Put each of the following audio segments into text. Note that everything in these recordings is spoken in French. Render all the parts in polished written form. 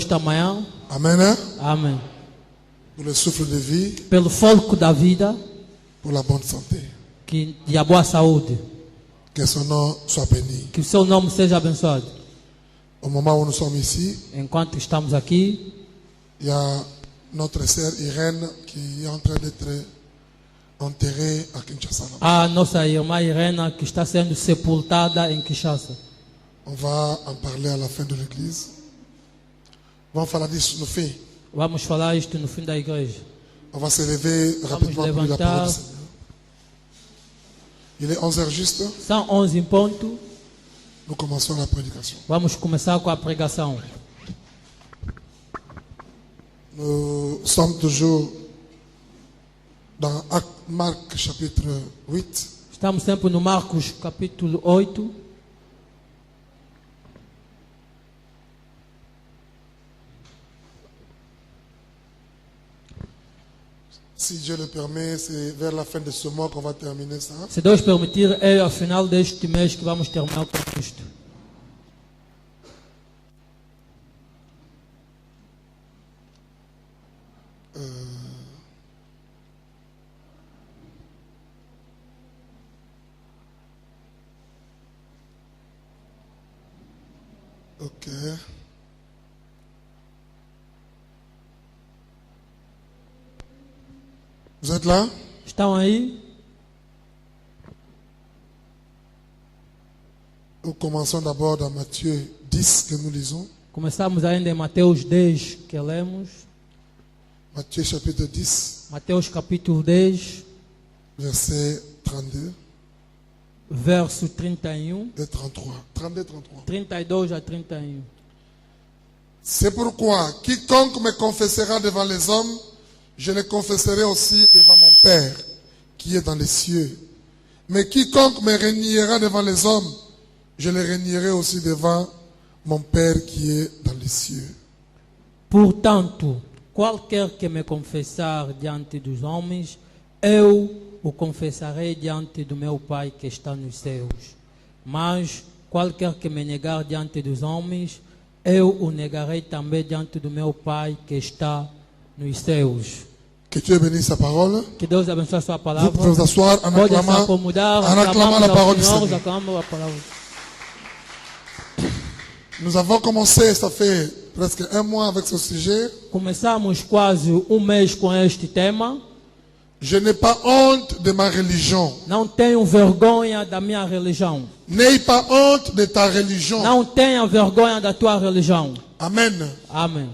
esta manhã. Amen. Hein? Amém. Pour le souffle de vie, Pelo foco da vida, pour la bonne santé. e a boa saúde. Que son nom soit béni. Que o seu nome seja abençoado. Au moment où nous sommes ici, Enquanto estamos aqui, il y a notre sœur Irène qui est en train d'être enterrée à Kinshasa. a nossa irmã Irena, que está sendo sepultada em Kinshasa. On va en parler à la fin de l'église. Vamos falar disso no fim. Vamos falar isto no fim da igreja. On va se lever rapidement pour la parole du Seigneur. Il est 11h juste. São 11 em ponto. Nous commençons la prédication. Vamos começar com a pregação. Nous sommes toujours dans Marc chapitre 8. Estamos sempre no Marcos capítulo 8. Si Dieu le permet, c'est vers la fin de ce mois qu'on va terminer ça. Se Deus permitir, é ao final deste mês que vamos terminar com isto. Ok. Vous êtes là? Estão aí? Nous commençons d'abord dans Matthieu 10 que nous lisons. Começamos ainda em Mateus 10, que lemos. Matthieu chapitre 10, Mateus capítulo 10, verset 32 verso 31, et 33. 32 et 33. 32 a 31. C'est pourquoi quiconque me confessera devant les hommes, je le confesserai aussi devant mon Père qui est dans les cieux. Mais quiconque me reniera devant les hommes, je le renierai aussi devant mon Père qui est dans les cieux. Portanto, qualquer que me confessar diante dos homens, eu o confessarei diante do meu Pai que está nos céus. Mas qualquer que me negar diante dos homens, eu o negarei também diante do meu Pai que está nos céus. Que Dieu bénisse sa parole. Que Deus abençoe a sua Vous palavra. pouvez vous asseoir en Pode se acclamant, acomodar, en acclamant la parole du Senhor, Seigneur. aclamamos a palavra. Nous avons commencé, ça fait presque un mois avec ce sujet. Começamos quase mês com este tema. Je n'ai pas honte de ma religion. Não tenho vergonha da minha religião. N'aie pas honte de ta religion. Não tenha vergonha da tua religião. Amen. Amém.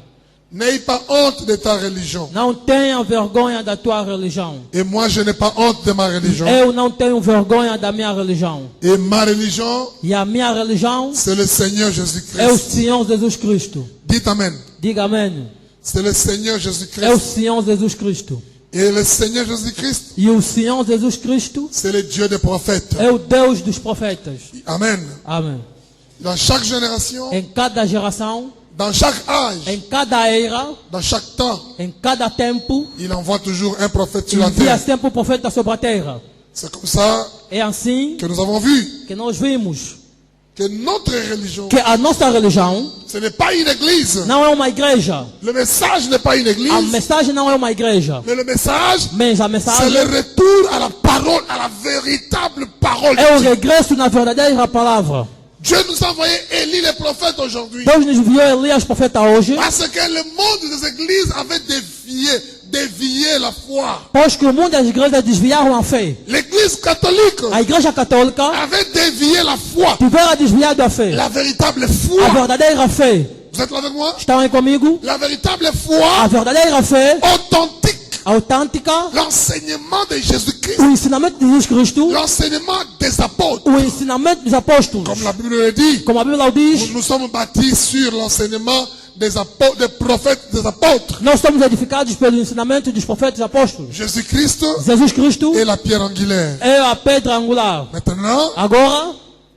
N'aie pas honte de ta religion. Não tenha vergonha da tua religião. Et moi, je n'ai pas honte de ma religion. Eu não tenho vergonha da minha religião. Et ma religion, E a minha religião c'est le Seigneur é o Jésus-Christ. Senhor Jesus Cristo. Dites Amen. Diga amém. C'est le Seigneur É o Jésus-Christ. Senhor Jesus Cristo. Et le Seigneur Jésus-Christ, E o Senhor Jesus Cristo c'est le Dieu des prophètes. é o Deus dos profetas. Amen. Amém. Dans chaque génération, Em cada geração, dans chaque âge, em cada era, dans chaque temps, em cada tempo, il envoie toujours un prophète sur la envia terre. sempre o profeta sobre a terra. C'est comme ça É assim que nous avons vu que nós vimos que notre religion, que a nossa religião ce n'est pas une église. não é uma igreja. Le message n'est pas une A église, mensagem não é uma igreja. mais le message, Mas a c'est mensagem le retour à la parole, à la véritable parole é de o Dieu. regresso na verdadeira palavra. Dieu nous a envoyé Élie le prophète aujourd'hui. Deus nos enviou Elias profeta hoje, Parce que le monde des églises avait dévié la foi. pois que o mundo das igrejas desviaram a fé. L'église catholique A igreja católica avait dévié la foi. tiveram desviado a fé. La véritable A foi. verdadeira fé. Vous êtes là avec moi? Estão aí comigo? La véritable A foi verdadeira fé authentique. autêntica, L'enseignement de Jésus-Christ. o ensinamento de Jesus Cristo, L'enseignement des apôtres. o ensinamento dos apóstolos. Comme la Bible le dit, Como a Bíblia o diz, nous sommes bâtis sur l'enseignement des apôtres, des prophètes, des apôtres. nós somos edificados pelo ensinamento dos profetas e apóstolos. Jésus-Christ Jesus Cristo est la pierre angulaire. é a pedra angular. Maintenant, Agora,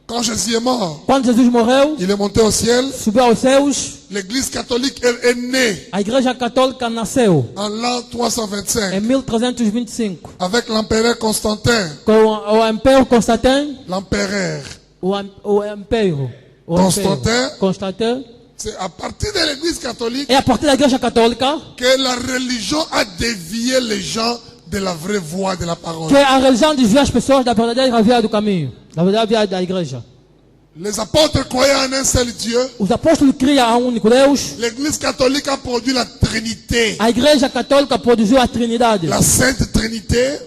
quand Jésus est mort, quando Jesus morreu, il est monté au ciel. subiu aos céus, L'église catholique elle est née a igreja católica nasceu en l'an em 325 1325 avec l'empereur Constantin. com o Império Constantin, L'empereur, o Império Constantin. Constantin, C'est à partir de l'église catholique É a partir da igreja católica que la religion a dévié les gens de la vraie voie de la parole. que a religião desvia as pessoas da verdadeira via do caminho, da verdadeira via da igreja. Les apôtres croyaient en un seul Dieu. Os apóstolos criam a único Deus. L'église catholique a produit la Trinité, A igreja católica produziu a Trindade. la Sainte Trinité.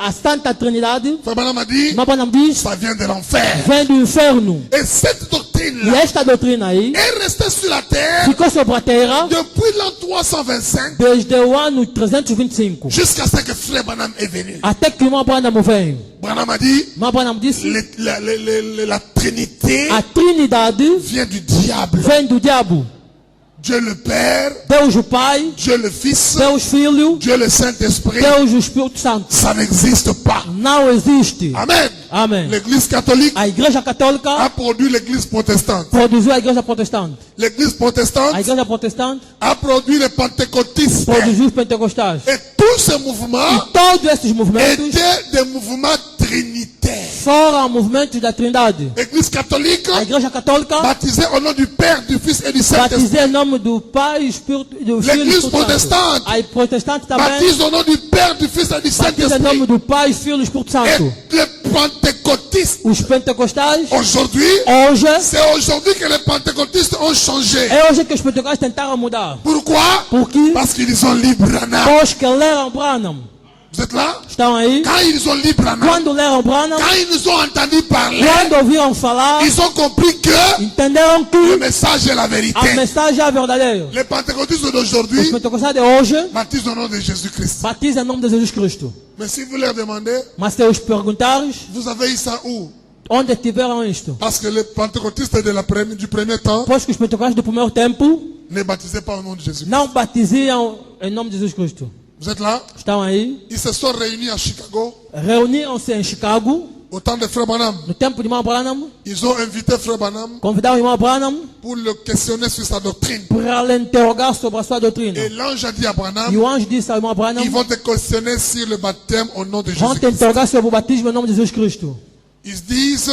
A Santa Trindade, Frère Branham a dit, irmão Branham diz, ça vient de l'enfer. vem do inferno. Et cette E doctrine-là esta doutrina aí est restée sur la terre ficou sobre a terra depuis l'an 325 desde o ano 325. jusqu'à ce que Frère Branham est venu. Até que o irmão Branham veio. Branham a dit, Irmão Branham disse, la Trinité a Trindade vient du diable. vem do diabo. Dieu le Père, Deus o Pai, Dieu le Fils, Deus Filho, Dieu le Saint-Esprit. Deus o Espírito Santo. Ça n'existe pas. Não existe. Amen. Amém. L'église catholique A igreja católica a produit l'église protestante. produziu a igreja protestante. L'église protestante A igreja protestante a produit les pentecôtistes. produziu os pentecostais. Et tous ces mouvements E todos esses movimentos étaient des mouvements trinitaires. foram movimentos da Trindade. L'église catholique A igreja católica baptisée au nom du Père, du Fils et du Saint-Esprit. batizou em nome do Pai, Espírito e do Filho. e do L'église Espírito Santo. protestante A protestante também baptise au nom du Père, du Fils et du batiza em Saint-Esprit. nome do Pai, Filho e Espírito Santo. Et les pentecôtistes, Os pentecostais, aujourd'hui, hoje, c'est aujourd'hui que les pentecôtistes ont changé. é hoje que os pentecostais tentaram mudar. Pourquoi? Por quê? Parce qu'ils ont lu Branham. Pois que leram Branham. Vous êtes là? Estão aí? Quand ils ont lu Branham, Quando leram Branham, quand ils nous ont entendu parler, quando ouviram falar, ils ont compris que entenderam le que message est la a vérité. mensagem é verdadeira. Les pentecôtistes Os d'aujourd'hui pentecostais de hoje baptisent au nom de Jésus-Christ. batizam em nome de Jesus Cristo. Mais si vous leur demandez, Mas se os perguntares, vous avez eu ça où? onde tiveram isto? Parce que les pentecôtistes du premier temps Pois que os pentecostais do primeiro tempo ne baptisaient pas au nom de Jésus. não batiziam em nome de Jesus Cristo. Vous êtes là? Estão aí? Ils se sont réunis à Chicago Reuniram-se em Chicago, au temps de Frère Branham. no tempo de irmão Branham, Ils ont invité Frère Branham convidaram o irmão Branham pour le questionner sur sa doctrine. para lhe interrogar sobre a sua doutrina. Et l'ange a dit à E Branham, o anjo disse ao irmão Branham, ils vont te questionner sur le baptême au nom de vão te Jésus-Christ. interrogar sobre o batismo em nome de Jesus Cristo. Ils disent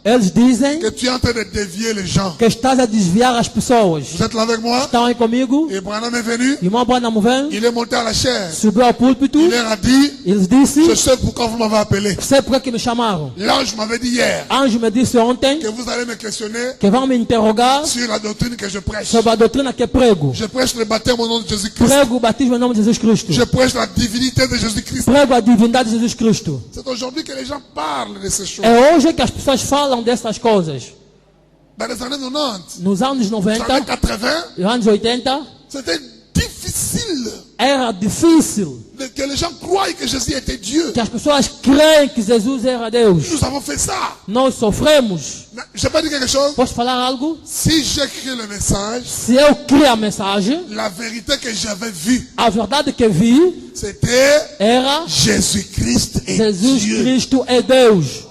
Eles dizem que tu es en train de dévier les gens. que estás a desviar as pessoas. Vous êtes là avec moi? Estão aí comigo? Et Branham est venu, O irmão Branham vem, il est monté à la chair. subiu ao púlpito, Il leur a dit, eles disse, je sais pourquoi vous m'avez appelé. sei por que me chamaram. L'ange m'avait dit hier Anjo me disse ontem que vous allez me questionner que vão me interrogar sur la doctrine que je prêche. sobre a doutrina que prego. Je prêche le baptême au nom de Jésus-Christ. Prego o batismo em nome de Jesus Cristo. Je prêche la divinité de Jésus-Christ. Prego a divindade de Jesus Cristo. C'est aujourd'hui que les gens parlent de ces choses. É hoje que as pessoas falam dessas coisas. Dans les années 90, Nos anos les 90, années 80, nos anos 80, c'était difficile era difícil que les gens croient que Jésus était Dieu. que as pessoas creem que Jesus era Deus. Nous avons fait ça. Nós sofremos. Je peux dire quelque chose? Posso falar algo? Si j'écris le message, Se eu criei a mensagem, la vérité que j'avais vue, a verdade que vi c'était era Jésus-Christ est Jesus Dieu. Cristo é Deus.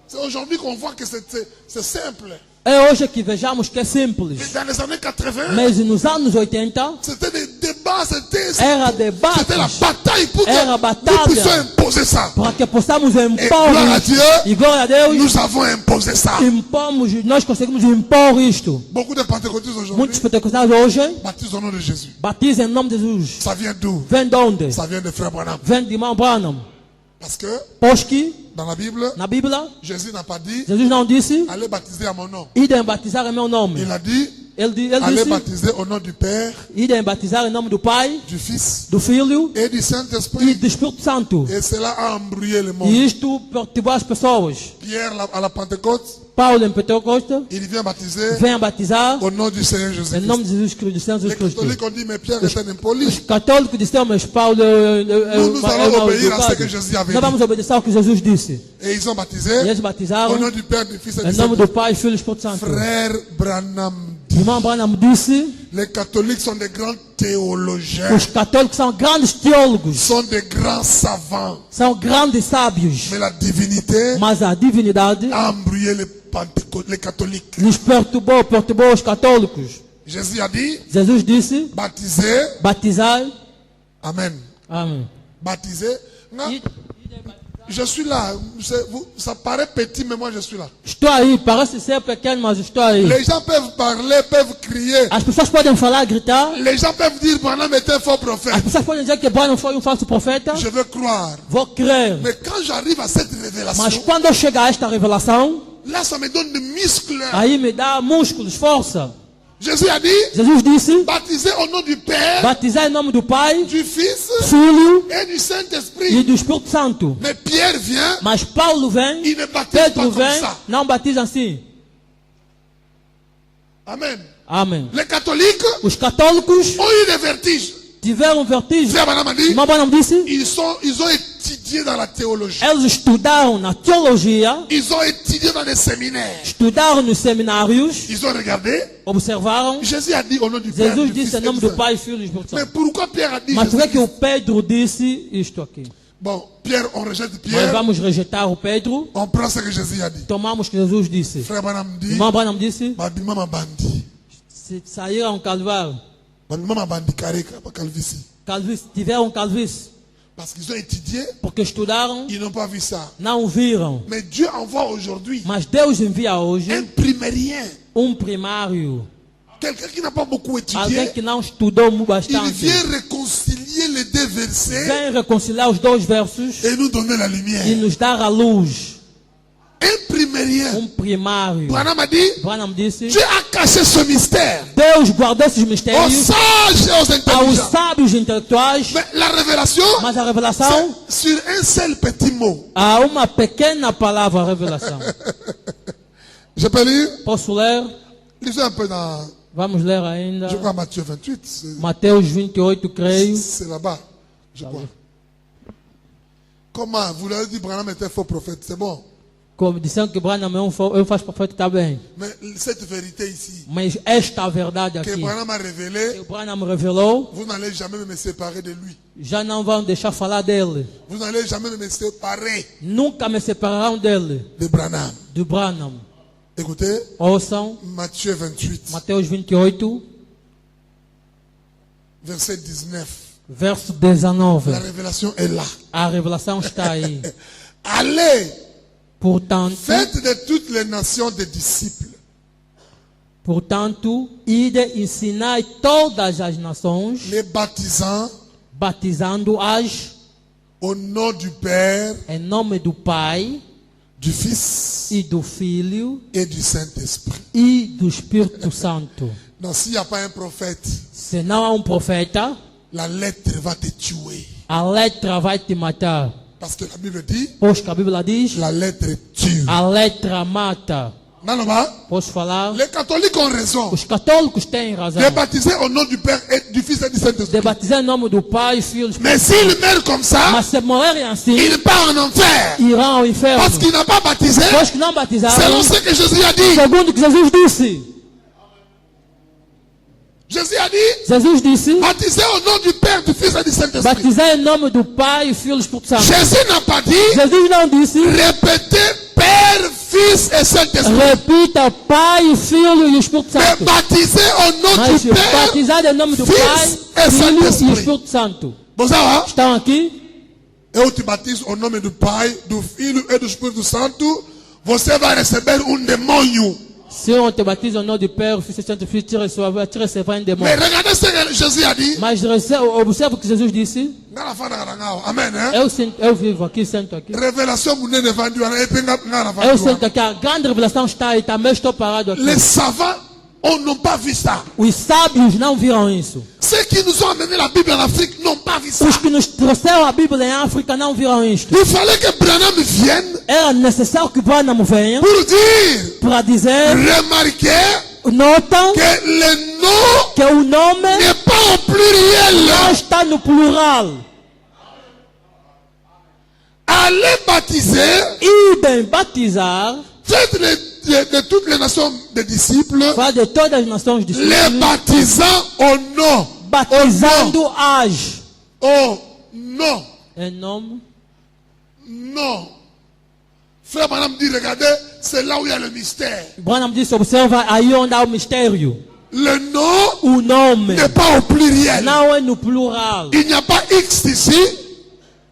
C'est aujourd'hui qu'on voit que c'est simple. É hoje que vejamos que é Mais simples. dans les années 80, Mas nos anos 80, c'était des débats, c'était era la debates bataille pour Era que batalha. nous puissions imposer ça. para que possamos Et gloire à impor. Dieu, E glória a Deus, nous avons imposé ça. impomos, nós conseguimos impor isto. Beaucoup de pentecôtistes aujourd'hui Muitos pentecostais hoje baptisent au nom de Jésus. batizam em nome de Jesus. Ça vient d'où? Vem de onde? Ça vient de Frère Branham. Vem de irmão Branham. Parce que Pois que, dans la Bible, na Bíblia, Jésus n'a pas dit Jesus não disse, allez baptiser à mon nom. idem batizar em meu nome. Il a dit Ele allez disse, baptiser au nom du Père, idem batizar em nome do Pai, du Fils do Filho et du e Saint-Esprit. do Espírito Santo. Et cela a embrouillé le monde. E isto perturbou as pessoas. Pierre, à la Pentecôte, Paulo em Pentecoste il vient baptiser vem a batizar au nom du Seigneur em Jésus-Christ. nome de Jesus Cristo, do Senhor Jesus Les Cristo. catholiques ont dit, mais Pierre est un impoli. Os católicos disseram, mas Paulo Nous allons obéir à ce que Jésus avait Nós vamos dit. obedecer ao que Jesus disse. Et ils ont E baptisé eles au batizaram nom du Père, du Fils et em du nome do Saint-Esprit. Pai, Filho e Espírito Santo. Frère Branham dit, Irmão Branham disse, les catholiques sont des grands théologiens, os católicos são grandes teólogos, sont des grands savants. são grandes sábios, Mais la divinité mas a divinidade a embrouillé les catholiques. lhes perturbou os católicos. Jésus a dit, Jesus disse, baptisez, batizai, amen, amém. baptisez. E Je suis là. Ça paraît petit, mais moi je suis là. Estou aí, parece ser pequeno, mas estou aí. Les gens peuvent parler, peuvent crier. As pessoas podem falar, gritar. Les gens peuvent dire Branham était un faux As prophète. pessoas podem dizer que Branham foi falso profeta. Je veux croire. Vou crer. Mais quand j'arrive à cette Mas révélation, quando eu chegar a esta revelação, là ça me donne des muscles. aí me dá músculos, força. Jésus a dit, Jesus disse, baptisez au nom du Père, batizar em nome do Pai, du Fils Filho et du e Saint-Esprit. do Espírito Santo. Mais Pierre vient, Mas Paulo vem, il ne baptise pas Pedro comme vem, ça. não batiza assim. Amen. Amém. Les catholiques Os católicos ont eu des vertiges. tiveram vertigem. Frère Branham a dit, Irmão Branham disse, ils ont étudié dans la théologie. eles estudaram na teologia, Ils ont étudié dans les séminaires. estudaram nos seminários, Ils ont regardé. observaram. Jésus a dit au nom du Père, Jesus du Fils disse et em du nome do Saint. Pai, Filho e Espírito Mais Santo. pourquoi Pierre a dit Mas por que Jésus? o Pedro disse isto aqui? Bon, Pierre, on rejette Nós Pierre. vamos rejeitar o Pedro, On prend ce que Jésus a dit. tomamos o que Jesus disse. Frère Branham dit, Irmão Branham disse, Babima ma bandi. se saíram Calvário, Babima ma bandi carré, pas calvitie. calvície, tiveram calvície, Parce qu'ils ont étudié, porque estudaram, ils n'ont pas vu ça. não viram. Mais Dieu envoie aujourd'hui Mas Deus envia hoje un primérien. primário, Quelqu'un qui n'a pas beaucoup alguém étudié. que não estudou Il bastante. vient réconcilier les deux versets Vem reconciliar os dois versos et nous donner la e lumière. nos dar a luz. Un primérien. Primário. Branham a dit, Branham disse, Dieu a caché ce mystère Deus guardou esses aux mistérios sages et aux aos intelligents. sábios intelectuais, Mais la révélation, mas a revelação, c'est sur un seul petit mot. há uma pequena palavra, revelação. Je peux lire? Posso ler? Lisez un peu dans, Vamos ler ainda. je crois, Matthieu 28. Mateus 28, creio. C'est là-bas, je crois. Comment? Vous l'avez dit, Branham était un faux prophète, c'est bon. Como disseram que Branham eu faço profeta, está bem. Mais cette vérité ici, Mas esta verdade que aqui, Branham a que révélée, o Branham revelou, vous n'allez jamais me séparer de lui. já não vão deixar falar dele. Vous n'allez jamais me séparer Nunca me separarão dele, de Branham. do Branham. Écoutez, Ouçam, Matthieu 28, Mateus 28, verset 19. verso La 19. révélation est là. A revelação está aí. Allez, Portanto, faites de toutes les nations des disciples. portanto, ide ensinai todas as nações, Les baptisant batizando-as au nom du Père, em nome do Pai du Fils e do Filho et du Saint-Esprit. e do Espírito Santo. Donc s'il n'y a pas un prophète, Se não há profeta, la lettre va te tuer. a letra vai te matar. Parce que la Bible dit, Pois que a Bíblia diz, la lettre tue. a letra mata. Non, non, Posso falar? les catholiques ont raison. Os católicos têm razão. De baptiser au nom du Père et du Fils et du De Saint-Esprit. batizar em nome do Pai, Filho e Espírito. Mais s'il meurt comme ça, Mas se morrerem assim, il part en enfer. irão ao inferno. Parce qu'il n'a pas baptisé Pois que não batizaram, selon ce que Jésus a dit. segundo o que Jesus disse. Jésus a dit, Jesus disse, baptisez au nom du Père, du Fils et du Saint-Esprit. batizar em nome do Pai, Filho e Espírito Santo. Jésus n'a pas dit, Jesus não disse, répétez Père, Fils et Saint-Esprit. repita Pai, Filho e Espírito Mais Santo. baptisez au nom Mas du Père. batizar em nome do Filho Pai, e Filho e Saint-Esprit. Espírito Santo. Bon, ça va? Estão aqui? Et où tu baptises au nom du Père, du Fils et du Espírito Santo, você vai receber demônio. Se on te batiza em nome do Pai, Filho e Santo, Filho, tu recebras um demônio. Mais regardez ce que Jésus a dit. Mas observe o que Jesus disse. Amen. Hein? Eu vivo aqui, sento aqui. Révélation, vous n'avez vendu. Eu sento aqui. A grande revelação está aí. Também estou parado aqui. Les savants n'ont pas vu ça. Os sábios não viram isso. Ceux qui nous ont amené la Bible en Afrique n'ont pas vu ça. Os que nos trouxeram a Bíblia em África não viram isto. Il fallait que Branham vienne Era necessário que Branham venha pour dire, para dizer, remarquez notam que le nom que o nome n'est pas au pluriel. não está no plural. Allez baptiser, Idem batizar, faites de toutes les nations des disciples, faz de todas as nações de les baptisant au nom. batizando-as Au nom. em nome. Non. Frère Branham dit, regardez, c'est là où il y a le mystère. Branham disse, observa aí onde há o mistério. Le nom O nome n'est pas au pluriel. não é no plural. Il n'y a pas X ici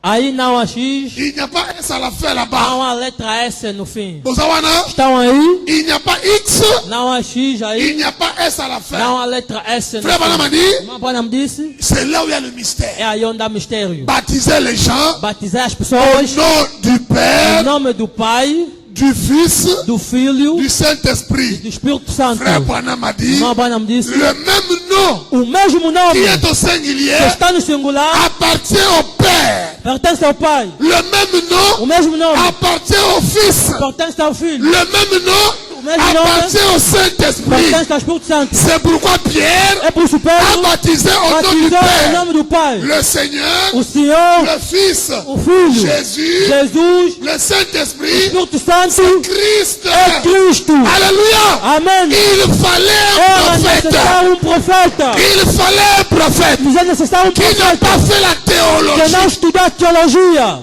Aí não há X, Il n'y a pas S à la fin là-bas. não há letra S no fim. Bozawana, Estão aí? il n'y a pas X, Não há X il aí. n'y a pas S à la fin. Não há letra S no Frère Branham a fim. dit, Irmão Branham disse, c'est là où il y a le é mystère. aí onde há mistério. Baptiser les gens Batizar as au pessoas nom du em Père, nome do Pai, du Fils, do Filho du e Saint-Esprit. do Espírito Santo. Frère Branham a dit, Irmão Branham disse, le même nom o mesmo nome qui est au que singulier está no singular appartient au Père. pertence ao Pai. Le même nom O mesmo nome appartient au Fils. pertence ao Filho. Le même nom O mesmo nome appartient au Saint-Esprit. pertence ao Espírito Santo. C'est pourquoi Pierre É por isso a Pedro baptisé au nom du batizou em Père nome do Pai. le Seigneur, O Senhor, le Fils, o Filho, Jésus, Jesus, le o Saint-Esprit, Espírito Santo Christ. é Cristo. Alléluia. Amém. Il fallait un Era prophète. necessário profeta. Il fallait un prophète Nos é necessário qui n'a profeta pas fait la que théologie. não estudar teologia.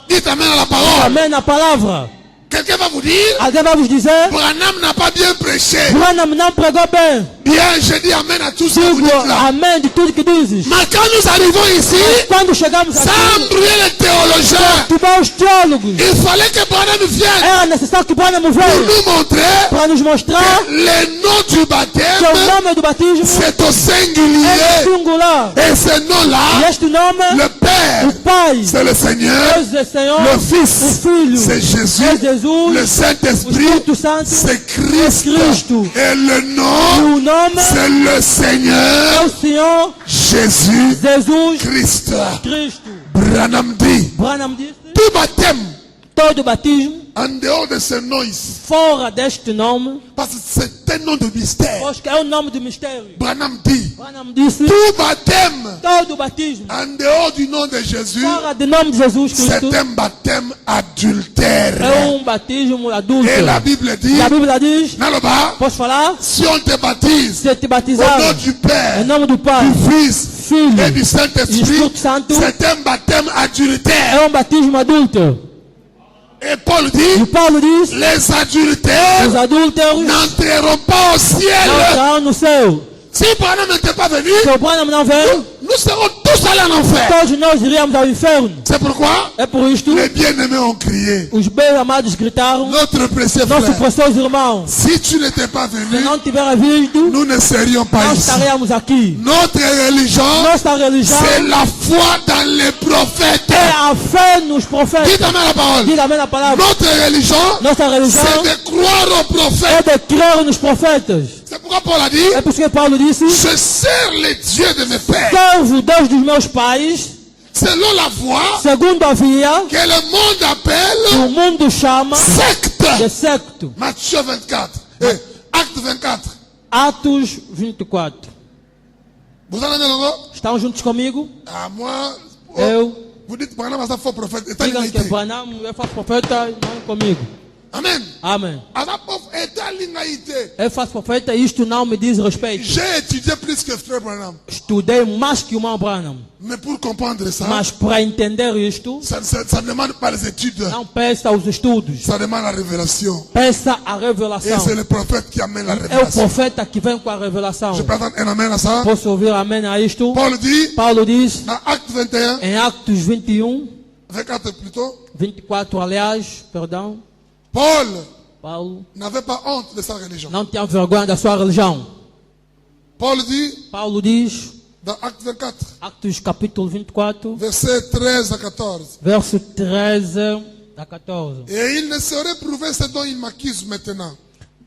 Dites amen à la parole. Amém na palavra. Quelqu'un va vous dire, Alguém vai vos dizer, Branham n'a pas bien prêché. Branham não pregou bem. Bien, je dis amen à tout ce que vous Digo dites là. amém de tudo que dizes. Mais quand nous arrivons ici, Quando chegamos sans aqui, brûler les théologiens, perturbar os teólogos. il fallait que Branham vienne Era necessário que Branham pour veio nous montrer para nos mostrar le nom du que o baptême, nome do batismo c'est au é singulier. singular. Et ce E nom-là, este nome, le Père, o Pai, c'est le Seigneur, Deus é Senhor, le o Fils, Filho, c'est Jésus, é Jesus, le o Saint-Esprit, Espírito Santo, c'est Christ. Cristo. Et le e nom, o nome c'est le é Seigneur, o Senhor Jésus, Jesus Christ. Cristo. Branham dit, Branham disse, tout baptême, todo batismo, en dehors de ce nom ici, fora deste nome, parce que c'est un nom de mystère. pois que é o nome do mistério. Branham dit, Branham disse, tout baptême, todo batismo, en dehors du nom de Jésus, fora do nome de Jesus Cristo, c'est un baptême adultère. é batismo adulto. Et la Bible dit, E a Bíblia diz, Naloba, posso falar? si on te baptise Se te au batizar nom du em Père, nome do Pai, du Fils Filho et du e Saint-Esprit, Espírito Santo, c'est un baptême adultère. é batismo adulto. Et Paul E dit, Paulo diz, les adultères os adúlteros n'entreront pas au ciel. não estarão no céu. Si Branham n'était pas venu, Se o Branham não veio, nous serons tous allés en enfer. todos nós iríamos ao inferno. C'est pourquoi É por isto, les bien-aimés ont crié. os bem-amados gritaram, Notre précieux nossos frère, preciosos irmãos, si tu n'étais pas se venu, não tiver vindo, nous ne serions pas nós ici. estaríamos aqui. Notre religion, Nossa religião c'est la foi dans les prophètes. é a fé nos profetas. Dites amen la parole. Diga amém na palavra. Notre religion, Nossa religião c'est de croire aux é prophètes. de crer nos profetas. C'est pourquoi Paul a dit, É por isso que Paulo disse, je sers les dieux de mes pères, servo Deus dos meus pais, selon la voie segundo a via que le monde que appelle o mundo chama secte. de secto. Matthieu 24, acte 24. Atos 24. Vous en avez encore? Estão juntos comigo? Ah, moi, Eu. vous dites, par exemple, ça faux prophète. État Digam que l'unité. Branham é falso profeta, não comigo. Amen. Amém. À la pauvre état l'unité. É falso profeta, isto não me diz respeito. J'ai étudié plus que frère Branham. Estudei mais que o irmão Branham. Mais pour comprendre ça, Mas para entender isto, ça ne demande pas les études. não peça aos estudos. Ça demande la révélation. Peça a Et revelação. c'est le prophète qui amène la É o révélation. profeta que vem com a revelação. Je peux entendre un amen à ça. Posso ouvir amém a isto? Paul dit, Paulo diz, dans Acte 21, em Atos 21, 24 plutôt, 24, aliás, perdão, Paulo n'avait pas honte de sa religion. não tinha vergonha da sua religião. Paul dit, Paulo diz, dans Acte 24, Atos capítulo 24, versets 13 à 14, verso 13 a 14. et il ne saurait prouver ce dont il m'accuse maintenant.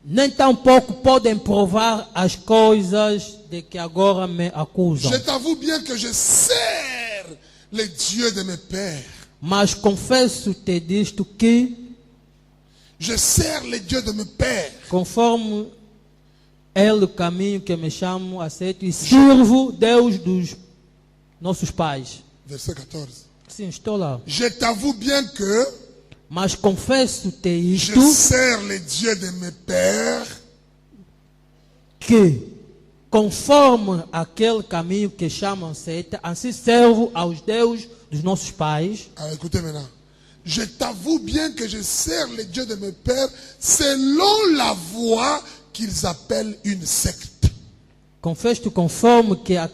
Nem tampouco podem provar as coisas de que agora me acusam. Je t'avoue bien que je sers les dieux de mes pères. Mas confesso-te disto que, Je sers les dieux de mes pères. conforme é o caminho que me chamo, aceito e sirvo Deus dos nossos pais. Verset 14. Sim, estou lá. Je t'avoue bien que Mas confesso-te je isto, sers les dieux de mes pères. que, conforme aquele caminho que chamam seita, assim servo aos deuses dos nossos pais. Alors écoutez maintenant. Je t'avoue bien que je sers les dieux de mes pères selon la voie qu'ils appellent une secte. Confesse-te conforme que a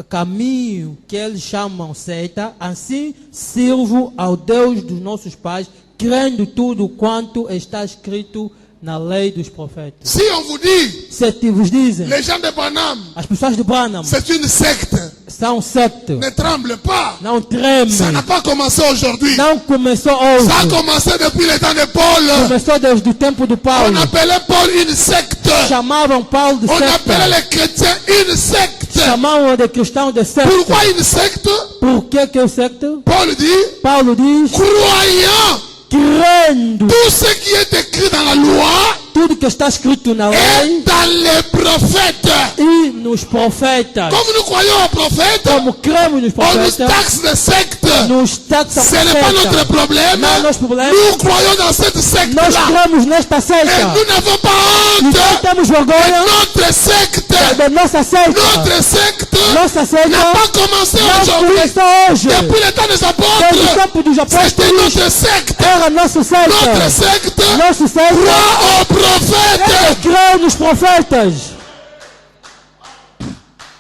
caminho que eles chamam seita, assim sirvo ao Deus dos nossos pais, crendo tudo quanto está escrito na lei dos profetas. Si on vous dit, Se te vos dizem, les gens de Branham, as pessoas de Branham c'est une secte, são secta, ne tremble pas. não tremem, Ça n'a pas commencé aujourd'hui. não começou Ça a hoje, commencé depuis le temps de Paul. começou desde o tempo do On Paulo. appelait Paul une secte. Chamavam Paulo de On appelait secta, les chrétiens une secte. chamavam de cristão de secta. Pourquoi une secte? Por que é secta? Paul dit, Paulo diz, croyant crendo tout ce qui est écrit dans la loi tudo que está escrito na et lei dans les prophètes. e nos profetas. Comme nous croyons aux prophètes, Como cremos nos on nous profetas, taxe de secte. nos taxa Ce n'est pas notre secta. problème. Não é nosso problema. Nous croyons dans cette Nós secte-là. cremos nesta Et seita. nous n'avons pas E não honte temos de vergonha notre secte. da nossa seita. Notre secte Nossa n'a seita pas commencé não aujourd'hui. começou hoje. Depuis le temps des Desde o apôtres, tempo dos c'était apóstolos, notre secte. era nosso Notre seita. secte Nosso seita croit aux prophètes. creu nos profetas.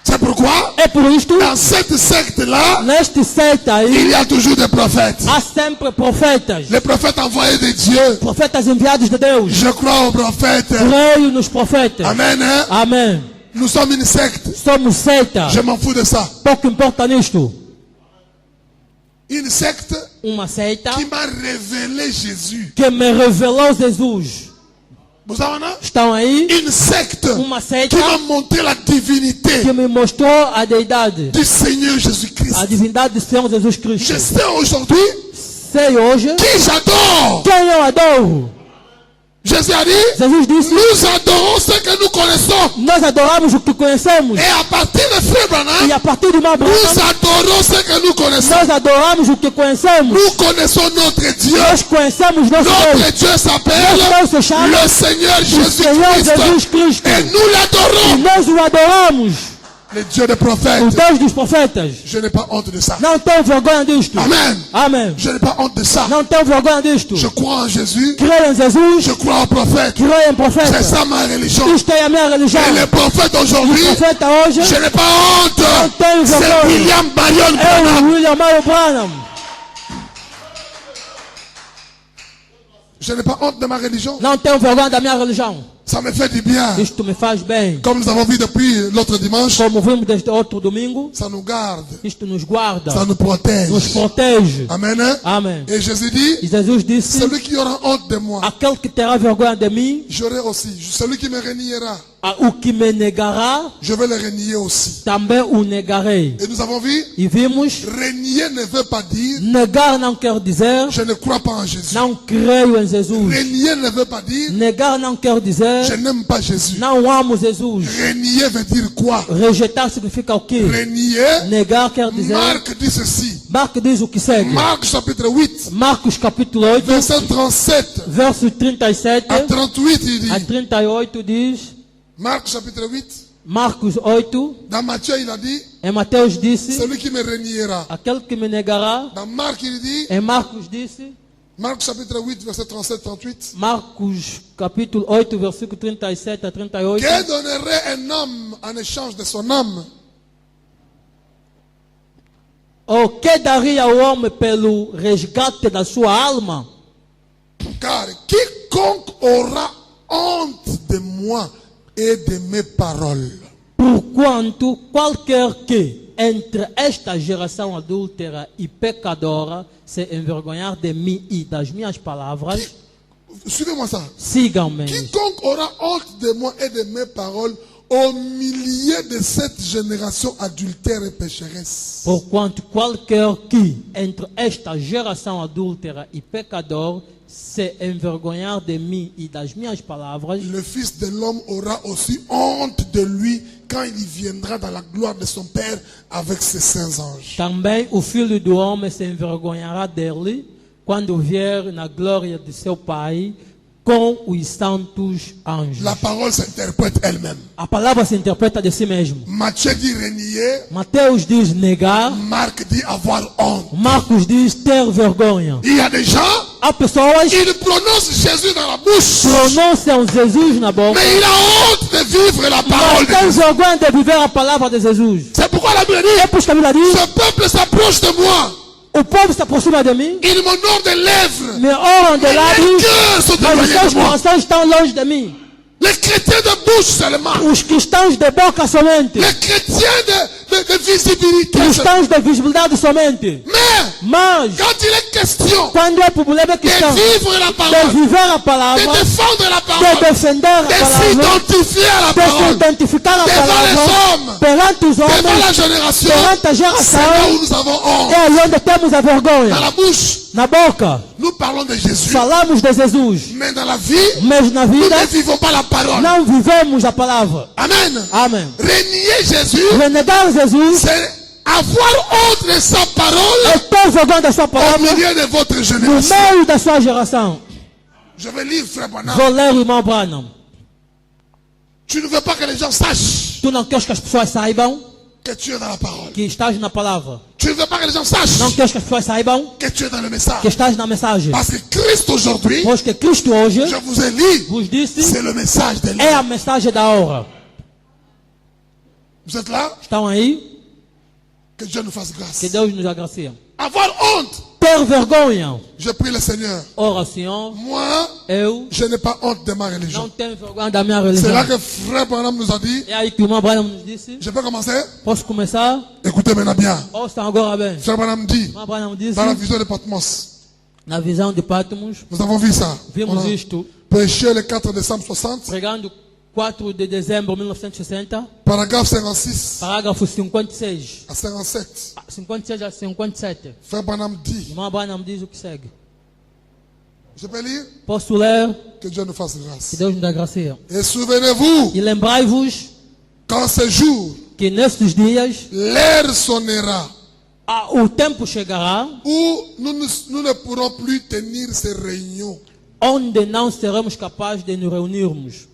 C'est pourquoi, É por isto, dans cette secte-là, neste seita il aí, y a toujours des prophètes. há sempre profetas. Les prophètes envoyés de Dieu. Profetas enviados de Deus. Je crois aux prophètes. Creio nos profetas. Amen. Hein? Amém. Nous sommes une secte. Somos seita. Je m'en fous de ça. Pouco importa nisto. Une secte Uma seita qui m'a révélé Jésus. que me revelou Jesus. Vous savez, non? Estão aí? Une secte Uma seita qui m'a montré la divinité que me mostrou a deidade, du Seigneur Jésus-Christ. a divindade do Senhor Jesus Cristo. Je sais aujourd'hui Sei hoje qui j'adore. quem eu adoro. Jésus a dit, Jesus disse, nous adorons ce que nous connaissons. nós adoramos o que conhecemos. Et à partir de Frère Branham, E a partir de uma nous branca, adorons ce que nous connaissons. nós adoramos o que conhecemos. Nous connaissons notre Dieu. Nós conhecemos nosso Notre Deus. Dieu s'appelle Nosso Deus se chama le Seigneur o Senhor Jésus-Christ. Jesus Cristo. Et nous E l'adorons. nós o adoramos. Le Dieu des O prophètes. Deus dos profetas. Je n'ai pas honte de ça. Não tenho vergonha disto. Amen. Amém. Je n'ai pas honte de ça. Não tenho vergonha disto. Je crois en Jésus. Creio em Jesus. Je crois aux prophètes. Creio em profeta. C'est ça ma religion. Isto é a minha religião. Et les prophètes aujourd'hui, Profeta hoje je n'ai pas honte. não tenho C'est vergonha. William Marion É Branham. o William Mario Branham. Je n'ai pas honte de ma religion. Não tenho vergonha da minha religião. Ça me fait du bien. Isto me faz bem. Comme nous avons vu depuis l'autre dimanche, Como vimos desde outro domingo, ça nous garde. isto nos guarda, Ça nous protège. nos protege. Amen. Hein? Amém. Et Jésus dit, E Jesus disse, celui qui aura honte de moi, aquele que terá vergonha de mim, j'aurai aussi. Celui qui me reniera, o que me negará, je vais le renier aussi. também o negarei. Et nous avons vu, E vimos, renier ne veut pas dire, negar não quer dizer, je ne crois pas en Jésus. não creio em Jesus. Renier ne veut pas dire, Negar não quer je dizer, n'aime pas Jésus. não amo Jesus. Renier veut dire quoi? Rejeitar significa o quê? Renier, Negar quer dizer, Marc dit ceci. Marcos diz o que segue. Marc chapitre 8, Marcos capítulo 8, verset 37 verso 37 à 38, il a dit. 38 diz, Marc chapitre 8, Marcos 8, dans Matthieu il a dit, em Mateus disse, celui qui me reniera. aquele que me negará, Dans Marc il dit, em Marcos disse, Marc chapitre 8, verset 37-38. Marcos capítulo 8, versículo 37 a 38, Que donnerait un homme en échange de son âme? o que daria o homem pelo resgate da sua alma? Car quiconque aura honte de moi et de mes paroles, Porquanto qualquer que entre esta geração adúltera e pecadora se envergonhar de mim e das minhas palavras, suivez-moi ça. sigam-me. Quiconque aura honte de moi et de mes paroles au milieu de cette génération adultère et pécheresse. Porquanto qualquer que entre esta geração adúltera e pecador se envergonhar de mim e das minhas palavras, Le Fils de l'homme aura aussi honte de lui quand il viendra dans la gloire de son Père avec ses saints anges. também o Filho do Homem se envergonhará dele quando vier na glória de seu Pai com os santos anjos. La parole s'interprète elle-même. A palavra se interpreta de si mesmo. Matthieu dit renier, Mateus diz negar, Marc dit avoir honte. Marcos diz ter vergonha. Il y a des gens há pessoas que il prononce Jésus dans la bouche. pronunciam Jesus na boca, Mais il a honte de vivre la parole mas de tem Dieu. vergonha de viver a palavra de Jesus. C'est pourquoi la Bible É dit, por isso que a Bíblia diz, ce peuple s'approche de moi. o povo se aproxima de mim, Il m'honore des lèvres. me oram de Mais les lábios, cœurs sont mas os éloignés seus de moi. corações estão longe de mim. Les chrétiens de bouche seulement. Os cristãos de boca somente, Les chrétiens de visibilité seulement. cristãos de visibilidade somente. Mais, Mas, quand il est question quando é problema de cristão, vivre la de parole, viver a de palavra, défendre la de parole, defender a de palavra, s'identifier à la de se parole, identificar a devant palavra les hommes, perante os devant la homens, génération, perante a c'est là geração, où nous avons honte. é aí onde temos a Dans vergonha. la bouche, Na boca, nous parlons de Jésus. falamos de Jesus, Mais dans la vie, mas na nous vida ne vivons pas la parole. não vivemos a palavra. Amen. Amém. Renier Jésus, Renegar Jesus c'est avoir honte de sa parole é ter vergonha da sua au palavra milieu de votre no génération. meio da sua geração. Je vais lire, frère Branham. Vou ler o irmão Branham. Tu ne veux pas que les gens sachent Tu não queres que as pessoas saibam que tu es dans la parole. que estás na palavra. Tu ne veux pas que les gens sachent Não queres que as pessoas saibam que tu es dans le message. que estás na mensagem. Parce que Christ aujourd'hui, Pois que Cristo hoje je vous ai dit, vos disse c'est le message de é lui. a mensagem da hora. Vous êtes là? Estão aí? Que Dieu nous fasse Que grâce. Deus nos agracie. Avoir honte. Ter vergonha. Je prie le Seigneur. Ora, Senhor, Moi, eu je n'ai pas honte de ma não religion. tenho vergonha da minha C'est là religião. que frère Branham nous a dit. É aí que o irmão Branham nos disse. Je peux commencer? Posso começar? Écoutez maintenant bien. Ouçam agora bem. Frère Branham dit, O irmão Branham disse, dans la vision de Patmos, na visão de Patmos, nous avons vu ça. On vimos a isto, prêché le 4 décembre 60, pregando 4 de dezembro de 1960, paragraphe 56 parágrafo 56. à 57. 56 a 57. Frère Branham O dit, irmão Branham diz o que segue. je peux lire? Posso ler? Que Dieu nous fasse Que grâce. Deus nos dá graça. Et souvenez-vous, E lembrai-vos qu'en ce jour, que nestes dias l'heure sonnera o tempo chegará où nous ne pourrons plus tenir ces réunions. onde não seremos capazes de nos reunirmos.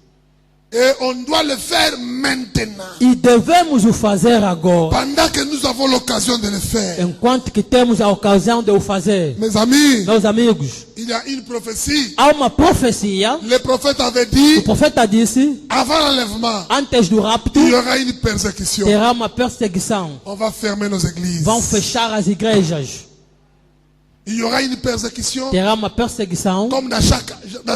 Et on doit le faire maintenant. E devemos o fazer agora, Pendant que nous avons l'occasion de le faire. enquanto que temos a ocasião de o fazer. Mes amis, Meus amigos, il y a une prophétie. há uma profecia. Le prophète avait O dit, profeta disse, avant l'enlèvement, antes do rapto, il y aura une persécution. terá uma perseguição. On va fermer nos églises. Vão fechar as igrejas. Il y aura une persécution Terá uma perseguição, comme dans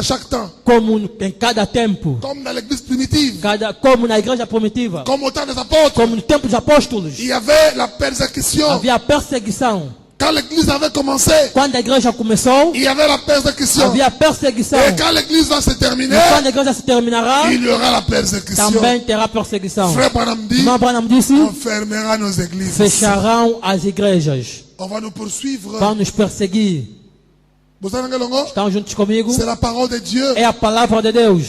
chaque temps. como em cada tempo. Comme dans l'église primitive. Como na igreja primitiva. Comme au temps des apôtres. Como no tempo dos apóstolos. Il y avait la persécution. Havia perseguição. Quand l'église avait commencé, Quando a igreja começou, il y avait la persécution. havia perseguição. Et quand l'église va se terminer, E quando a igreja se terminará, il y aura la persécution. também terá perseguição. Frère Branham dit, Irmão Branham disse, on fermera nos églises. fecharão as igrejas. On va nous poursuivre. Vão nos perseguir. Vous savez, Longo? Estão juntos comigo? C'est la parole de Dieu. É a palavra de Deus.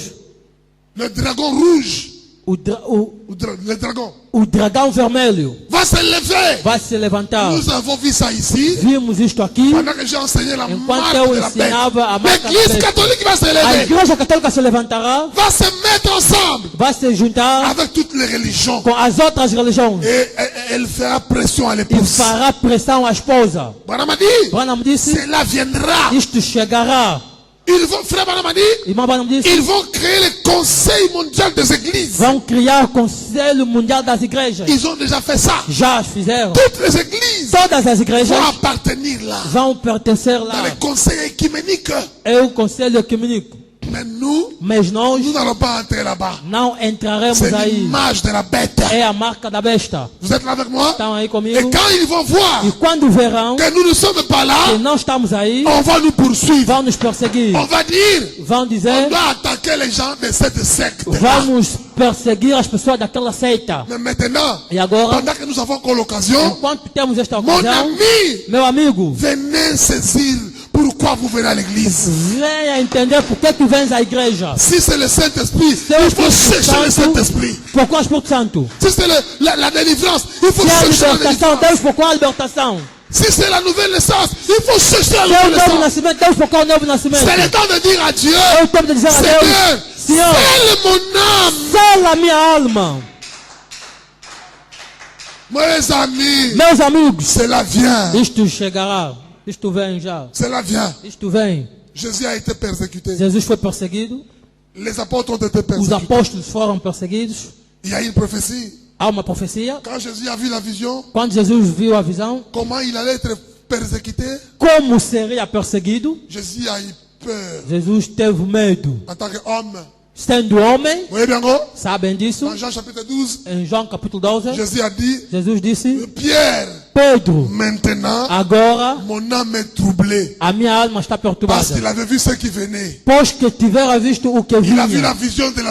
Le dragon rouge, le dragon, o dragão vermelho va se lever. vai se levantar. Nous avons vu ça ici. Vimos isto aqui. Pendant que j'ai enseigné la Enquanto marque eu de la bête. ensinava a marca da L'église bête. catholique va se A lever. igreja católica se levantará, Va se mettre ensemble vai se juntar avec toutes les religions. com as outras religiões Et elle fera pression à e l'épouse. fará pressão à esposa. Branham a dit, Branham disse, cela viendra. isto chegará. Ils vont, frère Branham a dit, Irmão Branham disse, ils vont créer le Conseil mondial des églises. vão criar o Conselho Mundial das Igrejas. Ils ont déjà fait ça. Já fizeram. Toutes les églises Todas as igrejas vont appartenir là. vão pertencer Dans lá. le Conseil écuménique. É o Conselho Ecumênico. Mais nous, Mas nós nous n'allons pas entrer là-bas. não entraremos C'est aí. l'image de la bête. É a marca da besta. Vous êtes là avec moi? Estão aí Et comigo? quand ils vont voir E quando verão que nous ne sommes pas là, que não estamos aí, on va nous poursuivre. vão nos perseguir. On va dire, Vão on dizer, doit attaquer les gens de cette secte. vamos perseguir as pessoas daquela seita. Mais maintenant, E agora, pendant que nous avons encore l'occasion, enquanto temos esta mon ocasião, ami, meu amigo, venez saisir pourquoi vous venez à l'église. venha entender por que vens à igreja. Si c'est le Saint-Esprit, Seu il faut Espírito chercher le Santo, Saint-Esprit. procura o Espírito Santo. Si c'est la délivrance, il faut Se é a chercher la libertação, délivrance. Deus procura a libertação. Si c'est la nouvelle naissance, il faut chercher la Se é o nouvelle novo naissance. nascimento, Deus procura o novo nascimento. C'est le temps de dire à Dieu, É o tempo de dizer a Seigneur, Deus, Senhor, scelle mon âme. sela a minha alma. Mes amis, Meus amigos, cela vient. isto chegará. Isto vem já. Cela vient. Isto vem. Jésus a été persécuté. Jesus foi perseguido. Les apôtres ont été Os persécutés. apóstolos foram perseguidos. Il y a une prophétie. Há uma profecia. Quand Jésus a vu la vision, Quando Jesus viu a visão, comment il allait être persécuté, como seria perseguido, Jésus a eu peur Jesus teve medo. en tant qu'homme. Sendo homem, Vous voyez bien gros? sabem disso? Dans Jean chapitre 12, Em João capítulo 12, Jésus a dit, Jesus disse: Pierre, Pedro, maintenant, agora mon âme est troublée. a minha alma está perturbada. Parce qu'il avait vu ce qui venait. Pois que tivera visto o que Il a vu la vinha, vision de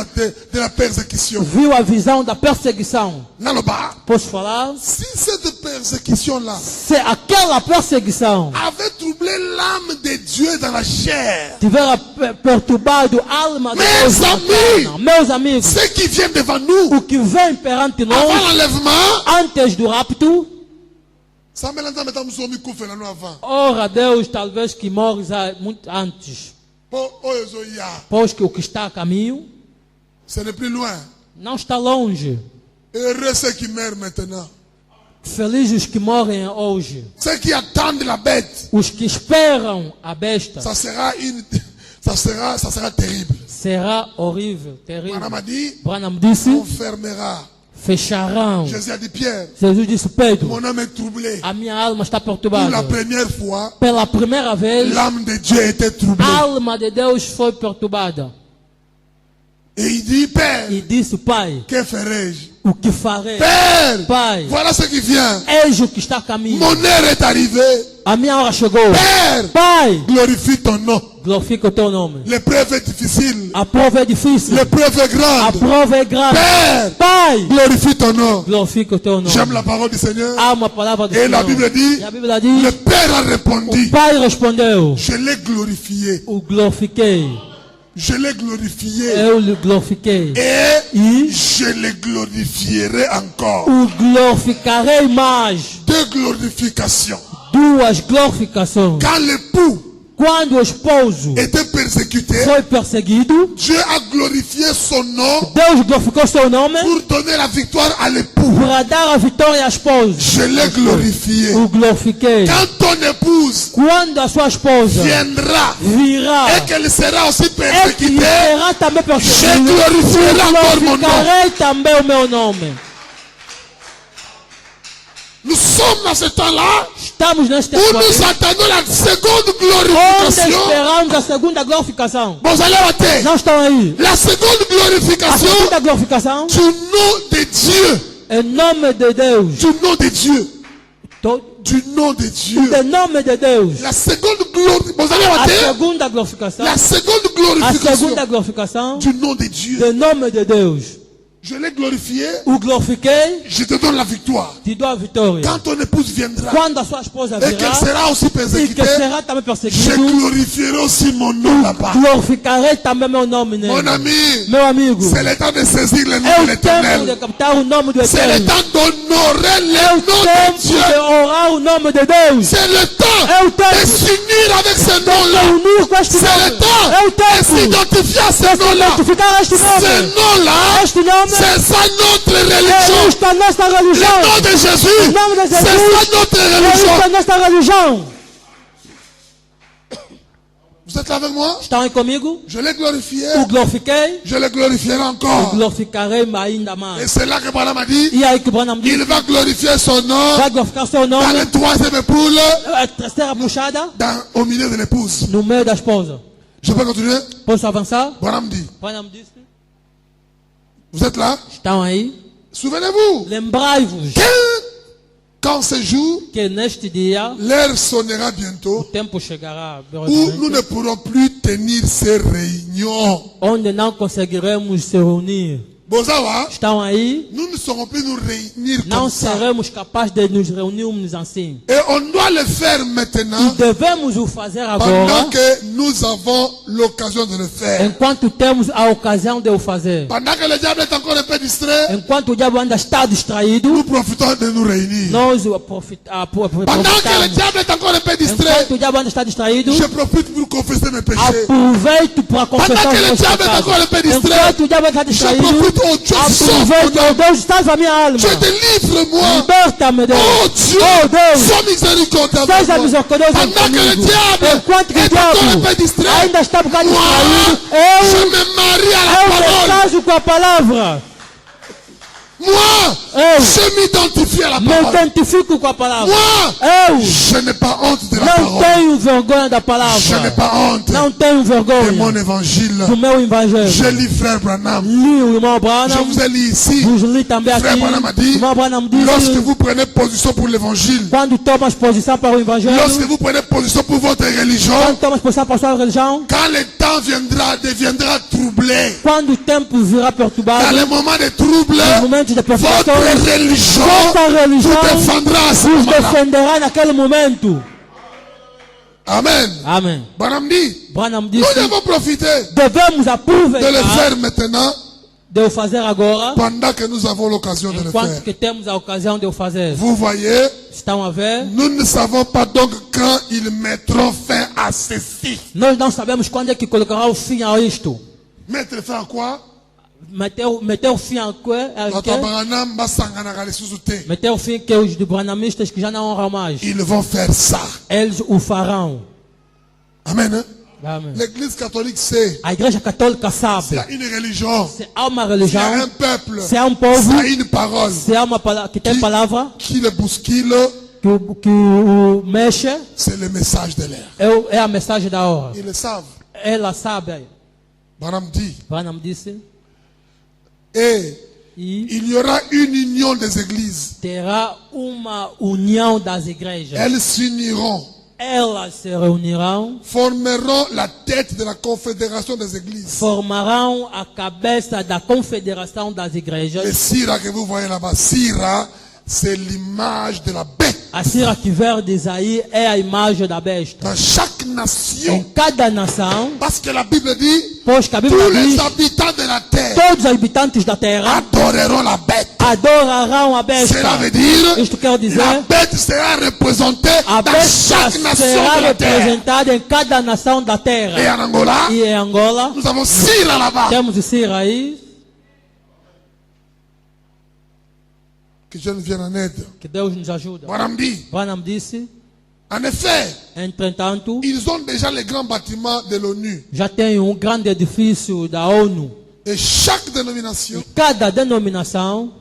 la persécution. viu a visão da perseguição. Naloba, Posso falar? si cette persécution-là Se aquela perseguição avait troublé l'âme de Dieu dans la chair, tivera perturbado a alma de Meus Deus na amigos! carne, meus amigos, ceux qui viennent devant nous, o que vem perante avant nós, l'enlèvement, antes do rapto, ça me l'entend maintenant, nous sommes couffés là, nous avant. ora Deus, talvez que morre já muito antes. Pour Oyozoya, Pois que o que está a caminho ce n'est plus loin. não está longe. Heureux ceux qui meurent maintenant. Felizes os que morrem hoje. Ceux qui attendent la bête, Os que esperam a besta. ça sera terrible. Será horrível, terrível. Madame a dit, Branham disse: on fermera. fecharão. Jésus a dit, Pierre, Jesus disse: Pedro, mon âme est troublée. a minha alma está Pour perturbada. la première fois, Pela primeira vez, l'âme de Dieu était troublée. a alma de Deus foi perturbada. Et il dit, Père, E disse: Pai, que ferai-je? o que farei? Père, Pai, voilà ce qui vient. eis o que está a caminho. Mon heure est arrivée. A minha hora chegou. Père, Pai, glorifie ton nom. glorifica o teu nome. L'épreuve est difficile. A prova é difícil. L'épreuve est A grande. prova é grande. Père, Pai, glorifie ton nom. glorifica o teu nome. J'aime la parole du Seigneur. Há uma palavra do Et la Senhor. Bible dit, E a Bíblia diz: le Père a o répondu, Pai respondeu: je l'ai glorifié. o glorifiquei. Je l'ai glorifié. Eu lhe glorifiquei. Et E je le glorifierai encore. o glorificarei mais. Deux glorifications. Duas glorificações. Quand l'époux Quando o esposo était persécuté, foi perseguido, Dieu a glorifié son nom Deus glorificou seu nome pour donner la victoire à l'époux. para dar a vitória à esposa. Je l'ai glorifié. O glorifiquei. Quand ton épouse Quando a sua esposa viendra virá et qu'elle sera aussi e que persécutée, será também je perseguido, glorifierai encore mon nom. glorificarei também o meu nome. Nous sommes dans ce temps-là Estamos neste où tempo nous attendons la seconde onde glorification. esperamos a segunda glorificação. Vous allez rater. Não estão aí. La seconde A glorification segunda glorificação du nom de Dieu. em nome de Deus. Du nom de Dieu. To- Du nom de Dieu. Em nome de Deus. La seconde glorification. Vous allez A rater. segunda glorificação. La seconde A glorification segunda glorificação du nom de Dieu. em nome de Deus. Je l'ai glorifié. O glorifiquei, Je te donne la victoire. te dou a vitória. Quand ton épouse viendra Quando a sua esposa et qu'elle virá sera aussi e que persécutée, será também je perseguido, glorifierai aussi mon nom là-bas. glorificarei também meu nome Mon nele. ami, Meu amigo, c'est le temps de saisir le nom é de o tempo l'éternel. de captar o nome do C'est le Eterno. temps d'honorer le nom de Tempo Dieu. de orar o nome de Deus. C'est le temps É o de tempo s'unir avec ce de nom-là. unir com este C'est le nome. temps É o de tempo s'identifier à ce de nom-là. identificar este Ce nome. nom-là, Este nome c'est ça notre é religion. isto a nossa Le religião. nom de Jésus, O nome de c'est Jesus ça notre é religion. isto a nossa religião. Vous êtes là avec moi? Estão aí comigo? Je l'ai glorifié. O glorifiquei, Je le glorifierai o encore. glorificarei ainda Et mais. c'est là que Branham a dit, E aí que Branham diz, il va glorifier son nom vai glorificar seu dans nome, le troisième époule, a terceira puxada, au milieu de l'épouse. no meio da esposa. Je peux continuer? Posso avançar? Branham dit, Branham disse, vous êtes là? estão aí? Souvenez-vous, Lembrai-vos quand ce jour, que neste dia l'heure sonnera o bientôt, tempo chegará où nous ne brevemente, pourrons plus tenir ces réunions. onde não conseguiremos se reunir. Bozawa, Estão aí? nous ne saurons plus nous réunir Não comme ça. seremos capazes de nos reunirmos assim. Et on doit le faire E maintenant devemos o fazer pendant agora, que nous avons l'occasion de le faire. enquanto temos a ocasião de o fazer. Pendant que le diable est encore un peu distrait, Enquanto o diabo ainda está distraído, nous profitons de nous réunir. nós Pendant que le aproveitamos. diable est encore un peu distrait, Enquanto o diabo ainda está distraído, je profite pour confesser mes péchés. aproveito para confessar Pendant que os le meus diable est pecados. encore un peu distrait, Enquanto o diabo está je distraído, profite oh Dieu, sauve Aproveite, mon oh âme. Deus, salva a minha alma. Dieu, délivre-moi. Liberta-me, Deus. Oh Dieu, Oh Deus, sois miséricordieux avec seja moi. misericordioso Pendant que le comigo. diable Enquanto que o est encore un diabo peu distrait, ainda está um bocado moi, distraído, je eu me marie à la me parole. caso com a palavra. Moi, Eu je m'identifie à la me parole. identifico com a palavra. Moi, Eu je n'ai pas honte de la não parole. tenho vergonha da Je n'ai palavra. pas honte Não tenho de mon vergonha évangile. do meu evangelho. Je lis frère Branham. Li o irmão Je Branham, vous ai lu ici. vos li também aqui. Frère Branham a O dit, irmão Branham lorsque disse, vous prenez position pour l'évangile, quando tomas posição para o evangelho, lorsque vous prenez position pour votre religion, quando tomas posição para a sua religião, quand le temps deviendra troublé, quando o tempo virá dans perturbado, les moments de trouble, nos momentos de votre perturbação, religion vossa religião vous défendra à ce vos moment-là. defenderá naquele momento. Amen. Amém. Branham dit, Branham nous disse, devons profiter devemos de le aproveitar faire maintenant de o fazer agora, pendant que nous avons l'occasion de le enquanto faire. que temos a ocasião de o fazer. Vous voyez, Estão a ver? nous ne savons pas donc quand ils mettront fin à ceci. Nós não sabemos quando é que colocará o fim a isto. Mettre fin à quoi? Meter o fim a quê? Notre Branham basanganaka lisusu te. Meter o fim que os de branamistas que já não honram mais. Ils vont faire ça. Eles o farão. Amen. Hein? Amém. L'église catholique sait. A igreja católica Il sabe. y a une religion. Se há uma Il y a religião, un peuple. se há um povo, Il y a une parole se há uma palavra que tem palavra, qui le bouscule. que o mexe, C'est le message de l'air. é a mensagem da hora. Ils le savent. Ela sabe. Branham dit. Branham disse. Et E il y aura une union des églises. terá uma união das igrejas. Elles s'uniront, Elas se reunirão, formeront la tête de la confédération des églises. formarão a cabeça da confederação das Et igrejas. Sira que vous voyez là-bas, Sira, c'est l'image de la bête. A cira que vem de Isaí é a imagem da besta. Dans chaque Em nation, cada nação, parce que la Bible dit, pois que a tous Bíblia les diz, habitants de la terre todos os habitantes da terra adoreront la bête. adorarão a besta. Cela veut dire, Isto quer dizer, la bête sera représentée a dans besta chaque nation será de la terre. representada em cada nação da Et terra. en Angola, E em Angola, nous avons Sira là-bas. temos o Cira aí, Que Dieu nous vienne en aide. que Deus nos ajuda. Branham dit, Branham disse, en effet, entretanto, ils ont déjà les grands bâtiments de l'ONU. já tem um grande edifício da ONU. Et chaque dénomination Cada denominação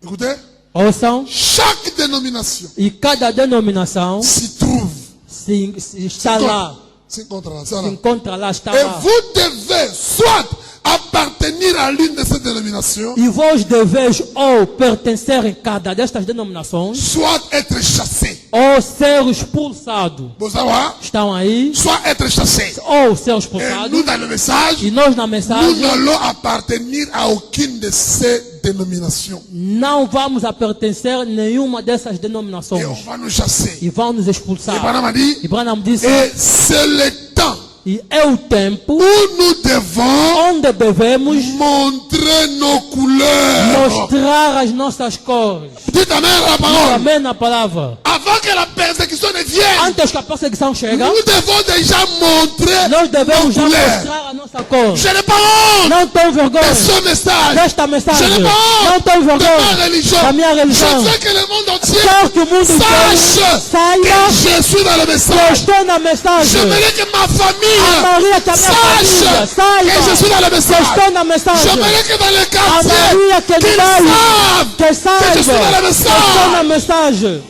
écoutez, ouçam, chaque dénomination e cada denominação s'y trouve. se está lá, C'est contre là, ça se là. encontra lá, está Et lá. vous devez soit appartenir à l'une de ces dénominations, E vós deveis ou pertencer em cada destas denominações, soit être chassé. ou ser expulsado. Vous savez, Estão aí, soit être chassé. ou ser Et expulsado. nous, dans le message, E nós na nous mensagem n'allons appartenir à aucune de ces dénominations. não vamos a pertencer a nenhuma dessas Et on denominações. va nous chasser. E vão nos Et expulsar. Branham a dit, E Branham disse, et c'est le temps e é o tempo où nous devons onde devemos montrer nos couleurs. mostrar as nossas cores. Dites amen à la parole. Amém na palavra. Avant que la persécution ne vienne, Antes que a perseguição chegue, nous devons déjà montrer nós devemos nos já couleurs. mostrar a nossa cor. Je n'ai pas honte Não tenho de vergonha ce message. desta Je mensagem. n'ai pas Não honte tenho de ma vergonha religion. da minha Je religião. veux que le monde entier Quero que o mundo inteiro sache saiba que je suis dans le que eu message. estou na mensagem. J'aimerais que ma A famille Maria que a minha família sache saiba que je suis dans le que eu message. estou na mensagem. J'aimerais que dans le A quartier, Maria que qu'ils vai, savent que que je suis saiba dans le que eu estou na message. mensagem.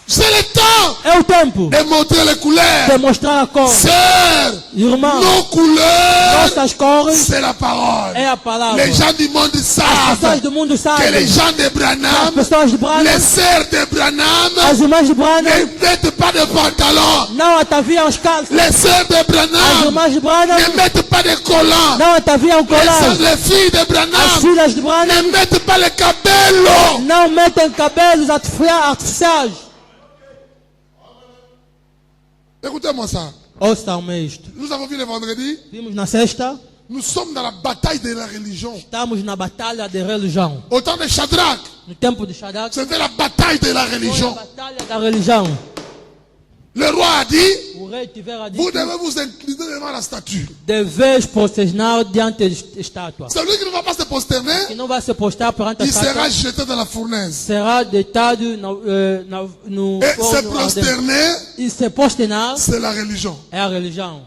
C'est le temps É o tempo de montrer les couleurs. de mostrar a cor. Sœurs, Irmão, nos couleurs, nossas cores c'est la parole. é a palavra. Les gens du monde As pessoas savent do mundo que sabem. les gens de As Branham, pessoas de Branham, les sœurs de Branham, as irmãs de Branham, ne mettent pas de pantalon. não ataviam as calças. Les sœurs de As Branham irmãs de Branham ne mettent pas de collants. não ataviam colar. Les filles de As Branham filhas de Branham ne mettent pas le cabello. não metem cabelos artificiais. Écoutez-moi ça. Ouçam-me isto. Nous avons vu le vendredi Vimos na sexta, Nous sommes dans la bataille de la religion. Estamos na batalha de religião. Au temps de Shadrach, No tempo de Shadrach, c'était la bataille de la foi a religion. batalha da religião. Le roi a dit, O rei tivera vous dito, devez vous incliner devant la statue. deveis prosternar diante da estátua. Celui qui ne va pas se Que prosterner, não vai se postar perante a il sera estátua, jeté dans la fournaise. será deitado no Et se forno ardente. prosterner, E se posternar c'est la religion. é a religião.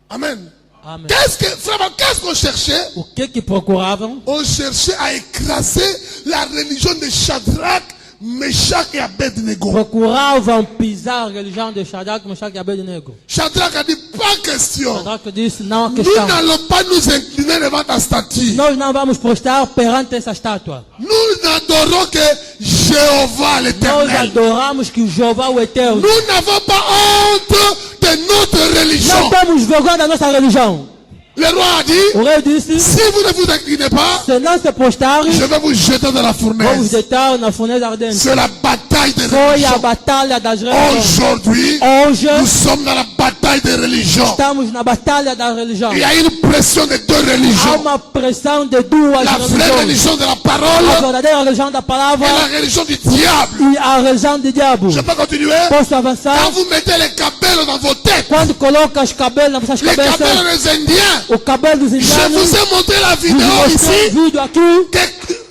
Amen. Amém. Qu'est-ce qu'on cherchait? O que procuravam? On cherchait à écraser la religion de Shadrach, Meshach et Abednego. Procuravam pisar a religião de Shadrach, Meshach e Abednego. Shadrach a dit, pas question. Shadrach disse, não há Nous questão. n'allons pas nous incliner devant ta statue. Nós não vamos postar perante essa estátua. Nous n'adorons que Jéhovah Nós l'éternel. adoramos que Jeová o Eterno. Nous n'avons pas honte de notre Não religion. temos vergonha da nossa religião. Le roi a dit, O rei disse, si vous ne vous inclinez pas, se não se postarem, je vais vous jeter dans la vamos fournaise. deitar na fornalha ardente. C'est la bataille des Foi a religions. batalha das religiões. Aujourd'hui, Hoje, nous sommes dans la bataille des religions. estamos na batalha da religião. Il y a une pression de deux Há religions. uma pressão de duas La vraie religiões. religion de la A parole verdadeira religião da et palavra la religion du diable. e a religião do diabo. Je peux continuer? Posso avançar? Quand vous mettez les cabelles dans vos têtes, Quando coloca os cabelos nas vossas les cabeças, cabelles des Indiens, o cabelo dos je indianos, vous ai montré la vos vidéo mostrei ici, um vídeo aqui, que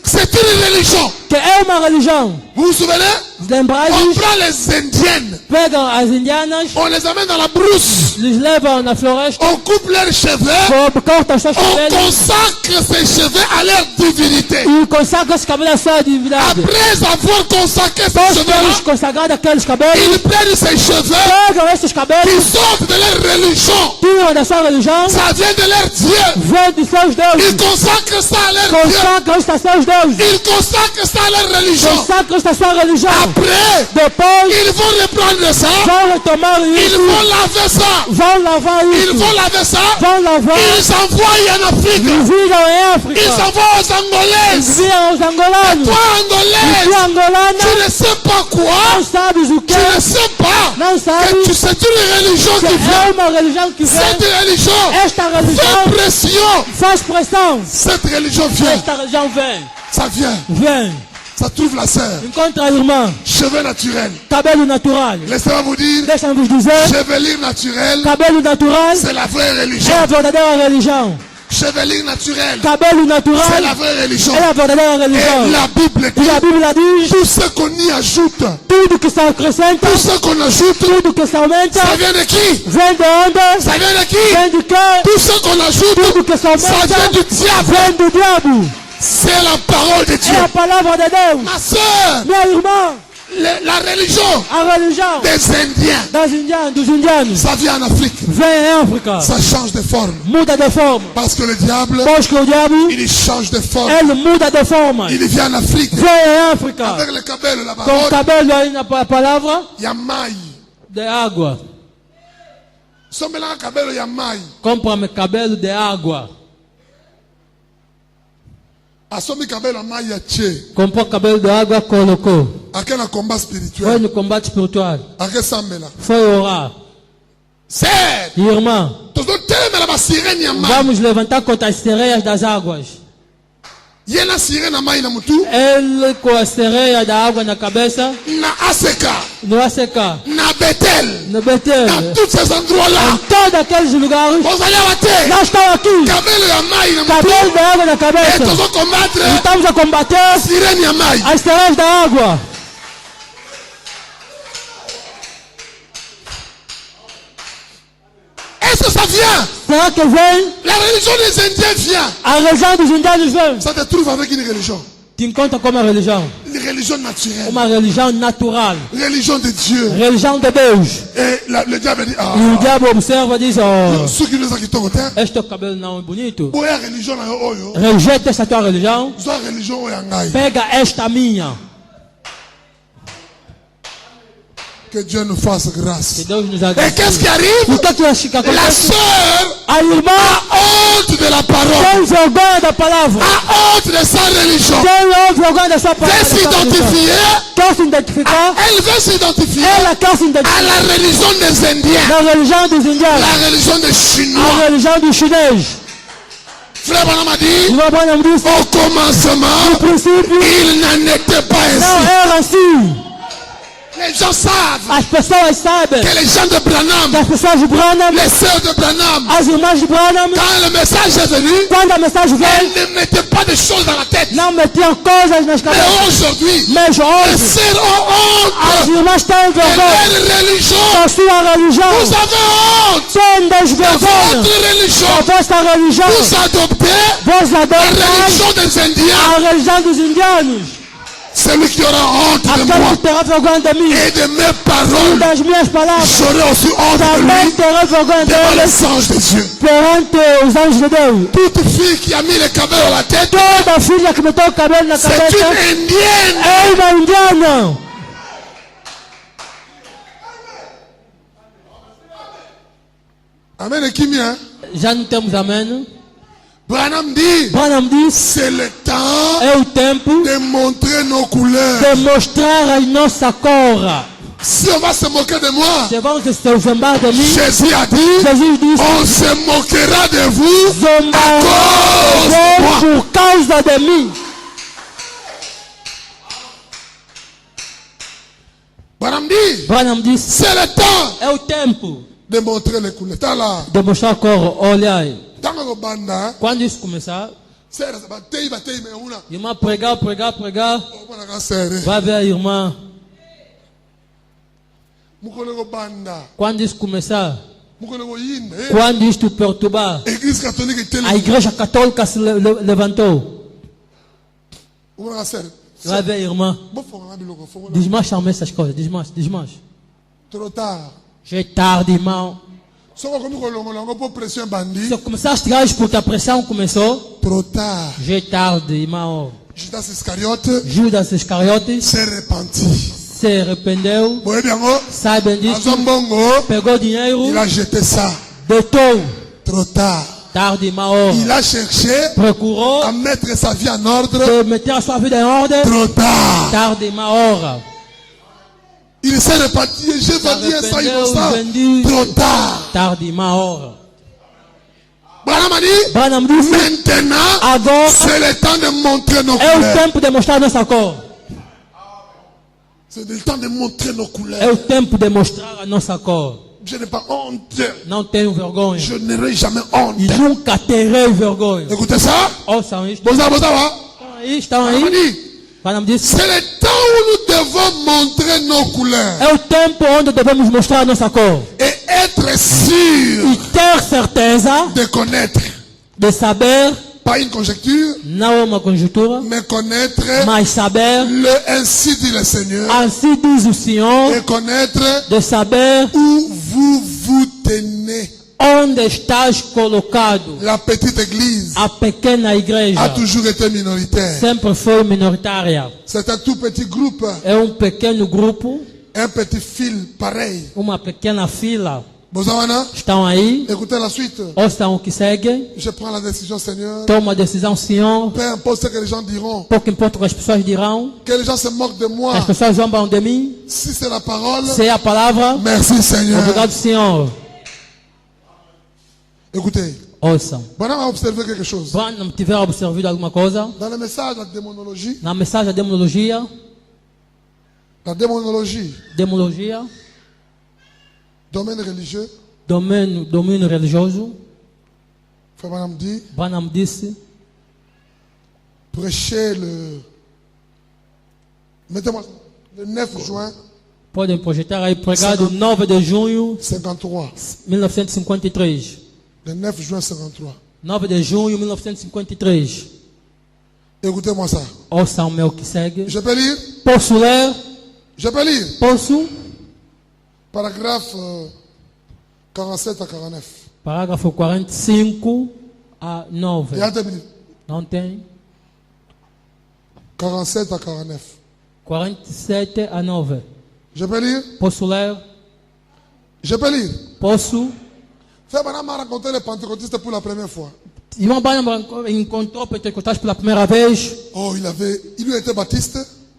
c'est une religion. que é uma religião. Vous vous souvenez? Lembrais, On prend les Indiennes, pegam as indianas, on les amène dans la brousse, les levam na floresta, on coupe leurs cheveux, cortam os seus on cabelos consacre ces cheveux à leur divinité. e consagram esses cabelos à sua divindade. Après avoir consacré ces Depois de terem cheveux-là, consagrado aqueles cabelos, ils prennent ces cheveux pegam esses qui cabelos, sortent de leur religion. tiram da sua religião, Ça vient de leur Dieu. vêm dos seus Ils deuses, consacrent ça à leur Dieu. consagram isto a seus deuses, Ils consacrent ça à leur religion. consacram isto a sua religião. Après, Depois ils vont reprendre ça. vão retomar Ils isso, vont laver ça. vão lavar Ils isso, vont laver ça. vão lavar, Ils envoient en Afrique. viram em Ils África, envoient aux Angolaises. viram os angolanos, Toi, e Angolaise, angolana, tu ne sais pas quoi. não sabes o que, Tu ne sais pas não que sabes c'est une religion que qui é vient. uma religião que vem, Cette religion esta religião fait pression. faz pressão, Cette religion vient. esta religião vem, Ça vient. vem, Ça trouve la sœur. encontra a irmã, Cheveux naturels. cabelo natural, Laissez-moi vous dire, deixa-me vos dizer, chevelure naturelle, cabelo natural c'est la vraie é religion. a verdadeira religião, Chevelure naturelle, cabelo c'est natural la vraie religion. é a verdadeira Et religião, la Bible e a dit, Bíblia diz, tout ce qu'on y ajoute, tudo que se acrescenta, tout ce qu'on ajoute, tudo que se aumenta, ça vient de qui? vem de onde? Ça vient de qui? Vem de quê? Tout ce qu'on ajoute, Tudo que se ça vient aumenta, du diable. vem do diabo, C'est la parole de Dieu. é a palavra de Deus. Ma soeur, Minha irmã, la religion a religião des Indiens, dos indianos, ça vient en Afrique. vem em África, Ça change de forme. muda de forma, Parce que le diable, pois que o diabo, il change de forme. ele muda de forma, Il vient en Afrique. vem em África, Avec le cabelle là-bas. com o cabelo aí na palavra Il y a maille. de água, Somme là, cabelle, il y a maille. compra-me cabelo de água, A somme cabelle en maille, il y a tché. comprou cabelo de água, colocou, À quel combat foi spirituel. no combate espiritual, À quel sambe là. foi orar, C'est. irmã, Tout le temps, la sirène, il y a maille. vamos levantar contra as sereias das águas, Il y a la sirène à maille, Namutu. ele com a sereia da água na cabeça, Na Aseka. no ACK, Na Bethel. no Betel, Dans tous ces endroits-là. em todos aqueles lugares, Vous allez à la terre. nós estamos aqui, Cabelle à maille, Namutu. cabelo de água na Et cabeça, tous vont combattre. estamos a combater Sirène à maille. as sereias da água. Est-ce que ça vient? Será que vem? La religion des Indiens vient. A religião dos indianos vem. Ça te trouve avec une religion. Te encontra como uma religião, Une religion naturelle. uma religião natural, Religion de Dieu. religião de Deus. Et le diable dit, ah, E o diabo observa e diz, oh, ceux qui nous ont quittés au terre, este cabelo não é bonito, boya religion na yo oyo, rejeita essa tua religião, zoa religion oyo ya ngai. pega esta minha. Que Dieu nous fasse Que grâce. Deus nos Et abençoe. qu'est-ce qui arrive? Portanto, eu acho que La acontece. sœur A irmã a honte de la parole, tem vergonha da palavra. a honte de sa religion. Tem vergonha da sua palavra. Veut s'identifier, Quer se identificar? elle veut s'identifier Ela quer se à identificar la religion des Indiens, na religião dos indianos. la religion des Chinois. A religião dos chineses. Frère Branham a dit, Irmã Branham disse, au commencement, no princípio, il n'en était pas não ainsi. era assim. Les gens savent As pessoas sabem que les gens de Branham, que as pessoas de Branham, les sœurs de Branham, as irmãs de Branham, quand le message est venu, quando a mensagem veio, elles ne mettaient pas de choses dans la tête. não metiam coisas nas Mais cabeças. aujourd'hui, Mas les hoje, sœurs ont as honte irmãs têm de vergonha leur religion. da sua religião. Vous avez honte Têm de desvergonha votre religion. da vossa religião. Vous adoptez Vos la adoram religion des Indiens. a religião dos indianos. Celui qui aura honte de Aquele moi que terá vergonha de mim et de mes e paroles, das minhas palavras, j'aurai aussi honte de também lui terá vergonha devant deles les anges de Dieu. perante os anjos de Deus. Toute fille qui a mis les cabelles à la tête, Toda filha que meteu o cabelo na c'est cabeça une indienne. é uma indiana. Amen et qui m'y a? Já não temos amém. Branham dit, Branham disse, c'est le temps é o tempo de montrer nos couleurs. de mostrar a nossa cor. Si on va se moquer de moi, Se vão se zombar de mim, Jésus a dit, Jesus disse, on se moquera de vous à zombar cause de moi. por causa de mim. Branham dit, Branham disse, c'est le temps é o tempo de montrer les couleurs. Tá lá. de mostrar a cor. Olha, Tango ko banda, quando isso começar, c'est batei me una. irmã pregar, pregar, pregar, On va la serrer. vai ver a irmã. Mukole ko banda, Quando isso começar, mukole ko yinde. quando isto perturbar, Église catholique était a igreja católica se levantou. On va la serrer. Vai ver a irmã. Bon, faut qu'on a biloko, faut qu'on a- Desmancha essas coisas, desmancha, desmancha. Trop tard. Já é tarde, irmão. Só comme ko longo pour pression bandi. Se eu começar a tirar isso porque a pressão começou, Trop tard. já é tarde, irmão. Judas Iscariote Judas Iscariotes s'est repenti. se arrependeu, Boye biango, saibam disso, Azombongo, pegou dinheiro, il a jeté ça. deitou. Trop tard. Tarde, uma hora. Il a cherché Procurou à mettre sa vie en ordre. de meter a sua vida em ordem. Trop tard. Tarde, uma hora. Il s'est repenti. Je vais dire ça innocent. Trop tard. Tarde, uma hora. Branham a dit, Branham disse, maintenant, agora c'est le temps de montrer nos é o couleurs. tempo de mostrar nossa cor. C'est le temps de montrer nos É couleurs. o tempo de mostrar a nossa cor. Je n'ai pas honte. Não tenho vergonha. Je n'aurai jamais honte. E nunca terei vergonha. Écoutez ça. Ouçam isto. Boza, boza, wa. Estão Branham a aí. dit, Branham disse, c'est le temps où nous devons montrer nos couleurs. é o tempo onde devemos mostrar a nossa cor. Et être sûr E ter certeza de connaître. de saber, Pas une conjecture, não é uma conjuntura, mais connaître mas saber, ainsi dit le Seigneur. assim diz o Senhor, Et connaître de saber où vous vous tenez. onde estás colocado. La petite église A pequena igreja a toujours été minoritaire. sempre foi minoritária. C'est un tout petit groupe, É pequeno grupo, un petit fil pareil. uma pequena fila. Bozawana, Estão aí, écoutez la suite. ouçam o que segue. Je prends la décision, Seigneur. Toma a decisão, Senhor. Peu importe ce que les gens diront. Pouco importa o que as pessoas dirão. Que les gens se moquent de moi. As pessoas zombam de mim. Si c'est la parole, Se é a palavra, merci Seigneur. obrigado, Senhor. Écoutez, Ouçam. Branham a observé quelque chose. Branham tiver observado alguma coisa, Dans le message de la démonologie, na mensagem da demonologia, domaine religieux, domínio religioso, Frère Branham dit, Branham disse, prêcher mettez-moi le 9 juin podem projetar aí, pregado 9 de junho 53. 1953. Le 9 juin 53. 9 de junho 1953. Écoutez-moi ça. Ouçam o meu que segue. Je peux lire? Posso ler? Je peux lire. Posso? Paragraphe 47 à 49. Parágrafo 45 a 9. Et attends une minute. Não tem? 47 à 49. 47 a 9. Je peux lire? Posso ler? Je peux lire. Posso? Frère Branham m'a rencontré les pentecôtistes pour la première fois. Irmão Branham encontrou pentecostais pela primeira vez. Oh, il lui était baptiste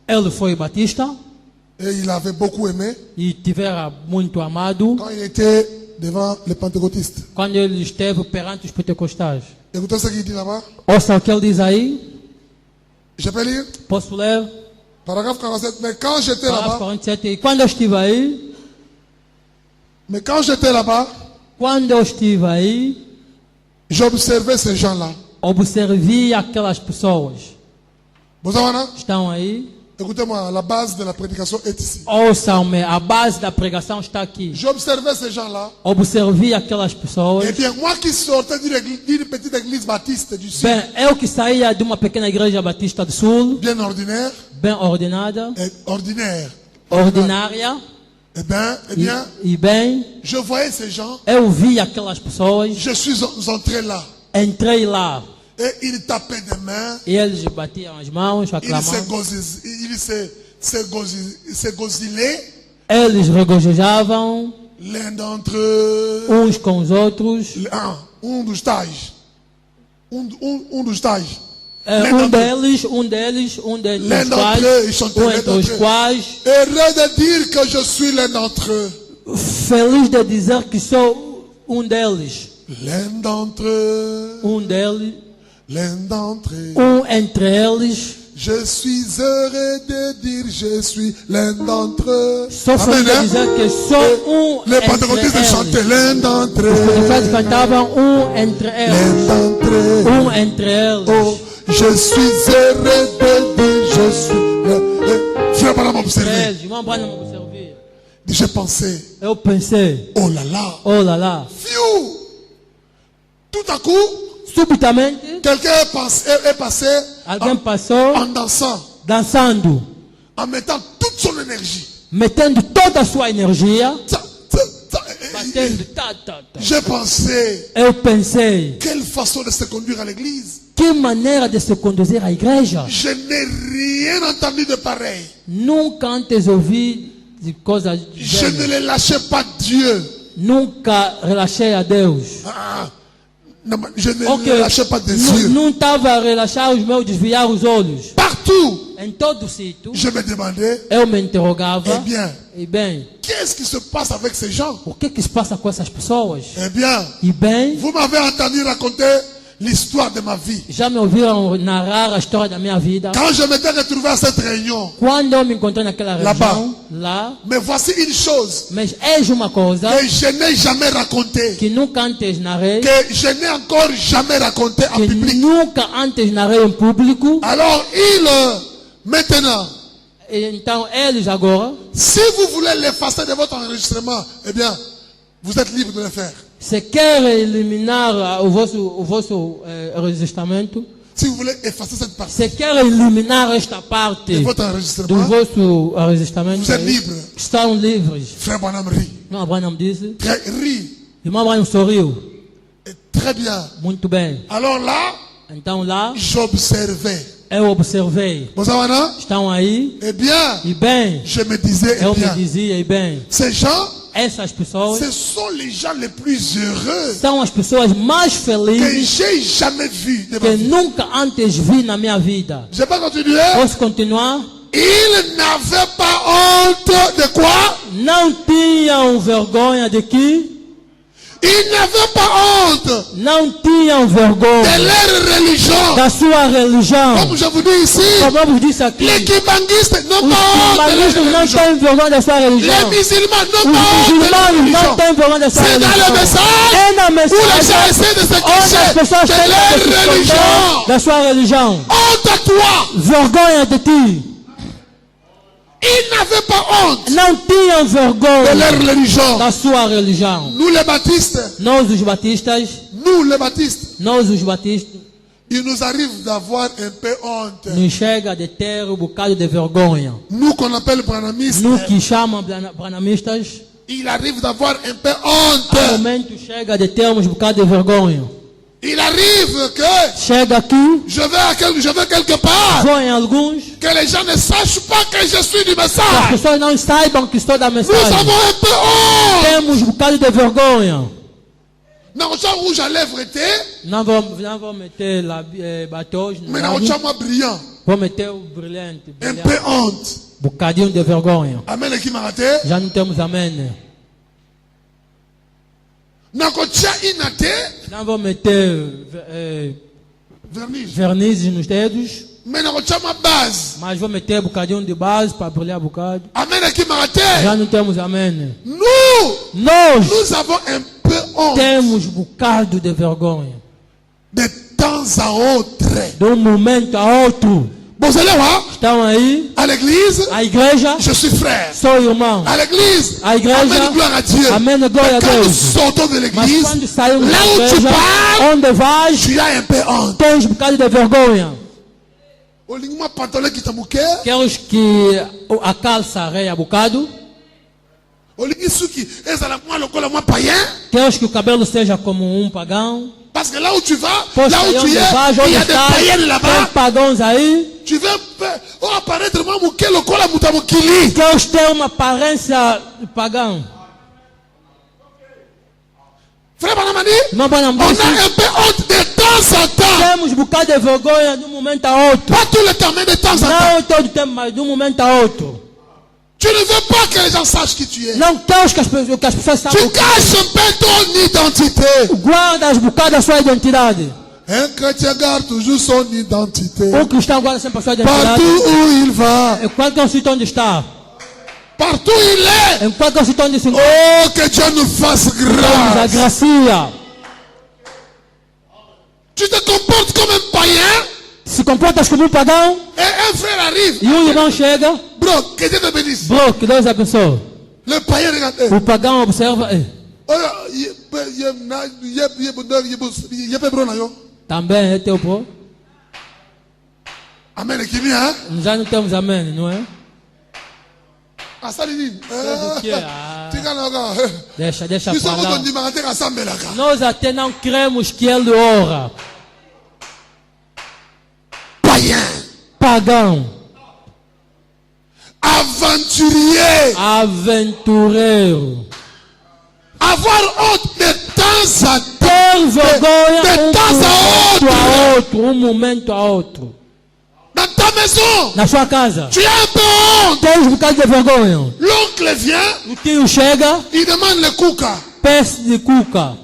Ele foi batista et il avait beaucoup aimé e tivera muito amado quand il était devant les pentecôtistes. quando ele esteve perante os pentecostais. Écoutez ce qu'il dit là-bas. Ouça o que ele diz aí. Je peux lire? Posso ler? Paragraphe 47. Mais quand j'étais Parágrafo là-bas, 47. E quando eu estive aí, quando eu estive aí, j'observais ces gens-là. observei aquelas pessoas. Bozavana, Estão aí. écoutez-moi, la base de la prédication est ici. Ouçam-me, a base da pregação está aqui. J'observais ces gens-là. Observei aquelas pessoas. Eh bien, moi qui sortais d'une petite église baptiste du Sud, Bem, eu que saía de uma pequena igreja batista do sul, bien ordinaire, bem ordenada, ordinária, eh bien, e bem, je voyais ces gens, eu vi aquelas pessoas, je suis entré là. entrei lá, Et ils tapaient des mains, e eles batiam as mãos, ils aclamando, se gosillaient eles regozijavam l'un d'entre eux, uns com os outros. dos tais. Dos tais. Um deles, L'un d'entre eux, ils chantaient l'un entre d'entre os eux. quais, Heureux de dire que je suis l'un d'entre eux. feliz de dizer que sou deles. L'un d'entre eux. Deles, L'un d'entre eux. entre eles. Je suis heureux de dire je suis l'un d'entre eux. Sou feliz de dizer que sou Les entre pentecôtistes eles. chantaient l'un d'entre Os pentecostais eux. cantavam entre L'un eles. d'entre eux. Entre eles. Oh, je suis heureux de dire je suis. Frère Branham observé. Eles, irmão Branham observei. Je pensais, Eu pensei, oh là là, oh lá lá. fiou. Tout à coup, Subitamente, quelqu'un est passé alguém passou en dansant, dançando, en mettant toute son énergie. metendo toda a sua energia, Ta, ta, ta. batendo tá, tá, tá. J'ai pensé, Eu pensei, quelle façon de se conduire à l'église. que maneira de se conduzir à igreja. Je n'ai rien entendu de pareil. Nunca antes ouvi de coisas do Je ne gênero. les lâchais pas Dieu. Nunca relaxei a Deus. Non, je ne Ok, les lâchais pas des yeux. não estava a relaxar os meus, desviar os olhos. Partout, Em todo sítio, je me demandais, eu me interrogava, eh bien, e bem, qu'est-ce qui se passe avec ces gens? o que se passa com essas pessoas? Eh bien, E bem, vous m'avez entendu raconter l'histoire de ma vie. já me ouviram narrar a história da minha vida. Quand je m'étais retrouvé à cette réunion, Quando eu me encontrei naquela Là-bas. região, lá, mais voici une chose mas eis uma coisa que je n'ai jamais racontée, que nunca antes narrei, que je n'ai encore jamais racontée en que public. nunca antes narrei em público. Alors, maintenant, E então eles agora, si vous voulez l'effacer de votre enregistrement, eh bien, vous êtes libre de le faire. se querem eliminar o vosso registramento, Si vous voulez effacer cette partie se querem eliminar esta parte de votre do enregistrement, vosso registramento, vous êtes libre. estão livres. Frère Branham rit. Irmão Branham disse, Rit. irmão Branham sorriu. Et très bien. Muito bem. Alors là, Então lá, j'observais. eu observei. Bozavana, Estão aí, eh bien, e bem, je me disais, eh eu me bien, dizia, e bem, ces gens, essas pessoas ce sont les gens les plus heureux são as pessoas mais que felizes j'ai jamais vus de ma que vie. nunca antes vi na minha vida. Je vais continuer. Posso continuar? Ils n'avaient pas honte de quoi? Não tinham vergonha de que? Ils n'avaient pas honte Não tinham de vergonha leur religion. da sua religião. Comme je vous dis ici, Como eu vos disse aqui, les kibanguistes n'ont os pas honte de leur humanistas não religion. têm vergonha da sua religião. Les musulmans n'ont Os pas honte de leur muçulmanos não religion. têm vergonha da sua C'est dans le religião. message É na où les gens mensagem essaient de se onde as cacher pessoas de têm leur que se esconder religion. da sua religião. Honte à toi. Vergonha de ti. Ils n'avaient pas honte Não tinham de vergonha leur religion. da sua religião. Nous les baptistes, Nós os batistas, il nous arrive d'avoir un peu honte. nos chega de ter bocado de vergonha. Nous qu'on appelle branamistes, No que chamam branamistas, il arrive d'avoir un peu há honte. momento chega de termos bocado de vergonha. Il arrive que chega aqui, je vais quelque part. vou em alguns, Que les gens ne sachent pas que je suis du que as message. pessoas não saibam que estou da Nous mensagem. avons un peu honte. Temos um bocado de vergonha. Na rocha rouge à lèvres était, Não vou meter batos, mais na rocha moi brillant. vou meter o brilhante. Un brilhante. peu honte. Bocadinho de vergonha. Amen qui m'a raté. Já não temos amém. Na rocha inate, Não vou meter vernis. verniz nos dedos, Mais na rocha ma base. mas vou meter bocadinho de base para brilhar bocado. Amen qui m'a raté. Já não temos amém. Nous Nós avons un peu honte. temos bocado de vergonha. De temps à autre. De um momento a outro. Vous allez voir, Estão aí, à l'église, a igreja, je suis frère. sou irmão. À l'église, A igreja, amen, gloire à Dieu. amém, glória a Quand nous Deus. sortons de Mas l'église, quando saímos là da où tu igreja, parles, onde vais, tu as un peu honte. tens bocado de vergonha. Au ligne pantalon qui t'a bouqué, Queres que a calça areia bocado? au ligne ceux qui est à la moi, le col à moi païen, Queres que o cabelo seja como pagão? parce que là où tu vas, Pois là où aí tu onde es, vais, il y onde a des estás, païennes tem là-bas. pagãos aí. Tu veux apparaître moi mouké le col à moutamukili. Queres ter uma aparência de pagão? Frère Banamani, Não vai on a un peu honte de temps en temps. Temos bocado de vergonha de um momento a outro. Pas tout le temps, mais de temps en temps. Não todo tempo, mas de um momento a outro. Tu ne veux pas que les gens sachent qui tu es. Não queres que as pessoas Tu saibam. caches un peu ton identité. Guardas bocado da sua identidade. Un chrétien garde toujours son identité. Cristão guarda sempre a sua identidade. Partout où il va, Enquanto não sítio onde está. partout où il est. Enquanto não sítio onde se encontra. Oh, que Dieu nous fasse A grâce. gracia. Tu te comportes comme un païen Se comportas como pagão et un frère arrive. e irmão chega. Bro, que Dieu te bénisse. Bro, que Deus abençoe. Le païen regarde. O pagão observa. Também é teu bro. Amen. Qui vient, hein? Já não temos amém, não é? Ah, ça, il dit. O que? Ah, Tu gagnes, deixa ils sont pra lá. contents de m'arrêter à Sambelaka. Nós até não cremos que ele ora. Païen, Pagão. aventurier, Aventureiro. avoir honte de temps en temps. Ter vergonha de temps à momento autre. a outro. Um momento a outro. Dans ta maison, Na sua casa. tu as un peu honte. Tens um bocado de vergonha. L'oncle vient, O tio chega, il demande le kuka. peça de cuca.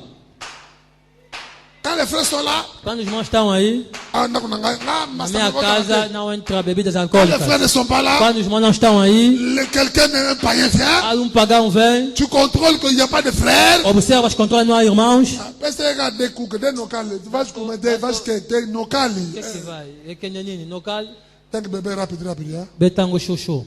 Quand les frères sont là, Quando os irmãos estão aí, na na minha casa não entra bebidas Quand les alcoólicas. frères ne sont pas là, Quando os irmãos não estão aí, quelqu'un, un païen vient, pagão vem, tu contrôles qu'il n'y a pas de frères. observa, controla, não há irmãos. Parce que regarde des kuka, des nokali, tu vas commander, vas que des nokali. O que vai? É que nenini, local, Tant que bébé rapide, hein. betango chuchu.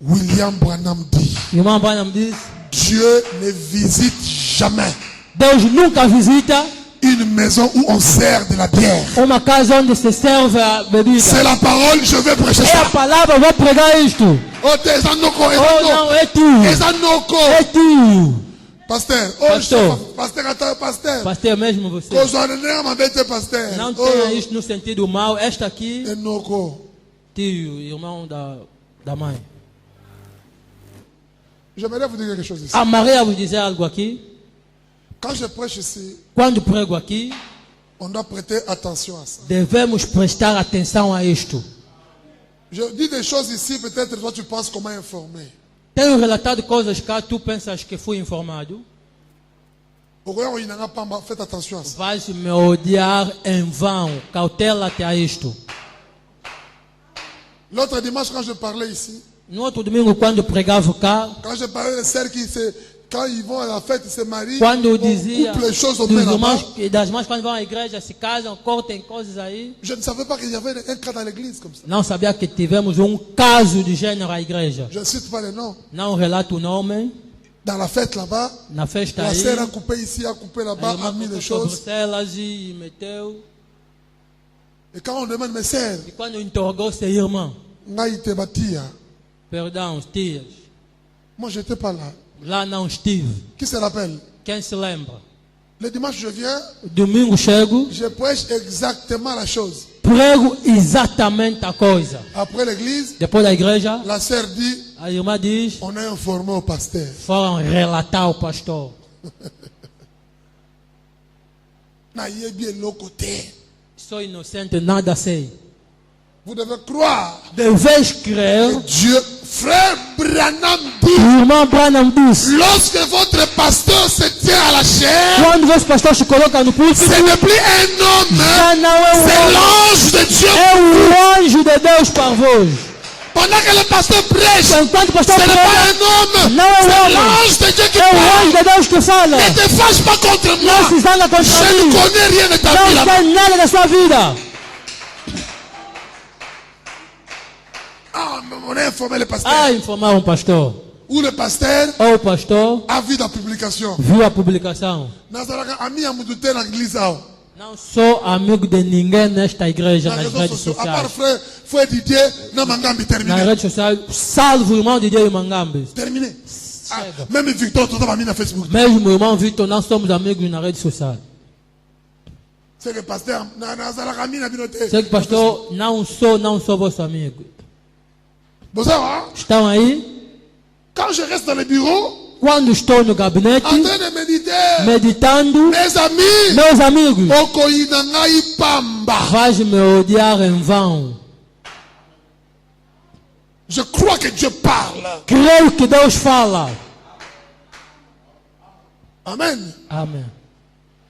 William Branham dit, Irmão Branham diz, Dieu ne visite jamais Deus nunca visita une maison où on sert de la bière. uma casa onde se serve a bebida. C'est la parole, je vais prêcher É a ça. palavra, eu vou pregar isto. Oh, t'es un noko, Oh não, é tu. t'es un noko. É tu. Pasteur, oh, Pasteur. pasteur, attends, pasteur. Pastor mesmo você. Pasteur. Não Oh, tenha isto no sentido mal. Esta aqui, un noko. tio, irmão da mãe. J'aimerais vous dire quelque chose ici. A Maria vos dizer algo aqui. Quand je prêche ici, Quando prego aqui, on doit prêter attention à ça. devemos prestar atenção a isto. Je dis des choses ici, peut-être toi tu penses comment informer. Tenho relatado coisas cá, tu pensas que fui informado. Faites attention à ça. Vais me odiar em vão. Cautela-te a isto. L'autre dimanche, quand je parlais ici, No outro domingo, quando pregava cá, quand je parlais des sœurs quand ils vont à la fête, ils se marient, quando eu on dizia coupe les choses au dos pain là-bas. irmãos e das mães quando vão à igreja, se casam, cortem coisas aí. Je ne savais pas qu'il y avait un cas dans l'église comme ça. Não sabia que tivemos caso de gênero à igreja. Je ne cite pas les noms. Não relato o nome. Dans la fête là-bas, Na festa la aí, sœur a coupé ici, a coupé a là-bas, a irmã mis les cortou choses. Bruxelas e meteu. Et quand on demande mes sœurs, E quando interrogou seu irmão, Ngaï te batia. perdão, tias, Moi, j'étais pas là. lá não estive. Qui se rappelle? Quem se lembra? Le dimanche, je viens, Domingo chego, je prêche exactement la chose. prego exatamente a coisa. Après l'église, Depois da igreja, la sœur dit, a irmã diz, on a informé au pasteur. foram relatar ao pastor. Na yebi eloko te. Sou inocente, nada sei. Vous devez croire Deveis crer. que Dieu, frère Branham dit, O irmão Branham disse, lorsque votre pasteur se tient à la chair, quando vosso pastor se coloca no púlpito, ce n'est plus un homme, já não é c'est um homem, l'ange de Dieu. é o anjo de Deus para vós. Pendant que le pasteur prêche, Enquanto o pastor ce n'est prega, pas un homme, não é um c'est homem, l'ange de Dieu qui é o parle. anjo de Deus que fala. Ne te fâche pas contre Não moi. se zanga contra Je ne mim. connais rien de ta vie Não là-bas. sei nada da sua vida. Ah, on a informé le pasteur. Ah, informar um pastor. Ou le pasteur Ou o pastor a vu la publication. viu a publicação. Nazaraka ami amudute na église ao. Não sou amigo de ninguém nesta igreja, Na nas réseaux redes sociaux. À part sociais. frère Didier, na mangambi Nas terminé. redes sociais, salvo o irmão DJ Mangambi. Terminé. Ah, Chega. même Victor, tu as mis na Facebook. Mesmo o irmão Vitor, nós somos amigos nas redes sociais. C'est que pasteur, Nazaraka ami na binote. Sei que pastor, não sou vosso amigo. Bonsoir. Estão aí? Quand je reste dans le bureau, Quando estou no gabinete, en train de méditer, meditando, mes amis, meus amigos, okoina ngai pamba. vais me odiar em vão. Je crois que Dieu parle. Creio que Deus fala. Amen. Amém.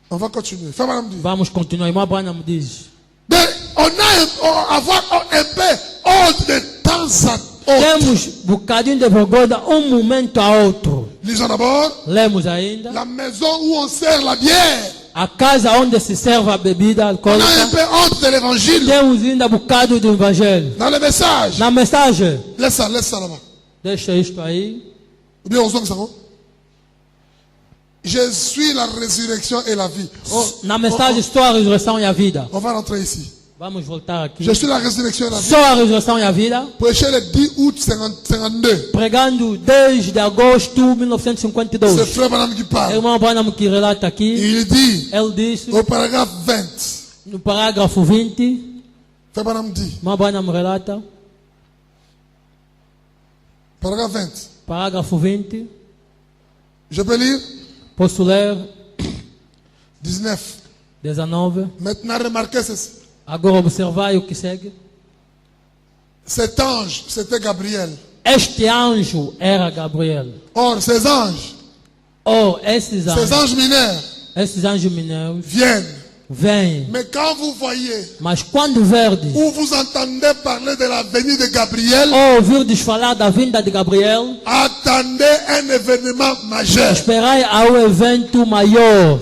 On va continuer. Fais madame dit. Vamos continuar. Irmã Branham diz. Mais on a avoir un peu honte de temps à autre. Temos bocadinho de vergonha momento a outro. Lisons d'abord Lemos ainda. la maison où on sert la bière. A casa onde se serve a bebida On a un alcoólica. peu honte de l'évangile. Temos ainda bocado do evangelho. Dans le message. Na mensagem. Laisse ça là-bas. Deixa isto aí. Ou bien on sent que ça va. Je suis la résurrection et la vie. Na mensagem só a ressurreição e a vida. On va rentrer ici. Vamos voltar aqui. Je suis la résurrection et la vie. Só a ressurreição e a vida. Prêché le 10 août 52. Pregando desde agosto de C'est 1952. frère madame qui parle. Irmão Branham que relata aqui. Il dit Ele disse au paragraphe 20. no parágrafo 20. Frère madame dit. Irmão Branham relata. Paragraphe 20. Parágrafo 20. Je peux lire Posso ler 19. 19. Maintenant remarquez ceci. Agora observai o que segue. Cet ange, c'était Gabriel. Este anjo era Gabriel. Or, ces anges Esses anjos mineiros viennent. vêm. Mais quand vous voyez Mas quando verdes ou vous entendez parler de la venue de Gabriel, ou ouvirdes falar da vinda de Gabriel, attendez un événement majeur. esperai ao evento maior.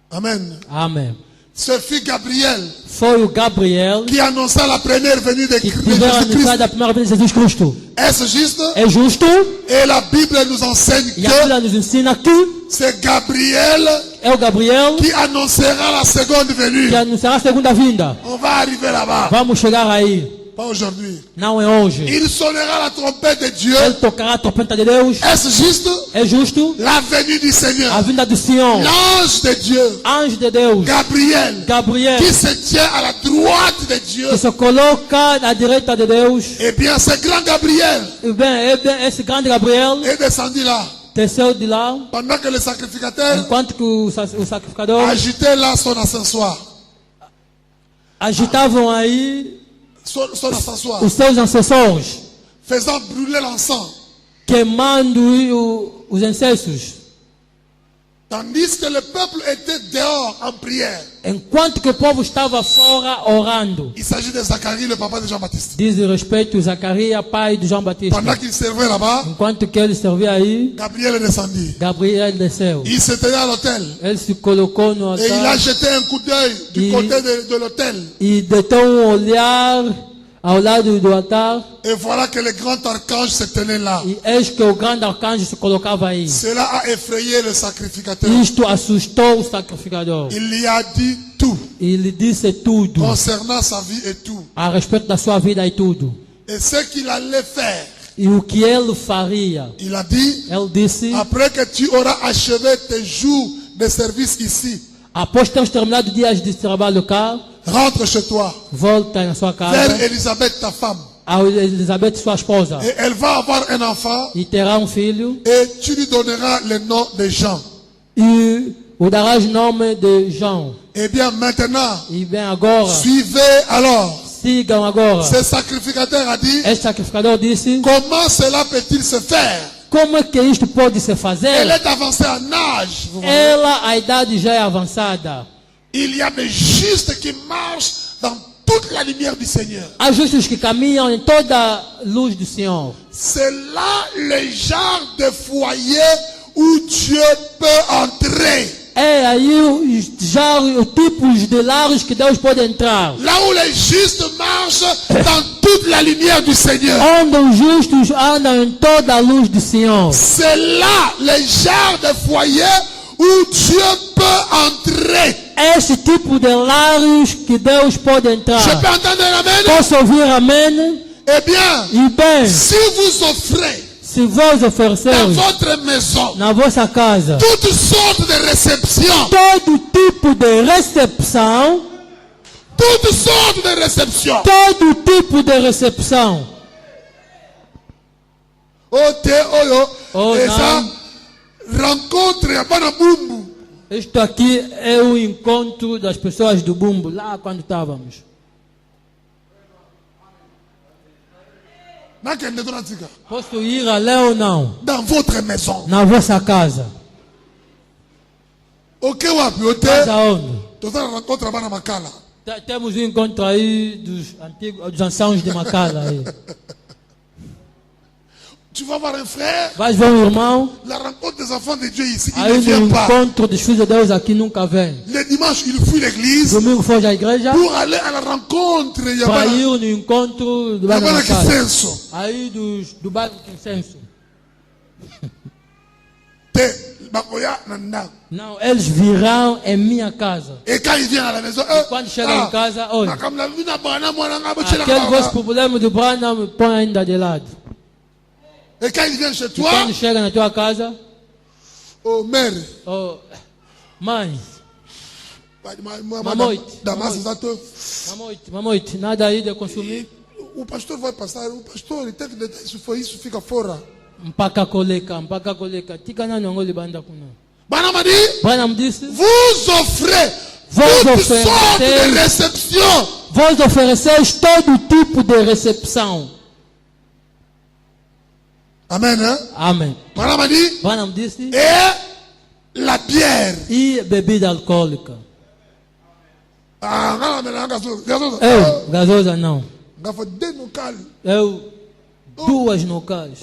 Amen. Amém. Ce fut Gabriel Foi o Gabriel qui annonça la première venue de que tiveram anunciado Jésus-Christ. a primeira vinda de Jesus Cristo. Est-ce juste? É justo? Et la Bible nous enseigne E a que Bíblia nos ensina que c'est Gabriel é o Gabriel qui annoncera la seconde venue. que anunciará a segunda vinda. On va arriver là-bas. Vamos chegar aí. Pas aujourd'hui. Não é hoje. Il sonnera la trompette de Dieu. Ele tocará a trompeta de Deus. Est-ce juste? É justo? La venue du Seigneur. A vinda do Senhor. L'ange de Dieu. Anjo de Deus. Gabriel. Gabriel. Qui se tient à la droite de Dieu. Que se coloca à direita de Deus. Eh bien, ce grand Gabriel E bem, esse grande Gabriel est descendu là. desceu de lá. Pendant que le sacrificateur Enquanto que o sacrificador agitait là son ascensoir. agitavam aí Son ascensoir. os seus ancestores. Faisant brûler l'encens. Queimando os incensos. Tandis que le peuple était dehors en prière. Enquanto que o povo estava fora orando. Il s'agit de Zacharie, le papa de Jean-Baptiste. Diz respeito a Zacarias, pai de João Batista. Pendant qu'il servait là-bas, Enquanto que ele servia aí, Gabriel est descendu. Gabriel desceu. Il se tenait à l'autel. Ele se colocou no Et il a altar jeté un coup d'œil du Et- côté de l'autel. e deitou olhar ao lado do altar. Et voilà que le grand archange se tenait là. E eis que o grande arcanjo se colocava aí. Cela a effrayé le sacrificateur. Isto assustou o sacrificador. Il lui a dit tout E lhe disse tudo concernant sa vie et tout. a respeito da sua vida e tudo. Et ce qu'il allait faire e o que ele faria. Il a dit, Ele disse, après que tu auras achevé tes jours de service ici, após termos terminado dias de trabalho cá, rentre chez toi, volta na sua vers casa, Élisabeth, ta femme, a Elizabeth, sua esposa, et elle va avoir un enfant, e terá filho, et tu lui donneras le nom de Jean. e o darás nome de João. Eh bien, maintenant, E bem agora, suivez alors. sigam agora. Ce sacrificateur a dit, Este sacrificador disse, comment cela peut-il se faire? como é que isto pode se fazer? Elle est avancée en âge. Vous voyez. Ela, a idade já é avançada. Il y a des justes qui marchent dans toute la lumière du Seigneur. Há justos que caminham em toda a luz do Senhor. C'est là le genre de foyer où Dieu peut entrer. É aí já o tipos de lares que Deus pode entrar. Là où les justes marchent dans toute la lumière du Seigneur. Onde os justos andam em toda a luz do Senhor. C'est là le genre de foyer où Dieu peut entrer. Este tipo de lares que Deus pode entrar. Je peux entendre un amen? Posso ouvir amém? Eh bien, E bem, si vous offrez se vos dans ofereceres votre maison na vossa casa toutes sortes de réceptions, todo tipo de recepção, toutes sortes de réceptions. todo tipo de recepção. Oh, oyo, Oh, et ça, não. rencontre à Banabumbu. Isto aqui é o encontro das pessoas do Bumbo, lá quando estávamos. Posso ir ali ou não? Dans votre maison. Na vossa casa. Ok, wapi, ote. Casa onde? Tu vas rencontrer à Banamakala. Temos um encontro aí dos anciãos de Macala. Aí. Tu vas voir un frère. Vais ver um irmão. La rencontre des enfants de Dieu ici, il Aí ne no vient pas. encontro dos filhos de Deus aqui nunca vem. Le dimanche, il fuit l'église Domingo foge à igreja pour aller à la rencontre. Il y a para pas ir no encontro do bairro de Macala. senso. Aí do bairro Consenso. Bakoya nanda. Não, eles virão em minha casa. Et quand il vient à la maison, Quando chegam em casa, olha, comme la vie n'a pas aquele vosso problema do Branham põe ainda de lado. Et quand il vient chez E toi, quando chega na tua casa, oh mère, oh, mãe, mamoite, nada aí de consumir. o pastor vai passar, o pastor ele tem que deixar isso fica fora. Mpaka koleka, tika nani wango libanda kuna. Banamadi, Branham disse, vous offrez Vos toutes offrez- sortes de réceptions. vós ofereceis todo tipo de recepção. Amen, hein? Amém. Banamadi, Branham disse, et la bière. e bebida alcoólica. Ah, gasoso. Eu, gasosa não. Gafo de no cal. Eu, duas locais.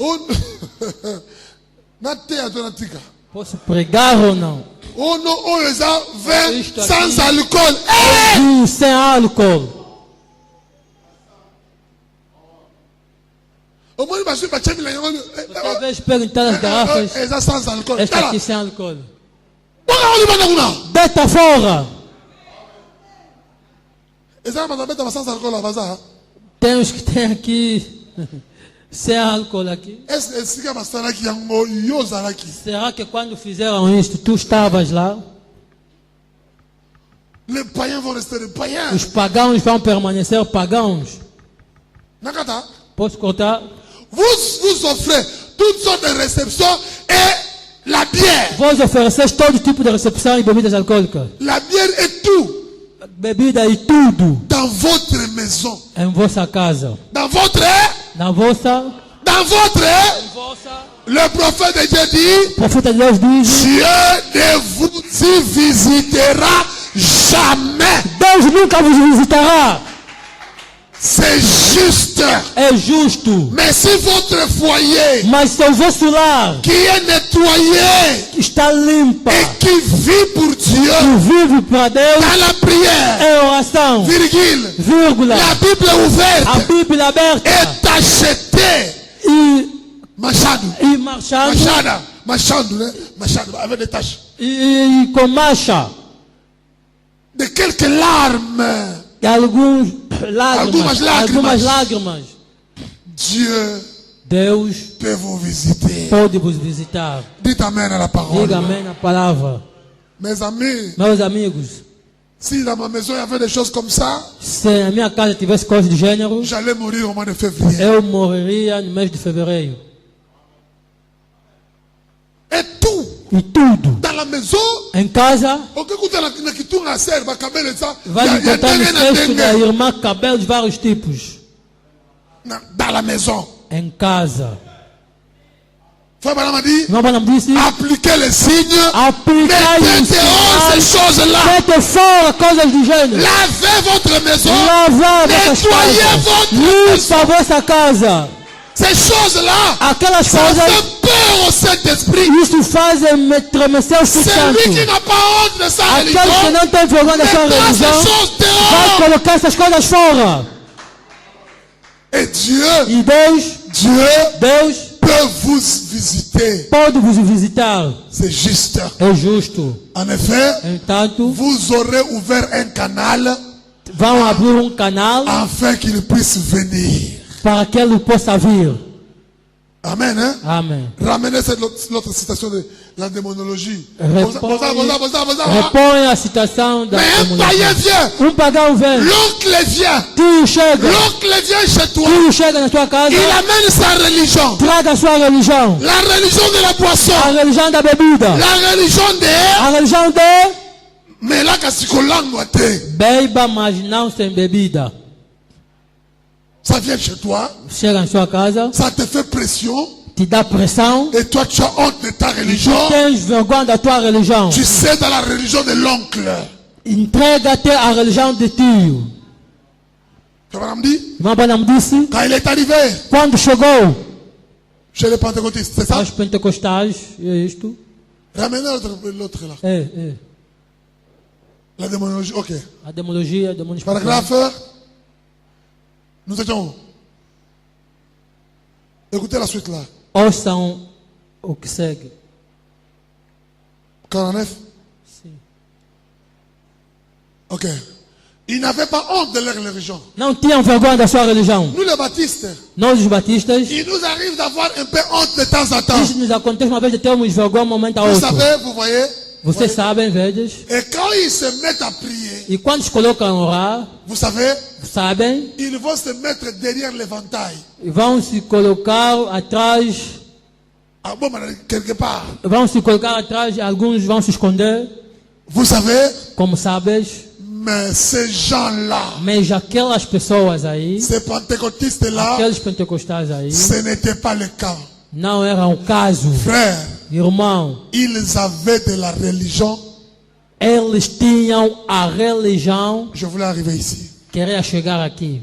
Na te a dona tika. Posso pregar ou não? Oh non, oh les a vin Isto sans aqui. alcool. Vinho sem álcool. Au moins, parce que tu as mis la yango. Talvez perguntar as garrafas, Eza sans alcool. esta Tala. aqui sem álcool. Bora oli bana kuna. Deita fora. Eza mazabeta sans alcool la baza. Tem os que tem aqui sem álcool aqui. Est-ce sika basala ki yango yo zalaki. Será que quando fizeram isto, tu estavas lá? Les païens vont rester des païens. Os pagãos vão permanecer pagãos. Nakata. Posso cortar? Vous offrez toutes sortes de réceptions et la bière. Vós ofereceis todo tipo de recepção e bebidas alcoólicas. La bière est tout Bebida e tudo dans votre maison. em vossa casa. Dans votre Na vossa. le prophète de Dieu dit, O profeta de Deus diz: Dieu ne vous y visitera jamais. Deus nunca vos visitará. C'est juste. É justo. Mais si votre foyer Mas se o vosso lar qui est nettoyé está limpa et qui vit pour Dieu e vive para Deus, dans la prière, é oração, virgule, vírgula, la Bible a ouverte Bíblia aberta est achetée. e Machado, marchando Machado, avec des taches. e com marcha De quelques larmes. e algumas lágrimas. Dieu Deus peut vous visiter. pode vos visitar. Dites Amen à la parole. Diga amém na palavra. Mes amis, Meus amigos, si dans ma maison il y avait des choses comme ça, se na minha casa tivesse coisas do gênero, j'allais mourir au mois de février. eu morreria no mês de fevereiro. Et tout, E tudo. dans la maison, Em casa, o que écoute na kitunga serve, ba cabelo et ça, vai il y a encontrar no dengue na cesto da dengue. irmã cabelos de vários tipos. Dans la maison. Em casa. Frère Branham a dit, Irmão Branham disse, appliquez les signes, aplicai mettez os dehors ces sinais, choses-là. mete fora coisas do gênero. Lavez votre maison, Lavar vossas nettoyez casas. votre maison. Limpa vossa casa. Ces choses-là, Aquelas ça coisas, fait peur au Saint-Esprit. isso faz me estremecer o Espírito Celui qui Santo. n'a pas honte de sa Aquele que religion, não tem vergonha da sua mettra ces religião, choses vai dehors. colocar essas coisas fora. Et Dieu E Deus peut vous visiter. pode vos visitar. C'est juste. É justo. En effet, Entanto, vous aurez ouvert un canal vão abrir canal afin qu'il puisse venir. para que ele possa vir. Amen. Hein? Amém. Ramenez cette l'autre citation de la démonologie. Repõe a citação da Mais un demoniaque. païen vient. Pagão vem. L'oncle vient. Tio chega. L'oncle vient chez toi. Tio chega na sua casa. Il amène sa religion. Traga a sua religião. La religion de la boisson. A religião da bebida. La religion de... A religião de Mais là, quand tu langue, beba, mas não sem bebida. ça vient chez toi. Chega na sua casa, Ça te fait pression. te dá pressão. Et toi, tu as honte de ta religion. Tens vergonha da tua religião. Tu sais dans la religion de l'oncle. Entrega-te à religião de tio. Tu vas me dire, Irmão Branham disse, quand il est arrivé quando chegou chez les pentecôtistes, c'est ça? aos pentecostais, é isto? Ramenez l'autre là. É. La démonologie, ok. A demologia, demônios. Paragraphe. Nous étions où? Écoutez la suite là. Ouçam o que segue. 49. Sim. Ok. Ils n'avaient pas honte de leur religion. Não tinham vergonha da sua religião. Nous les baptistes, Nós, os batistas, il nous arrive d'avoir un peu honte de temps en temps. isso nos acontece uma vez de termos vergonha um momento a Vous outro. savez, vous voyez? Vocês sabem, vezes. Et quand ils se mettent à prier, E quando se colocam a orar, vous savez, sabem, ils vont se mettre derrière l'éventail. e vão se colocar atrás, Ah bon, quelque part. vão se colocar atrás, alguns vão se esconder, Vous savez, como sabes. mais ces gens-là, Mas aquelas pessoas aí, ces pentecôtistes-là, aqueles pentecostais aí, ce n'était pas le cas. não era o caso. Frère, Irmão, ils avaient de la religion. eles tinham a religião, Je voulais arriver ici. queria chegar aqui.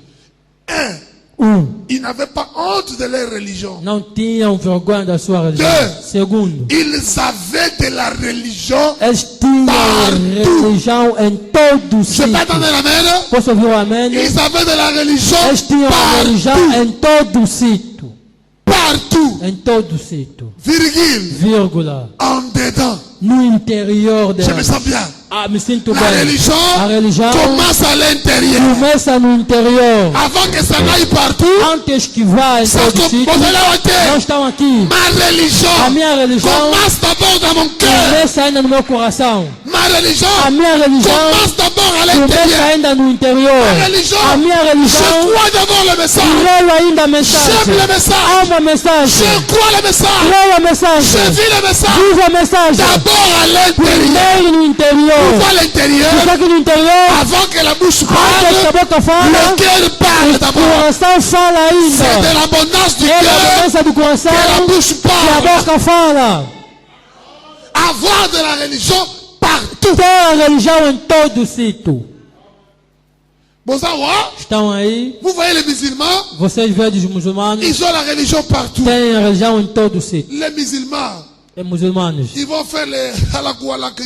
Ils n'avaient pas honte de leur religion. Não tinham vergonha da sua religião. Deux. Segundo, Ils avaient de la religion. eles tinham religião em todo o Je peux sítio. entendre l'amen? Posso ouvir o amém? Ils avaient de la religion Eles tinham a religião partout. em todo o sítio. Partout. Em todo o sítio. Virgule. Vírgula. En dedans. No interior Je me delas. sens bien. Ah, me sinto La bem. A religion religião commence à l'intérieur. começa no interior. Avant que ça n'aille partout, Antes que vá em ça todo o sítio, não estão aqui. Ma A religion minha religião commence d'abord dans mon cœur. começa ainda no meu coração. Ma religion A minha religião commence d'abord à começa l'intérieur. ainda no interior. Ma religion, A minha je religião crois d'abord le message. creio ainda a J'aime mensagem. le message. Amo a mensagem. Je crois le message. Creio a Je mensagem. vis le message. Viva a mensagem. D'abord à l'intérieur. Primeiro no interior. Pourquoi l'intérieur? Porque aqui no interior, Avant que la bouche antes que a parle, boca fala, le cœur parle o d'abord. coração fala C'est de ainda. l'abondance du É da cœur abundância do coração que la bouche que a parle. boca fala. Avoir de la religion partout. Tem a religião em todo o sítio. Bon, ça va? Estão aí, Vous voyez les musulmans, vocês veem os muçulmanos, ils ont la religion partout. têm a religião em todo o sítio. Les musulmans, É muçulmanos. ils vont faire les halakou halakou,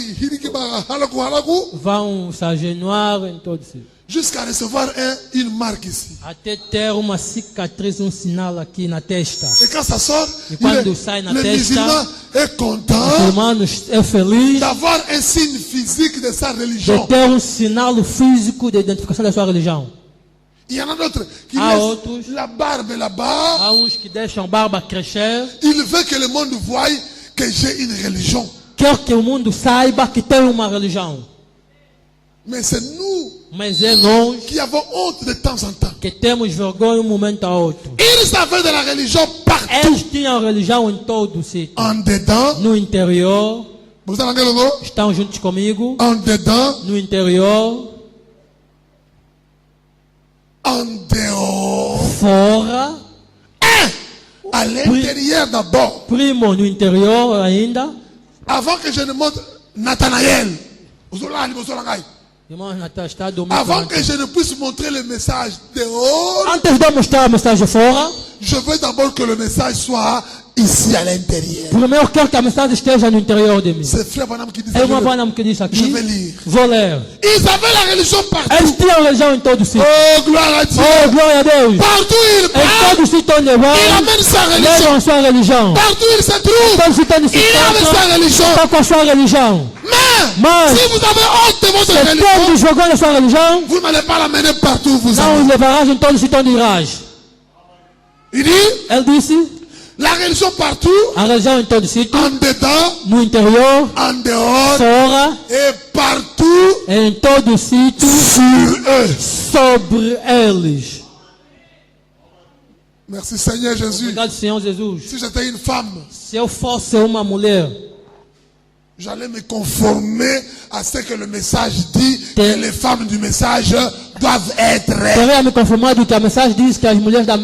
halakou halakou, Vão se agenuar em todo o sítio. jusqu'à recevoir une marque ici. Até ter uma cicatriz, sinal aqui na testa. Et quand ça sort, Et quando sai na le testa, musulman est Os content irmãos é feliz d'avoir un signe physique de sa de religion. ter sinal físico de identificação da sua religião. Il y en a d'autres qui Há laissent outros. la barbe là-bas. Há uns que deixam barba crescer. Il veut que le monde voie que j'ai une religion. Quer que o mundo saiba que tem uma religião. Mais c'est nous Mas é nós qui avons honte de temps en temps. que temos vergonha um momento a outro. Ils avaient de la religion partout. Eles tinham religião em todo o sítio. En dedans. No interior. Vous entendez le mot? Estão juntos comigo. En dedans. No interior. En dehors. Fora. À l'intérieur d'abord. Primo no interior ainda. Avant que je ne montre Nathanaël. Irmãos, Natal está dormindo. Avant que je ne puisse montrer le message dehors. Antes de mostrar a mensagem fora. Je veux d'abord que le message soit ici à l'intérieur. Primeiro quero que a mensagem esteja no interior de mim. C'est Frère Branham qui dit É ça. uma Branham que disse aqui. Je vais lire. Vou ler. Ils avaient la religion partout. Eles tinham religião em todo o sítio. Oh, gloire à Dieu. Oh, glória a Deus. Partout il Em part, todo o sítio onde il vai, amène sa religion. levam sua religião. Partout il se trouve, Todo sítio onde se il amène encontra, sa religion. está com a sua religião. Mais, si vous avez honte de votre Se religion, temos vergonha da sua religião, vous n'allez pas l'amener partout où vous não allez. os levarás em todo o sítio onde irás. Il dit, Ele disse, la religion partout, a religião em todo o sítio, en dedans, no interior, en dehors, fora, et partout em todo o sítio, sur eux. sobre eles. Merci Seigneur Jésus. Obrigado, Senhor Jesus. Si j'étais une femme, Se eu fosse uma mulher, j'allais me conformer à ce que le message dit, que les femmes du message doivent être. teria me conformado que a mensagem diz que as mulheres da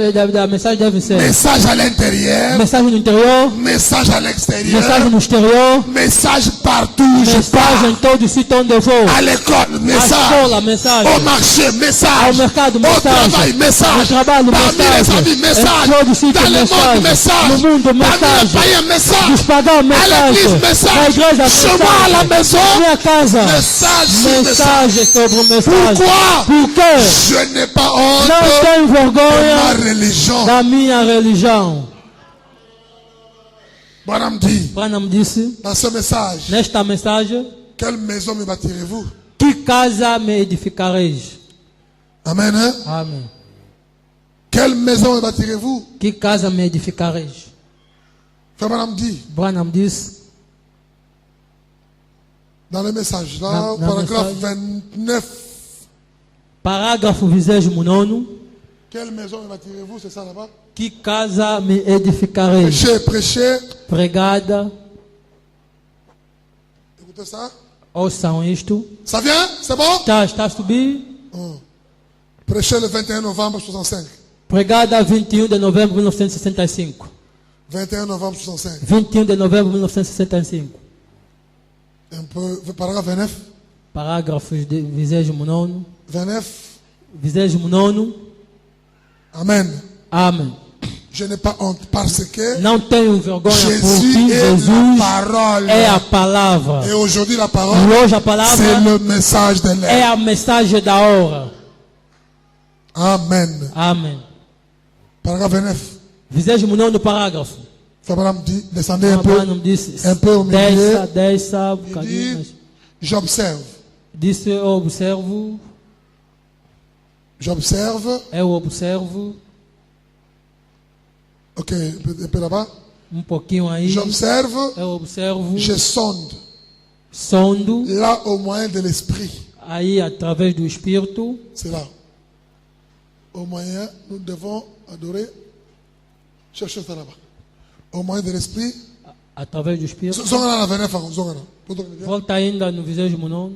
mensagem devem ser. Message à l'intérieur, Mensagem no interior, message à l'extérieur, mensagem no exterior, message partout où je mensagem pars. em todo o sítio onde eu vou. À l'école, À message. escola, mensagem. Au marché, message. Ao mercado, Au mensagem. travail, message. No trabalho, Parmi les mensagem. amis, Em message. todo o sítio, Dans le monde, mensagem. message. No mundo, Parmi les mensagem. païens, message. Dos pagãos, À mensagem. l'église, Na message. igreja, Chez moi, à la maison, mensagem. Minha casa, message sur message. mensagem sobre mensagem. Pourquoi? Por quê? Je n'ai pas honte Não tenho de ma vergonha religion. da minha religião. Branham dit, Branham disse, dans ce message, nesta mensagem, quelle maison me bâtirez-vous? que casa me edificareis? Amen. Hein? Amém. Quelle maison me bâtirez-vous? Que casa me edificareis? Frère Branham dit, Branham disse, dans le message, là, Dans le paragraphe message. 29, parágrafo 29, quelle maison me bâtirez-vous? C'est ça là-bas? que casa me edificareis? Prêchez. Pregada, Écoutez ça. ouçam isto. Ça vient? C'est bon? Está a subir. Prêchez le 21 novembre 65. Pregada 21 de novembro de 1965. 21 novembre 65. 21 de novembro de 1965. Un peu, paragraphe 29. Parágrafos de 29. 29. 29. Amen. Amém. Je n'ai pas honte parce que Não tenho vergonha por Jésus ti, est Jesus la parole. é a palavra. Et aujourd'hui, la E parole, hoje a c'est palavra le message de é l'air. a mensagem da hora. Amen. Amém. Paragraphe 29. 29 parágrafo. Abraham dit, descendez un peu. Abraão disse, um pouco milieu. desça, um Il bocadinho. dit, Mas j'observe. disse, eu observo, Ok, un peu là-bas. pouquinho aí. J'observe, Eu observo, je sonde. sondo, Là, au moyen de l'esprit. aí através do Espírito. C'est là. Au moyen, nous devons adorer. Cherchez ça là-bas. Au moyen de l'esprit. Através do Espírito. Zongana na 29, zongana. Volta ainda no 29.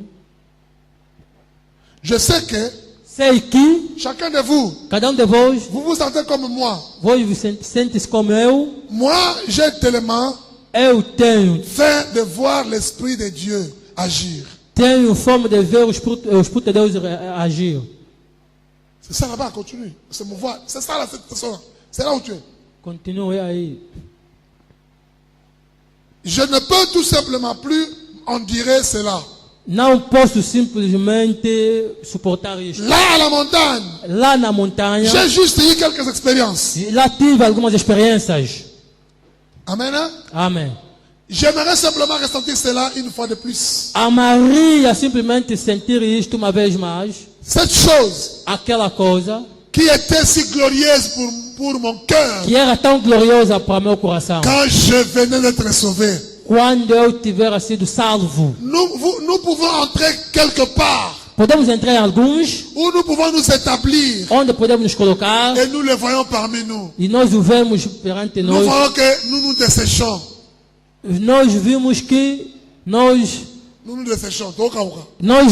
Je sais que Sei que chacun de vous, cada de vós, vous vous sentez comme moi. vós vos sentes como eu. Moi, j'ai tellement Eu tenho faim de voir l'Esprit de Dieu agir. fome de ver o Espírito de Deus agir. C'est ça là-bas, continue. C'est mon voix. C'est ça là, cette personne. C'est là où tu es. Continue aí. Je ne peux tout simplement plus en dire cela. Não posso simplesmente suportar isto. Là, à la montagne, Lá na montanha, j'ai juste eu quelques expériences. lá tive algumas experiências. Amen. Hein? Amém. J'aimerais simplement ressentir cela une fois de plus. Amaria simplesmente sentir isto uma vez mais. Cette chose Aquela coisa qui était si glorieuse pour mon cœur que era tão gloriosa para meu coração. quand je venais d'être sauvé. Quando eu tiver sido salvo. Nous pouvons entrer quelque part Podemos entrar em alguns, où nous pouvons nous établir onde podemos nos colocar, et nous les voyons parmi nous. e nós o vemos perante Nous nós. voyons que nous nous desséchons. Nós vimos que nós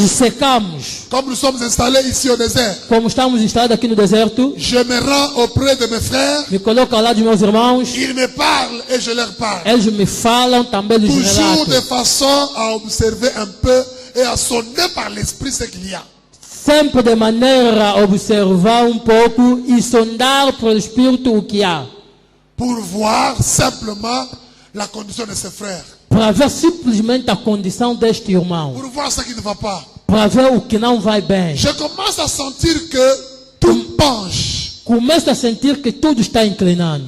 secamos. Comme nous sommes installés ici au désert, Como estamos instalados aqui no deserto, je me rends auprès de mes frères, me coloco ao lado dos meus irmãos, ils me parlent et je leur parle. eles me falam, também lhes Toujours de relato. façon à observer un peu et à sonner par l'esprit ce qu'il y a. Sempre de maneira a observar pouco e sondar pelo Espírito o que há. Pour voir simplement la condition de ses frères. Para ver simplesmente a condição deste irmão. Pour voir ce qui ne va pas. Para ver o que não vai bem. Je commence à sentir que tout penche. Começo a sentir que tudo está inclinando.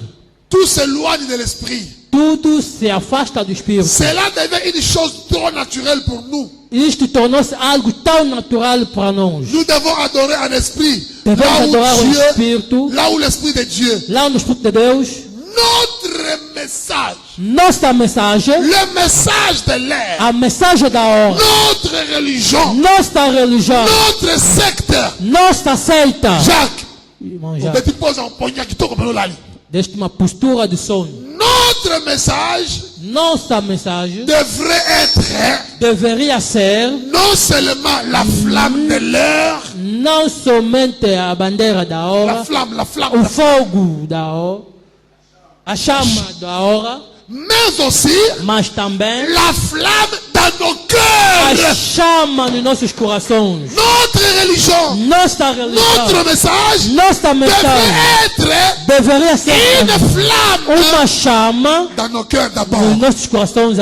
Tout s'éloigne de l'esprit. Tudo se afasta do Espírito. Cela devient une chose trop naturelle pour nous. Isto tornou-se algo tão natural para nós. Nous devons adorer en esprit. Devemos adorar o Espírito. Là où l'esprit de Dieu. Lá no Espírito de Deus. Notre message. Nossa mensagem. Le message de l'air. A mensagem da hora. Notre religion. Nossa religião. Notre secte. Nossa seita. Jacques. Irmão O Jacques. petit pose en pognac qui toque lá. Deste uma postura de sono. Notre message. Nossa mensagem deveria ser non seulement la flamme de l'heure, não somente a bandeira da hora, o fogo da hora, a chama da hora, mas também la flamme dans nos cœurs, a chama nos nossos corações. Notre religion, notre message, nossa mensagem deveria ser une flamme uma chama dans nos cœurs d'abord. nos nossos corações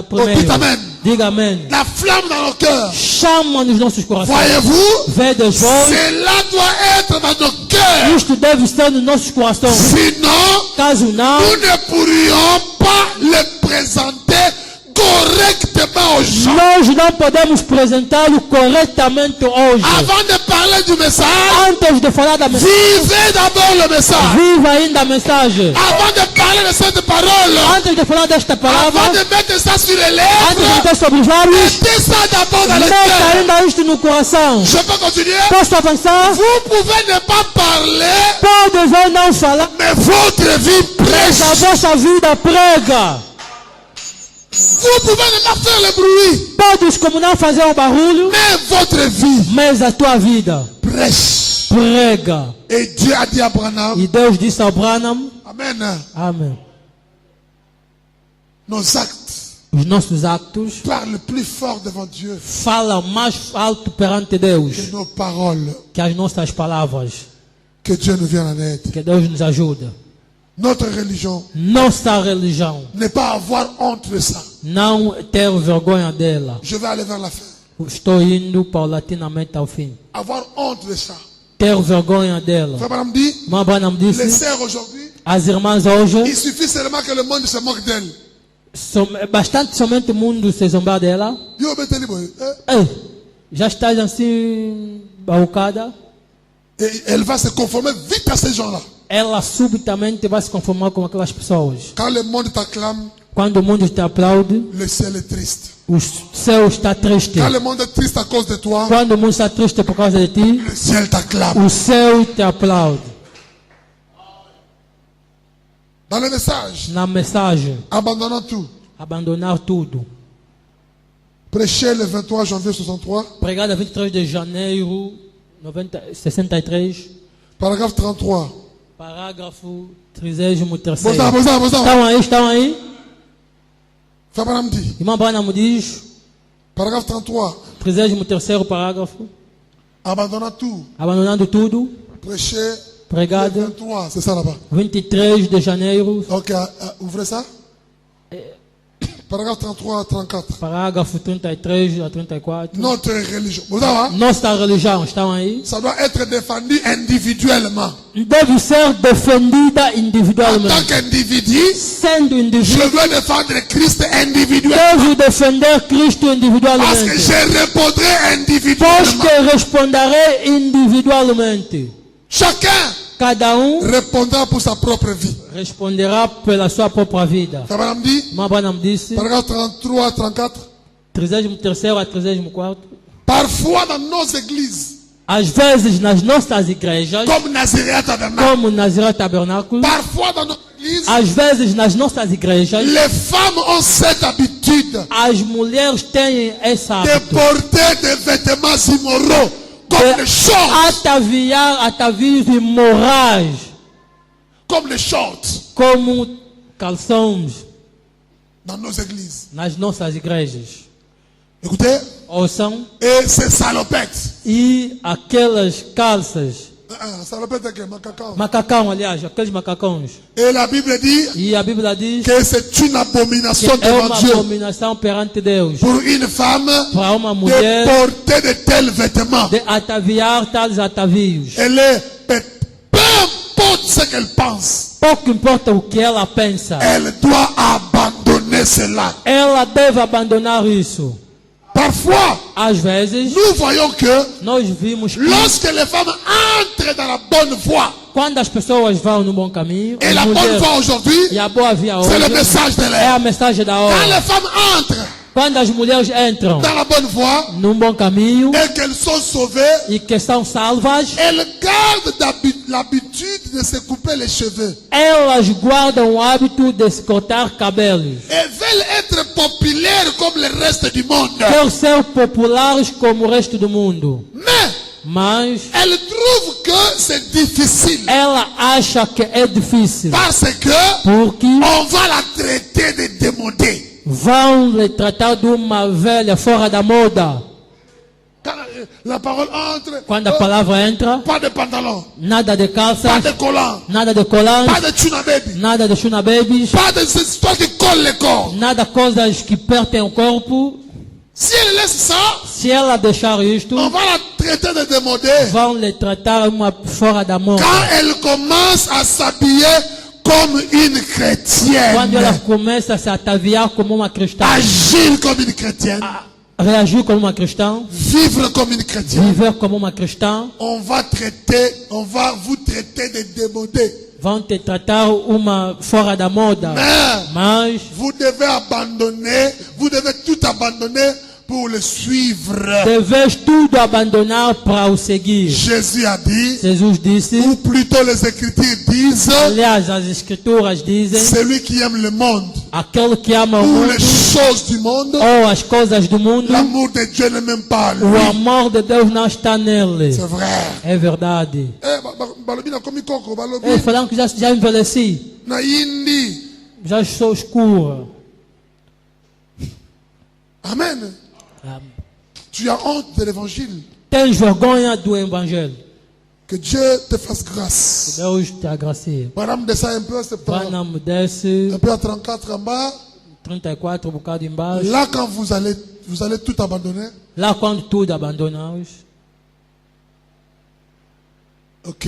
primeiro. Amen. Diga amém. La flamme dans nos cœurs. Chama nos nossos corações. Voyez-vous? Vedes vós? Cela doit être dans nos cœurs. Isto deve ser nos nossos corações. Sinon, caso não, nous ne pourrions pas le présenter correctement aux gens. Nós não podemos apresentá-lo corretamente hoje. Avant de parler du message, antes de falar da mensagem, vivez d'abord le message. Viva ainda a mensagem. Avant de parler de cette parole, antes de falar desta palavra, avant de mettre ça sur les lèvres, antes de meter sobre os lábios, mettez ça d'abord dans le meta cœur. ainda isto no coração. Je peux continuer? Posso avançar? Vous pouvez ne pas parler, pode não falar, mais votre vie prêche. A vossa vida prega. Vous pouvez ne pas faire le bruit. Todos como não fazer o barulho. Mais votre vie. Mas a tua vida. Prêche. Prega. Et Dieu a dit à Abraham. E Deus disse a Abraham. Amen. Amém. Nos actes. Os nossos actos. Parlent plus fort devant Dieu. Falam mais alto perante Deus. Que nos paroles. Que as nossas palavras. Que Dieu nous vienne en aide. Que Deus nos ajude. Notre religion. Nossa religião. Ne pas avoir honte de ça. Não ter vergonha dela. Je vais aller vers la fin. Estou indo paulatinamente ao fim. Avoir honte de ça. Ter vergonha dela. Frère Branham dit. Irmã Branham disse. Les sœurs aujourd'hui. As irmãs hoje. Il suffit seulement que le monde se moque d'elle. Bastante somente o mundo se zombar dela. Já estás assim barrocada. Et elle va se conformer vite à ces gens-là. Ela subitamente vai se conformar com aquelas pessoas. Quand le monde t'acclame, quando o mundo te aplaude, le ciel est triste. O céu está triste. Quand le monde est triste à cause de toi, quando o mundo está triste por causa de ti, le ciel t'acclame. O céu te aplaude. Dans le message, na mensagem, abandonnant tout. Abandonar tudo. Prêcher le 23 janvier 63. Pregada 23 de janeiro 63. Paragraphe 33. Parágrafo 33. Estão aí? Branham diz. Irmã Branham diz. Paragraphe 33. 33º parágrafo. Abandonando tudo. Prêcher. Pregada. 23, c'est ça là-bas. 23 de janeiro. Ok, ouvrez ça. paragraphe 33 à 34. Parágrafo 33 a 34. Notre religion. Vous savez, Nossa religião, estão aí? ça doit être défendu individuellement. Deve ser defendida En tant individualmente. qu'individu, Sendo je indivíduo, veux défendre Christ individuellement. devo defender Cristo Parce que individualmente. je répondrai Pois individuellement. que responderei individualmente. Chacun Cada répondra pour sa propre vie. responderá pela sua própria vida. Ça va, dit, Mabana me disse, paragraphe 33 à 34. 33º a 34º. Parfois dans nos églises, Às vezes nas nossas igrejas, comme Nazaréa Tabernacle, como Naziré Tabernáculo, parfois dans nos églises, às vezes nas nossas igrejas, les femmes ont cette habitude as mulheres têm essa de hábito porter des vêtements immoraux comme les shorts, ataviar atavios imorais, comme les shorts como calções dans nos églises. nas nossas igrejas. Écoutez, Ouçam, et ces salopettes. e aquelas calças, Salopette est que macacao. macacão, aliás, aqueles macacões. Et la Bible dit E a Bíblia diz que c'est une que abomination é devant uma Dieu abominação perante Deus pour une femme para uma de mulher porter de tels vêtements. de ataviar tais atavios. Elle est, peu importe ce qu'elle pense, Pouco importa o que ela pensa, elle doit abandonner cela. ela deve abandonar isso. Parfois, Às vezes, nous voyons que nós vimos que lorsque les femmes entrent dans la bonne voie, quando as pessoas vão no bom caminho, et as la bonne mulheres, voie aujourd'hui, e a boa via c'est le hoje message de é l'air. a mensagem da Quand hora. les femmes entrent Quando as mulheres entram dans la bonne voie num bom caminho et qu'elles sont sauvées, e que são salvas, elles gardent l'habitude de se couper les cheveux elas guardam o hábito de se cortar cabelos. et veulent être populaires comme le reste du monde. Querem ser populares como o resto do mundo. Mas Elles trouvent que c'est difficile ela acha que é difícil. parce que Porque on va la traiter de démodée. vão lhe tratar de uma velha fora da moda. Quand la parole entre, Quando a palavra entra, pas de pantalon, nada de pas calças, de collant, nada de colãs, pas de tuna baby, nada de chuna babies, pas de ces histoires qui collent les corps. nada coisas que pertem o corpo. Si elle laisse ça, Se ela deixar isto, on va la traiter de démodée. vão lhe tratar uma fora da moda. Quand elle commence à s'habiller comme une Quando ela chrétienne, começa a se ataviar como uma cristã, agir comme une chrétienne, reagir como uma cristã, vivre comme une chrétienne, viver como uma cristã, on va vous traiter de démodée. vão te tratar uma fora da moda. Mas Vous devez abandonner, vous devez tout abandonner pour le suivre. deves tudo abandonar para o seguir. Jésus a dit, Jesus disse, ou plutôt les Écritures disent, aliás, as escrituras dizem, celui qui aime le monde aquele que ama o ou mundo les choses du monde, ou as coisas do mundo, l'amour de Dieu n'est même pas lui. o amor de Deus não está nele. C'est vrai. É verdade. Balobi na komi koko, balobi É, falando que já envelheci, na indi. já sou escura. Amen. Tu as honte de l'évangile. Tens vergonha do evangelho. Que Dieu te fasse grâce. Deus te agracie. Madame descend un peu, c'est pas Vai me desce un peu à 34 en bas. 34 um bocado embaixo. Là, quand vous allez tout abandonner. Lá quando tudo abandonares, Ok.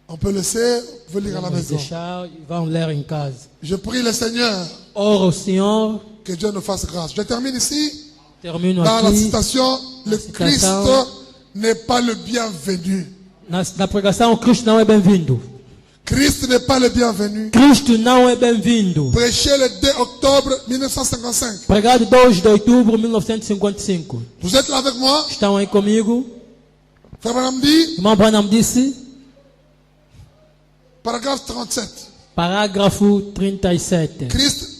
On peut laisser, on peut lire à la vamos maison. deixar e vão ler em casa. Je prie le Seigneur Ora o Senhor, que Dieu nous fasse grâce. Je termine ici. termino Dans la aqui, citation, le citation. Christ n'est pas le bienvenu. na pregação, Cristo não é bem-vindo. Christ n'est pas le bienvenu. Cristo não é bem-vindo. Prêché le 2 octobre 1955. Pregado 2 de outubro de 1955. Vous êtes là avec moi? Estão aí comigo? Frère Branham dit, Irmão Branham disse, paragraphe 37. parágrafo 37.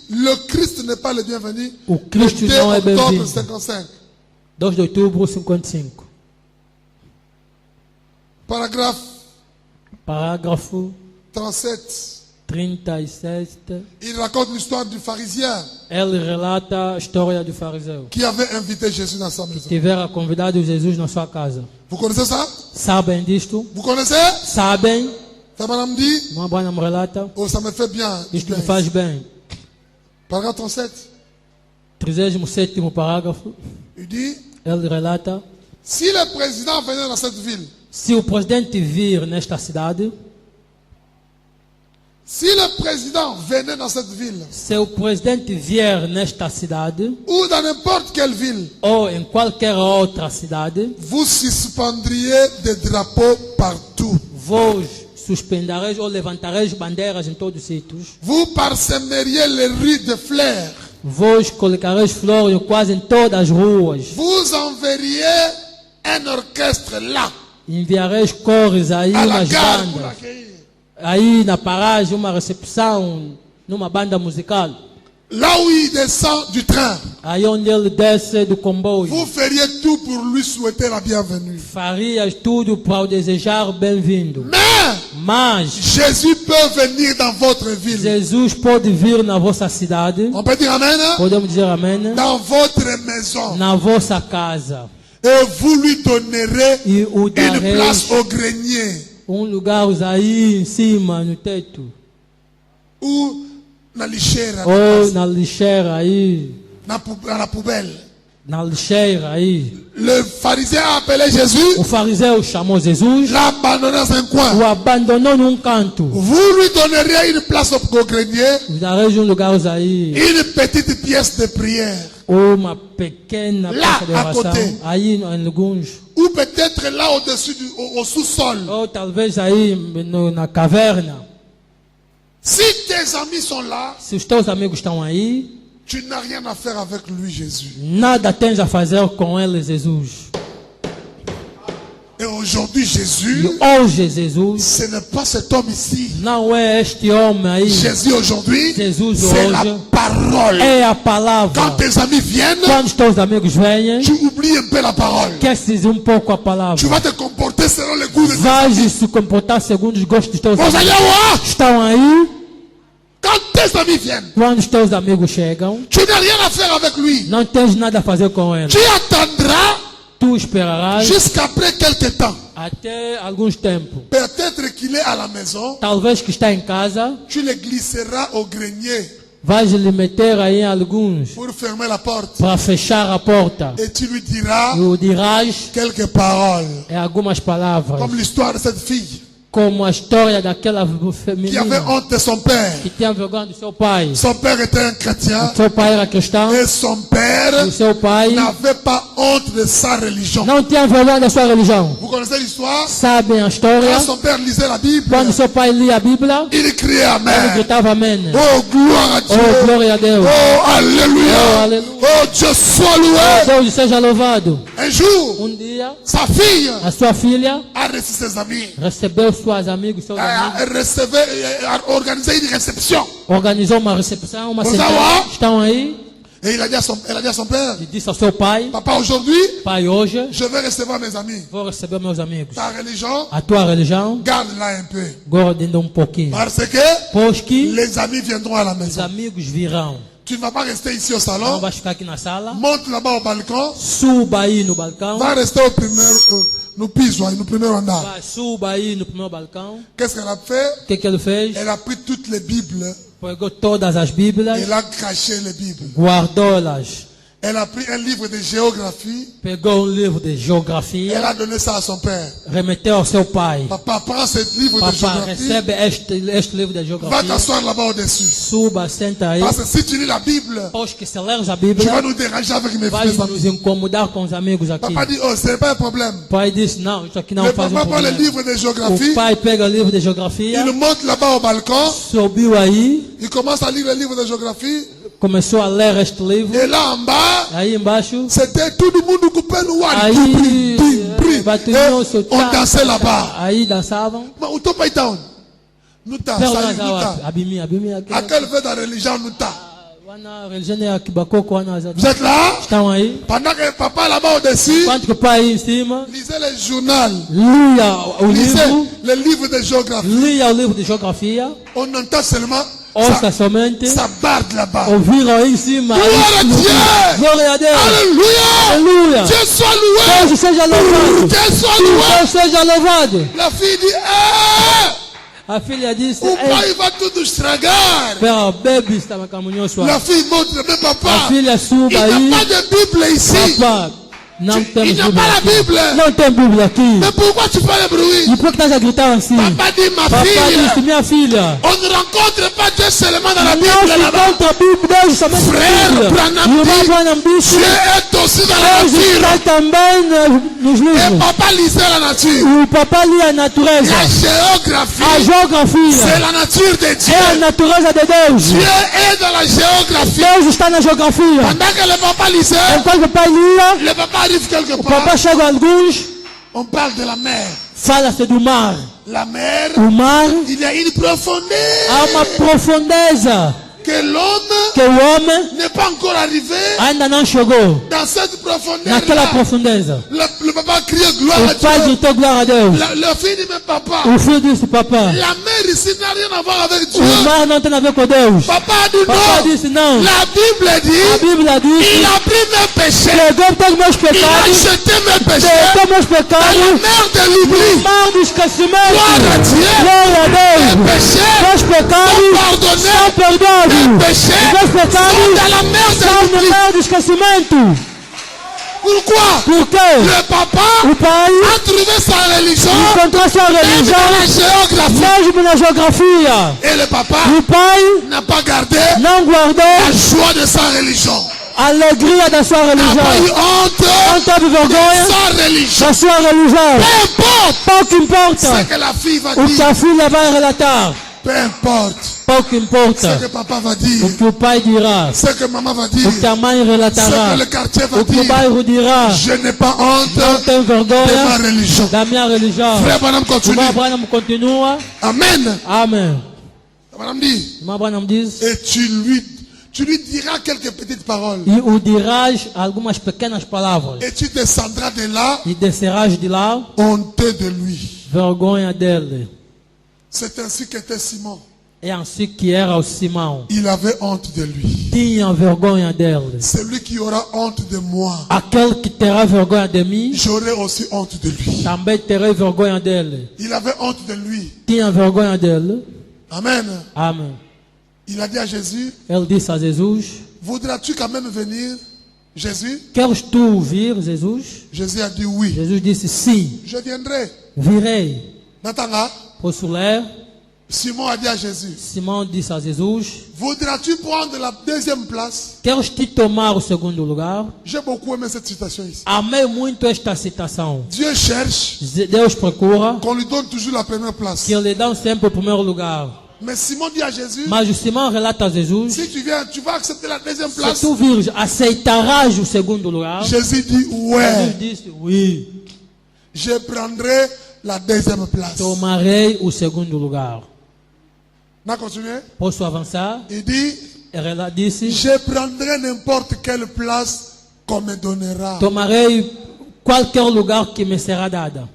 Le Christ n'est pas le bienvenu. O Cristo Le 2 não é octobre bem-vindo. 55. 2 de outubro de 55. Parágrafo 37. 37. Il raconte l'histoire du pharisien Ele relata a história do fariseu. qui avait invité Jésus dans sa maison. Tivera convidado Jesus na sua casa. Vous connaissez ça? Sabem disto? Vous connaissez? Sabem? Frère Branham dit, Irmão Branham relata. oh, ça me fait bien. Isto me faz bem. Paragraphe 37. 37º parágrafo. Il dit, Ele relata: si le président venait dans cette ville, se o presidente vir nesta cidade, si le président venait dans cette ville, se o presidente vier nesta cidade, ou dans n'importe quelle ville, ou em qualquer outra cidade, vous suspendriez des drapeaux partout. vos suspendereis ou levantareis bandeiras em todos os sítios, Vous parsemeriez les rues de fleurs. vos colocareis flores quase em todas as ruas, Vous enverriez un orchestre là, enviareis cores aí à la nas gare pour bandas, l'accueillir. aí na paragem uma recepção numa banda musical, Là où il descend du train, aí onde ele desce do comboio. vous feriez tout pour lui souhaiter la bienvenue. Farias tudo para o desejar bem-vindo. Mas Jésus peut venir dans votre ville. Jesus pode vir na vossa cidade. On peut dire Amen. Podemos dizer amém. Dans votre maison. Na vossa casa. Et vous lui donnerez E o une dareis place au grenier. lugar aí em cima, no teto. Ou na lixeira. Ou na lixeira aí. Dans la poubelle. Na lixeira aí. Le pharisien a appelé Jésus. O fariseu chamou Jesus. L'a abandonné dans un coin. O abandonou num canto. Vous lui donneriez une place au grenier. Os dareis lugar aí. Une petite pièce de prière. Uma pequena Lá, peça de à côté. oração. Aí em alguns. Ou peut-être là au-dessus au sous-sol. Ou talvez aí na caverna. Si tes amis sont là, Se os teus amigos estão aí, tu n'as rien à faire avec lui, Jésus. nada tens a fazer com ele, Jesus. Et aujourd'hui, Jésus, E hoje, Jesus, ce n'est pas cet homme ici. não é este homem aí. Jésus aujourd'hui, Jesus c'est la hoje parole. é a palavra. Quand tes amis viennent, Quando os teus amigos vêm, tu oublies un peu la parole. esqueces pouco a Tu palavra. vas te comporter selon le goût de tes Vais amis. se comportar segundo os gostos dos teus Vous allez amigos. voir, Estão aí, quand tes amis viennent, quando os teus amigos chegam, tu n'as rien à faire avec lui. não tens nada a fazer com ele. Tu attendras Tu esperarás jusqu'après quelque temps. até alguns tempos. Peut-être qu'il est à la maison, Talvez que está em casa, tu le glisseras au grenier vais lhe meter aí em alguns pour fermer la porte. para fechar a porta. Et tu lui diras E o dirás quelques paroles. em algumas palavras, Comme l'histoire de cette fille como a história daquela qui avait feminina honte de son père. que tinha vergonha do seu pai. Son père était un chrétien Seu pai era cristão et son père e o seu pai n'avait pas honte de sa religion. não tinha vergonha da sua religião. Vous connaissez l'histoire? Sabem a história? Quand son père lisait la Bible, Quando seu pai lia a Bíblia, il criait ele Amen. gritava amém. Oh, gloire à Dieu. Oh, glória a Deus. Oh, alléluia. Oh, alléluia. Oh, Dieu soit loué. Deus seja louvado. Un jour, Dia, sa fille a sua filha a reçu ses amis. recebeu seus amigos, seus amigos, A organisé une réception. organizou uma recepção, uma Vamos sentada. lá. Estão aí Et elle a dit à son père, e disse ao seu pai: papa, aujourd'hui, pai, hoje je vais recevoir mes amis. vou receber meus amigos. Ta religion, A tua religião, garde-la un peu. guarda ainda pouquinho. Parce que Pois que les amis viendront à la os maison. amigos virão. Tu ne vas pas rester ici au Não salon. vais ficar aqui na sala. Monte là-bas au balcon. Suba aí no balcão. Va rester au no piso, no primeiro andar. Vai, suba aí no primeiro balcão. Qu'est-ce qu'elle a fait? O que ele fez? Elle a pris toutes les Bibles. Pegou todas as Bíblias, Elle a caché les Bibles. guardou-las. Elle a pris un livre de géographie. Pegou livro de Elle geografia, a donné ça à son père. remeteu ao seu pai. Papa, prends ce livre de Papa, géographie. recebe este livro de Va geografia. t'asseoir là-bas au-dessus. Suba, senta aí. Parce que si tu lis la Bible, Pois que se leres a tu vas Bíblia, nous déranger avec mes vai frères. nos incomodar com os amigos aqui. Papa dit, oh, ce n'est pas un problème. O pai disse, não, isso aqui não Le faz papa prend le problema. livre de géographie. O pai pega o livro de geografia, Il monte là-bas au balcon. subiu aí, Il commence à lire le livre de géographie. começou a ler este livro. Et là en bas, Aí embaixo, c'était tout le monde coupé le one. aí Et on dansait là-bas. aí dançavam. Mais où t'as pas été? Nous t'as, Pega salut, nous umas t'as. abimi aqui. À quelle fait ta religion nous t'as? Wana religião ya Kibakoko wana Vous êtes là? estão aí. Pendant que papa là-bas au-dessus, Enquanto que o pai aí em cima lisait le journal, lia o lisait livro, le livre de géographie. lia o livro de geografia, On entend seulement ouça somente, ça barde là-bas. ouviram aí em cima. Glória a Deus! Glória a Deus! Alléluia! Aleluia! Dieu soit loué! Deus seja louvado! Dieu soit loué! Deus seja louvado! La fille dit, eh! A filha disse, O pai vai tudo estragar. pera, bebe estava caminhando sua. La fille montre, mais A papa, filha il suba n'y a aí. pas de Bible ici. Papa, não temos Il n'y a Bíblia pas la aqui. Bible. Não tem Bíblia aqui. Mais pourquoi tu fais le bruit? E por que estás a gritar assim? Papa dit, ma Papai disse, fille, minha filha, on ne rencontre pas Dieu seulement dans la não Bible se là-bas. encontra a Bíblia, Deus somente na Frère Bíblia. Branham E o irmão dit, Branham disse, Dieu est aussi dans la Deus nature. está também nos Et livros. papa lisait la nature. O papai lia a natureza, La a géographie, geografia. c'est la nature de É a Dieu. natureza de Deus. Dieu est dans la géographie. Deus está na geografia. Pendant que le papa lisait, Enquanto o papai lia, le papa arrive quelque o part. papai chega a alguns, On parle de la mer. fala-se do mar. La mer, O mar il y a une profondeur há uma profundeza que l'homme que o homem n'est pas encore arrivé ainda não chegou dans cette naquela profondeur-là. profundeza. Le papa criait gloire à O pai Dieu. gritou glória a Deus. Le fils dit, mais papa, O filho disse, papá, la mer ici n'a rien à voir avec Dieu. o mar não tem a ver com Deus. Papa a dit Papai non. disse, não. La Bible A dit, Bíblia diz, il a pris mes péchés. pegou todos meus Il a pecados, jeté mes péchés deitou meus dans la pecados, mer de l'oubli. mar do esquecimento. Glória a Deus. Glória a Mes Deus. péchés Meus pecados sont pardonnés. são perdoados. Mes péchés Meus sont pecados dans la mer de são no l'oubli. mar do esquecimento. Pourquoi? Por quê? Le papa O pai a trouvé sa religion encontrou sua même religião dans la géographie. mesmo na geografia. Et le papa O pai n'a pas gardé não guardou la joie de sa religion. a alegria da sua N'a pas eu religião. honte Não teve de vergonha sa religion. da sua religião. Peu importe Pouco ce importa que la fille va o que dire. a filha vai relatar. Peu importe Pouco ce importa que papa va dire. o que o pai dirá, Ce que maman va dire. o que a mãe Ce relatará, que le quartier va o que o dire. bairro dirá. Je n'ai pas honte Não tenho de ma vergonha religion. da minha religião. Frère Branham O continue. irmão Branham continua. Amen. Amém. Branham dit. O irmão Branham diz, Et tu lui diras quelques petites paroles. e o dirás algumas pequenas palavras, Et tu descendras de là, e descerás de lá honteux de lui. vergonha dele. C'est ainsi qu'était Simon. É assim que era o Simão. Il avait honte de lui. Tinha vergonha dele. Celui qui aura honte de moi, Aquele que terá vergonha de mim, j'aurai aussi honte de lui. também terei vergonha dele. Il avait honte de lui. Tinha vergonha dele. Amen. Amém. Il a dit à Jésus, Ele disse a Jesus, voudras-tu quand même venir, Jésus? queres tu vir, Jesus? Jésus a dit oui. Jesus disse, sim, Je viendrai. virei. Natanga, Posso ler? Simon a dit à Jésus, Simão disse a Jesus, voudras-tu prendre la deuxième place? queres te tomar o segundo lugar? J'ai beaucoup aimé cette citation ici. Amei muito esta citação. Dieu cherche Deus procura qu'on lui donne toujours la première place. que lhe dão sempre o primeiro lugar. Mais Simon dit à Jésus, Mas o Simão relata a Jesus, si tu viens, tu vas accepter la deuxième se place. tu vires, aceitarás o segundo lugar? Jésus dit, Jesus ouais, disse, oui, je prendrai la deuxième place. tomarei o segundo lugar. On a continué. Posso avançar? Il dit, Ela disse, je prendrai n'importe quelle place qu'on me donnera. tomarei qualquer lugar que me será dada.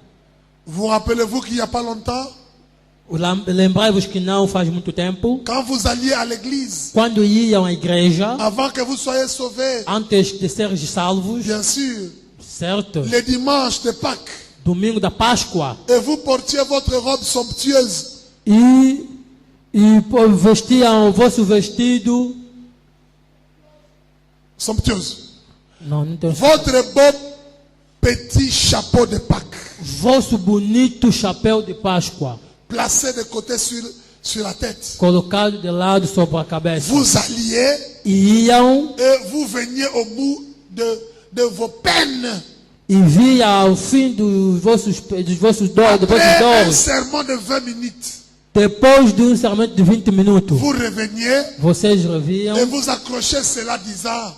Vous rappelez-vous qu'il n'y a pas longtemps, Lembrai-vos que não faz muito tempo, quand vous alliez à l'église, quando iam à igreja, avant que vous soyez sauvés, antes de seres salvos, bien sûr, certo? le dimanche de Pâques, Domingo da Páscoa, et vous portiez votre robe somptueuse, vestiam o vosso vestido. somptueuse, Não tem. votre beau petit chapeau de Pâques, Vosso bonito chapéu de Páscoa, placé de côté sur la tête. colocado de lado sobre a cabeça. Vous alliez E iam et vous veniez au bout de vos peines. e via ao fim dos vossos dores, Après un sermon de 20 minutes, depois de sermão de 20 minutos, vous reveniez vocês reviam et vous accrochez cela disant,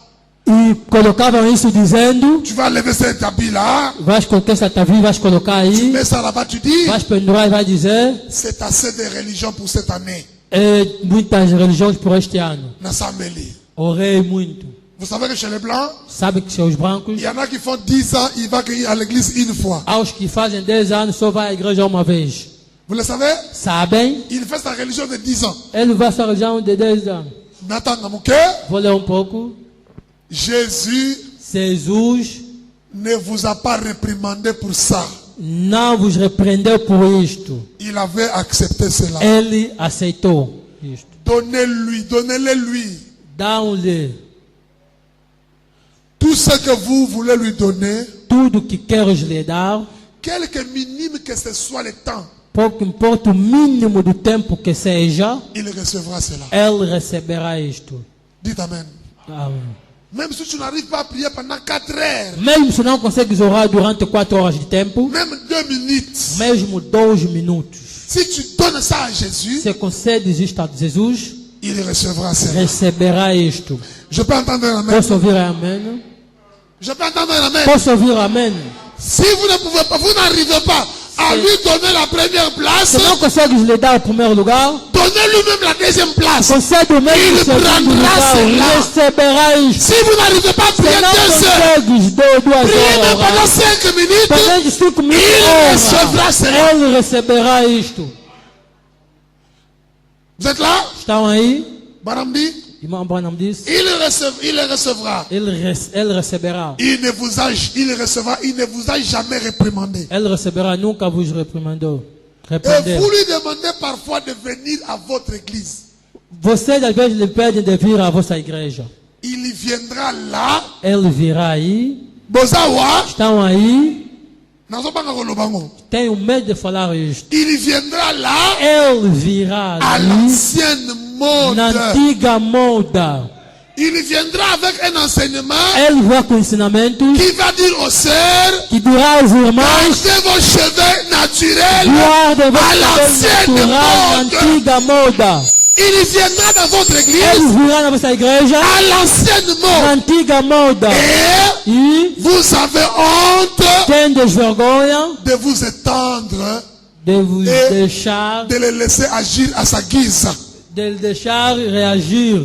e colocavam isso dizendo: tu vas lever cet habit là, vais colocar essa tavinha, vais colocar tu aí, mets ça là-bas, tu dis, vais pendurar e vai dizer: c'est assez de religion pour cette année. é muitas religiões por este ano. Nassambeli. Orei muito. Vous savez que chez les blancs, Sabe que seus brancos, il y en a qui font 10 ans, ils vont à l'église une fois. aos que fazem 10 anos, só vai à igreja uma vez. Vous le savez? Sabem? Il fait sa religion de 10 ans. Ele vai à sua religião de 10 anos. Nathan Namouké, Vou ler um pouco. Jésus Jesus ne vous a pas réprimandé pour ça. Não vos repreendeu por isto. Il avait accepté cela. Ele aceitou isto. Donnez-le lui. Dão-lhe Tout ce que vous voulez lui donner, tudo que queres lhe dar, quelque minime que ce soit le temps, pouco importa o mínimo do tempo que seja, il recevra cela. ele receberá isto. Dites Amen. Amém. Même si tu n'arrives pas à prier pendant 4 heures, Mesmo se não consegues orar durante 4 horas de tempo, même 2 minutes, mesmo 2 minutos, si tu donnes ça à Jésus, se concedes isto a Jesus, il recevra cela. receberá isto. Je peux entendre un Amen. Posso ouvir amém? Je peux entendre un Amen. Posso ouvir amém? Si vous ne pouvez pas, vous n'arrivez pas à lui donner la première place, Se não consegues lhe dar o primeiro lugar, donnez-lui même la deuxième place. concede o mesmo Il segundo prendra lugar, cela. receberá isto. Si vous n'arrivez pas à Se prier não 2 heures, consegues 2 priez horas même pendant orar, 5 minutes, pendant 5 minutos, il recevra cela. ora, ele receberá isto. Vous êtes là? Estão aí? Madame dit, Irmão Branham disse, il le recevra. ele receberá. Il ne vous a jamais réprimandé. Ele receberá, nunca vos reprimandou. Et Repreendeu. vous lui demandez parfois de venir à votre église. Vocês às vezes lhe pedem de vir à vossa igreja. Il viendra là. Ele virá aí. Bozawa. Estão aí. Nazobanga kolobango. Tenho medo de falar isto. Il viendra là. Ele virá À ali. l'ancienne mode. Na antiga moda. Il viendra avec un enseignement Ele virá com ensinamentos qui va dire aux sœurs, que dirá aos irmãos: gardez vos cheveux naturels guardem à vosso l'ancienne cabelo natural na mode. antiga moda. Il viendra dans votre Ele église virá na vossa igreja à l'ancienne na mode. antiga moda. Et E vous avez honte tendes vergonha de vous étendre, de vos Et- deixar, de le laisser agir à sa guise. de le deixar reagir.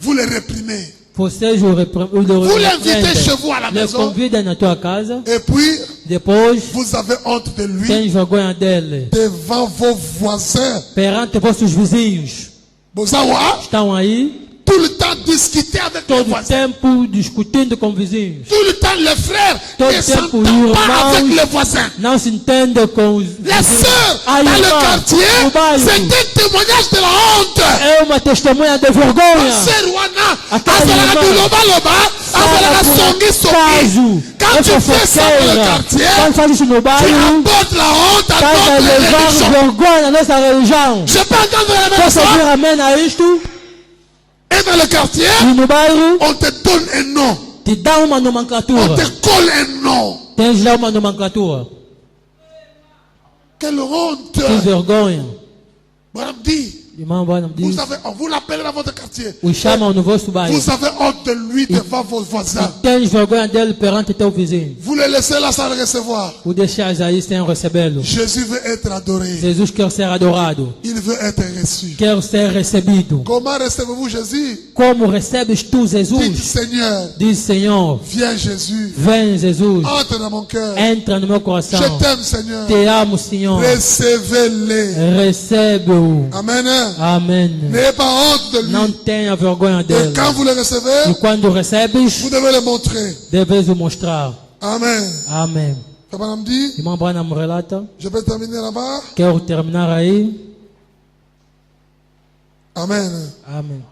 Vous le réprimez. Vocês o Vous l'invitez chez vous à la le maison. convidam na tua casa. Et puis, Depois vous avez honte de lui tens vergonha dele devant vos voisins. perante vossos vizinhos. Bozawa, Estão aí tout le temps discuter avec les todo o voisins. tempo discutindo com vizinhos. Tout le temps, les frères Todo ne o tempo s'entendent pas avec irmãos les voisins. não se entendem com os Les vizinhos. sœurs A dans le irmã, quartier, no bairro, c'est un témoignage de la honte. é uma testemunha de vergonha. Sœur Wana, Aquela azalaka irmã, biloba-loba, azalaka songi-songi. caso Quand é tu fais ça dans le fofoqueira. quartier, Quando faz isso no tu bairro, apportes la honte à estás a notre levar religion. vergonha na nossa religião. Je peux entendre la même Posso chose. ouvir amém a isto? Et dans le quartier, E no bairro, on te donne un nom. te dá uma On nomenclatura. te colle un nom. Tens lá uma nomenclatura. Quelle honte. Que vergonha. Madame dit, Irmão Branham diz, vous l'appelez dans votre quartier. os chamam no vosso bairro. Vous avez honte de lui devant vos voisins. Tens vergonha dele perante teu vizinho. Vous le laissez là sans le recevoir. O deixas aí sem recebê-lo. Jésus veut être adoré. Jesus quer ser adorado. Il veut être reçu. Quer ser recebido. Comment recevez-vous Jésus? Como recebes tu, Dites, Jesus? Seigneur, Diz, Senhor, viens Jésus. vem, Jesus. Entre dans mon cœur. Entra no meu coração. Je t'aime, Seigneur. Te amo, Senhor. Recevez-les. Recebe-o. Amen. Amém. N'ayez pas honte de lui. Não tenha vergonha Et dele. quand vous le recevez, E quando recebes, vous devez le montrer. deves o mostrar. Amen. Amém. Frère Branham dit, Irmão Branham relata. je peux terminer là-bas. Quero terminar aí. Amen. Amém.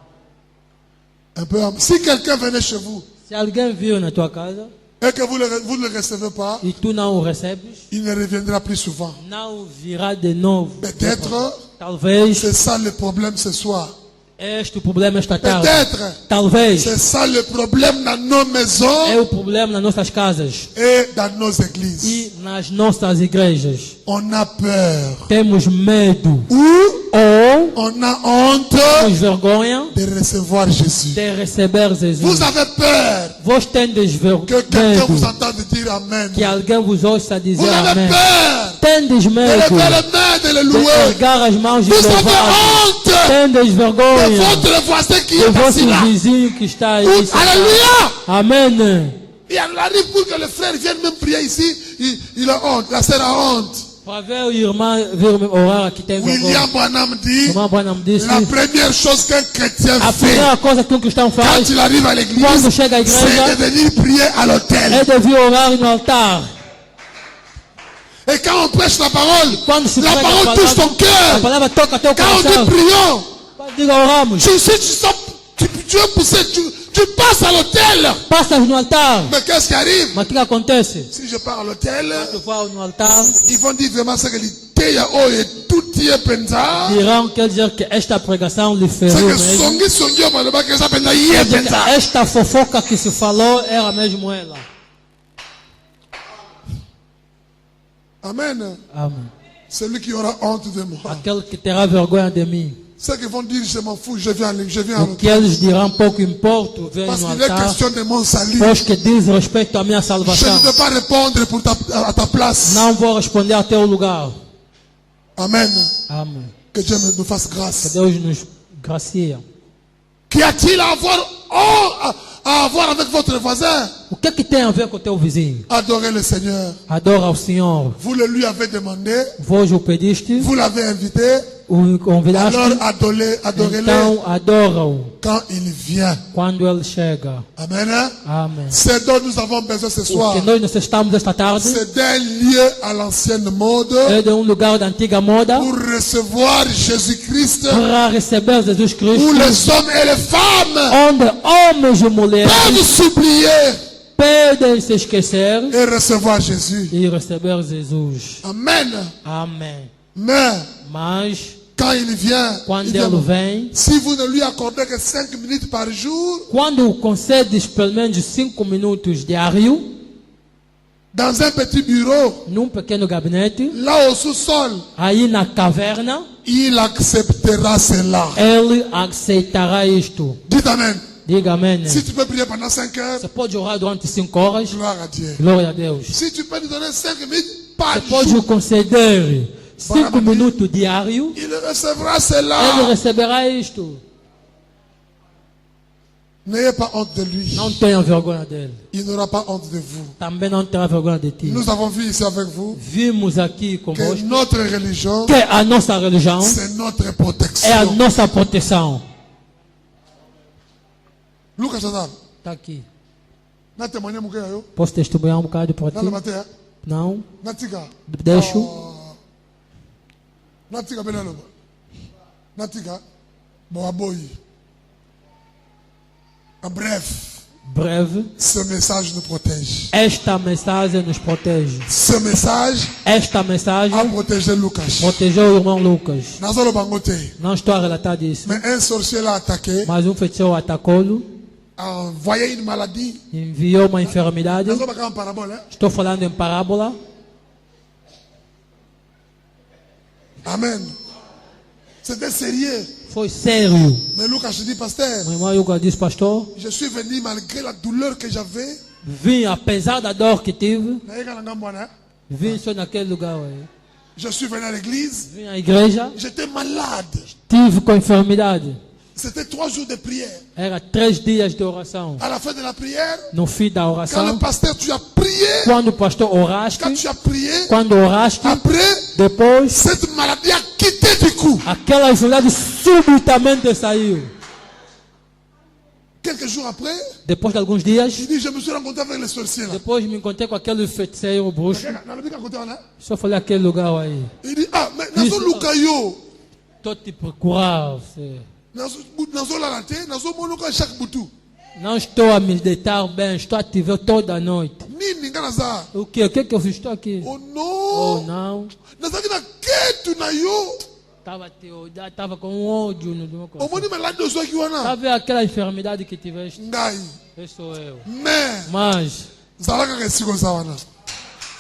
Un peu. Si quelqu'un venait chez vous Se alguém viu na tua casa et que vous ne le recevez pas, e tu não o recebes, il ne reviendra plus souvent. não virá de novo. Peut-être, Talvez c'est ça le problème ce soir. este o problema esta tarde. Peut-être, Talvez c'est ça le problème dans nos maisons é o problema nas nossas casas et dans nos églises. e nas nossas igrejas. On a peur. Temos medo Ou ou on a honte temos vergonha de recevoir Jésus. de receber Jesus. Vous avez peur Vós tendes que quelqu'un vous medo entende dire Amen. que alguém vos ouça dizer Vous avez amém. peur Tendes de medo lever les mains, de le de louer. ergar as mãos e Vous avez louvar. honte Tendes de vergonha votre voisin qui de est assis vosso là. vizinho que está aí. Alléluia. Amém. Il arrive pour que le frère vienne même prier ici. Il a honte. La sœur a honte. Para ver o irmão vir orar aqui tem vergonha. William Branham dit, Irmão Branham disse, la première chose qu'un chrétien a fait primeira coisa que um cristão quand faz il arrive à l'église, quando chega à igreja c'est de venir prier à l'autel. é de vir orar no altar. Et quand on prêche la parole, Quando se la prega parole touche ton a cœur. palavra toca teu Quand on dit coração. prions, Quando diga oramos, tu es poussé, tu passes à l'hôtel. passas no altar. Mais qu'est-ce qui arrive? Mas o que acontece? Si je pars à l'hôtel, Tu vai no altar, ils vont dire vraiment ce que l'idée est tout y est pensa. dirão, quer dizer que esta pregação lhe C'est feriu que mesmo. songi, mas não vai que essa pensa y Quer est dizer que pensa. esta fofoca que se falou era mesmo ela. Amen. Amém. Celui qui aura honte de moi. Aquele que terá vergonha de mim. Ceux qui vont dire, je m'en fous, je viens à O l'hôtel. que eles dirão, pouco importa, vem Parce no qu'il est altar. question de mon salut. Pois que diz respeito à minha Je salvação. ne peux pas répondre à ta place. Não vou responder a teu lugar. Amen. Amém. Que Dieu nous fasse Que grâce. Deus nos gracia. Qu'y a-t-il à avoir avec votre voisin? O que tem a ver com o teu vizinho? Adorez le Seigneur. Adora ao Senhor. Vous le lui avez demandé. Vós o pediste, Vous l'avez invité. o convidaste. Alors adorez-le Então adora-o quand il vient. quando ele chega. Amen. Amém. C'est dont nous avons besoin ce O soir. que nós necessitamos esta tarde C'est d'un lieu à l'ancienne mode é de lugar da antiga moda pour recevoir Jésus-Christ, para receber Jesus où Cristo, les hommes et les femmes onde homens e mulheres peuvent s'oublier podem se esquecer et recevoir Jésus. e receber Jesus. Amen. Amém. Mais Mas quand il vient, quando il dit, ele vem, si vous ne lui accordez que 5 minutes par jour, quando concedes pelo menos 5 minutos diário, dans un petit bureau, num pequeno gabinete, là au sous-sol, aí na caverna, il acceptera cela. ele aceitará isto. Dites Amen. Diga amém. Si tu peux prier pendant 5 heures, Você pode orar durante 5 horas. gloire à Dieu. Glória a Deus. Si tu peux lui donner 5 minutes par Você pode jour, conceder 5 minutos diário. il recevra Ele cela. receberá isto. N'ayez pas honte de lui. Não tenha vergonha dele. Il n'aura pas honte de vous. Também não terá vergonha de ti. Nous avons vu ici avec vous Vimos aqui que convosco notre religion, que a nossa religião c'est notre é a protection. nossa proteção. Lucas Chazal, Está aqui. na témoigné mouké yo, Posso testemunhar um bocado para na le ti? matin, Não? na tika, Deixo. na tika benalo, na tika, boaboyi. En bref, Breve. ce message nous protège. Esta mensagem nos protege. Ce message Esta a mensagem protégé Lucas. protegeu o irmão Lucas. Nazolo bangote. Não estou a relatar disso. Mais un sorcier l'a attaqué, Mas feiticeiro atacou-lo, a envoyé une maladie. enviou uma enfermidade. Nazolo baka en parabole. Hein? Estou falando em parábola. Amen. C'était sérieux. Foi sério. Mais Lucas dit, pasteur, Meu irmão Lucas disse, pastor, je suis venu malgré la douleur que j'avais. vim apesar da dor que tive, Naïka na ngambwana, hein? vim só naquele lugar aí. Je suis venu à l'église. Vim à igreja, J'étais malade. tive com enfermidade. C'était 3 jours de prière. Era 3 dias de oração. À la fin de la prière, No fim da quand le oração, pasteur, tu as prié. quando o pastor oraste, Quand tu as prié, quando oraste, après, depois cette maladie a quitté du coup. aquela enfermidade subitamente saiu. Quelques jours après, Depois de alguns dias, il dit, je me suis rencontré avec les sorciers là. depois me encontrei com aquele feiticeiro bruxo. Dans le côté, on a. Só falei aquele lugar aí. Il dit, ah, mais nazo lukayo. Estou te procurar. Você. Nazo la raté, nazo monuka chaque boutou. Não estou a me deitar bem, estou a te ver toda a noite. Ni ninga naza. O que? O que que eu fiz? Estou aqui. Oh Oh, non. não. Naza kina ketu na yo. Estava te olhar, estava com ódio no meu coração. Omoni malade de soi qui wana. Sabe aquela enfermidade que tiveste? Ngai. Esse sou eu. Mais, Mas, zalaka ke siko zawana.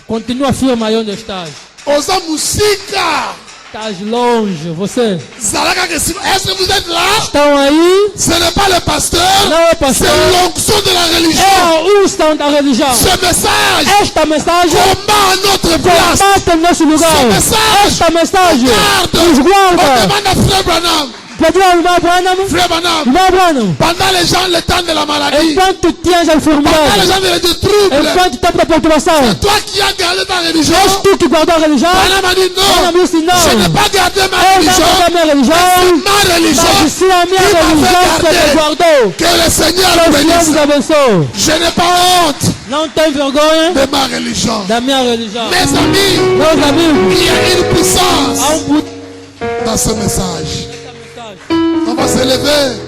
continua firme aí onde estás. Oza musika. Estás longe, você. Zalaka ke siko. Est-ce que vous êtes là? Estão aí? Ce n'est pas le pasteur. Não é C'est pastor. l'onction de la religion. É a unção da religião. Ce message Esta mensagem combat à notre place. combate o nosso lugar. Ce message Esta mensagem garde. nos On guarda. demande à Frère Branham. Pediu ao irmão Branham. Frère Branham. Irmão Branham. Pendant les gens, le temps de la maladie. Enquanto tinhas a Pendant les enfermidade. gens de troubles. Enquanto tempo da perturbação. Toi qui as gardé ta religion. És tu que guardou a religião? Branham a dit Branham non. disse Je n'ai não. pas gardé ma Eu não religion. guardei a minha religião. Ma religion. Mas sim a minha Qui m'a fait religião que me garder. guardou. Que le Seigneur Que nous o Senhor bénisse. nos abençoe. Je n'ai pas honte. Não tem vergonha de ma religion. da minha religião. Mes amis, Meus amigos, il y a une puissance há poder dans ce message. nessa mensagem. On va se lever.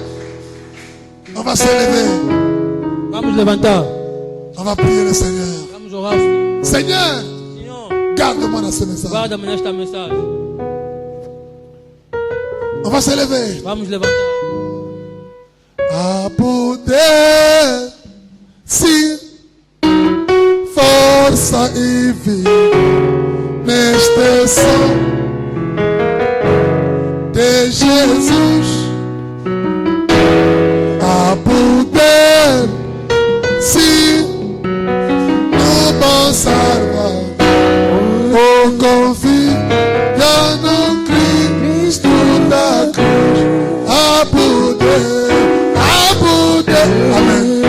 On va se lever. Vamos levantar. On va prier le Seigneur. Vamos orar. Senhor. Seigneur, Senhor, garde-moi dans ce message. guarda-me nesta mensagem. On va se lever. Vamos levantar. A poder, sim, força e vida neste som de Jesus. A poder, sim, no bom Salvador. Oh, confia no Cristo da cruz. A poder. Amém.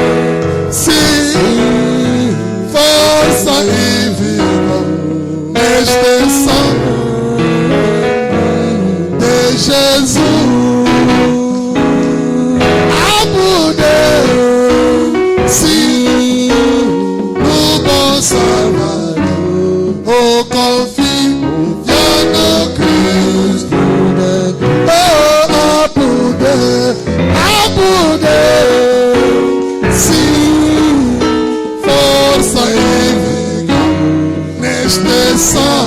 Sim, força e vida neste sangue de Jesus. Há poder, sim, no bom Salvador. Oh, confia no Cristo. Oh, há poder, há poder. Sim, força e vida neste sangue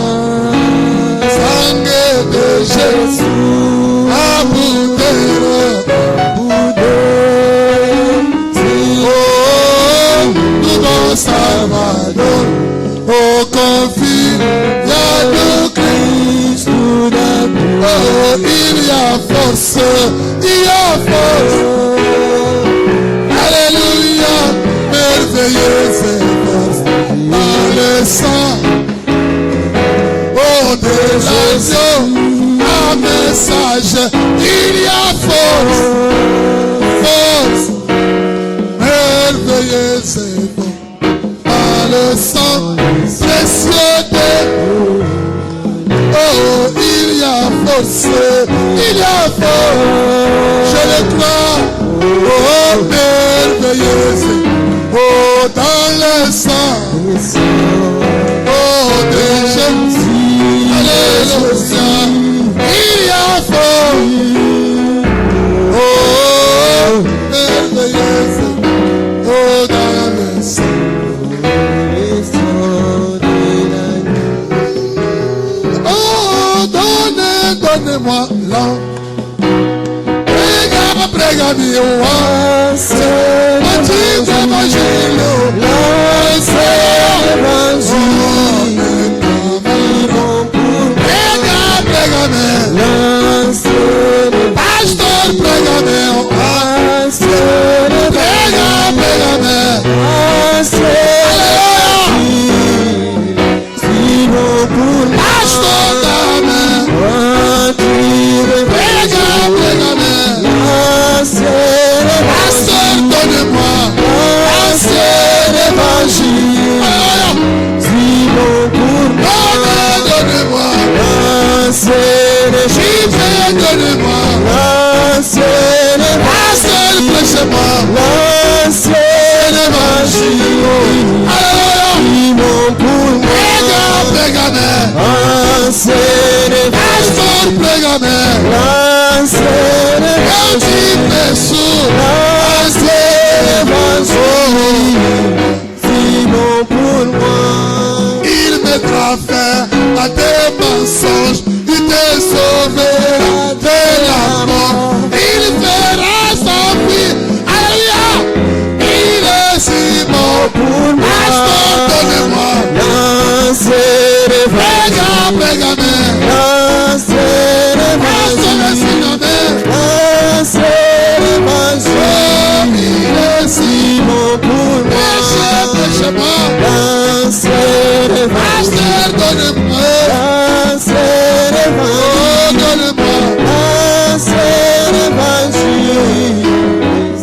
de Jesus. Há poder, sim, oh, do bom Salvador. Oh, confia no Cristo. Oh, il y a force, il y a force. Merveilleuse force dans le sang, oh de l'agneau, un message, il y a force, force, merveilleuse force dans le sang précieux de, oh il y a force, il y a force, je le crois, oh merveilleuse. Oh, dans le sang, oh, de Jésus, alléluia, il y a force, oh, merveilleuse, oh, dans le sang, oh, donnez-moi l'an, prega mio antico Evangelho, lance Evangelho, prega me, lance, pastor prega me, prega me, lance, pastor dame, prega me. Pasteur, donne-moi un évangile. Simon pour moi, donne-moi un donne-moi pasteur, prêchez-moi un évangile. Simon pour moi, prega-me, pasteur, prega-me. Eu te peço, Simon pour moi. Il mettra fin à tes mensonges, il te sauvera de la mort, il fera sa vie, alléluia, il est Simon pour moi. Pasteur, donne-moi, prega-me, Simon pour moi, pasteur, donne-moi,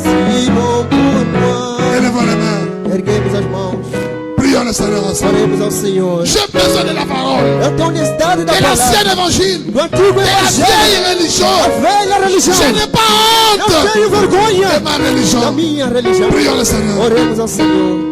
Simon pour moi. élevons les mains, Erguemos as mãos, prions le Seigneur ensemble. oremos ao Senhor. J'ai besoin de la parole, Eu tenho necessidade da de l'ancien palavra, évangile, do antigo de la evangelho, vieille religion. a velha religião. Je n'ai pas Eu honte tenho vergonha de ma religion. da minha religião. Prions le Seigneur. Oremos ao Senhor.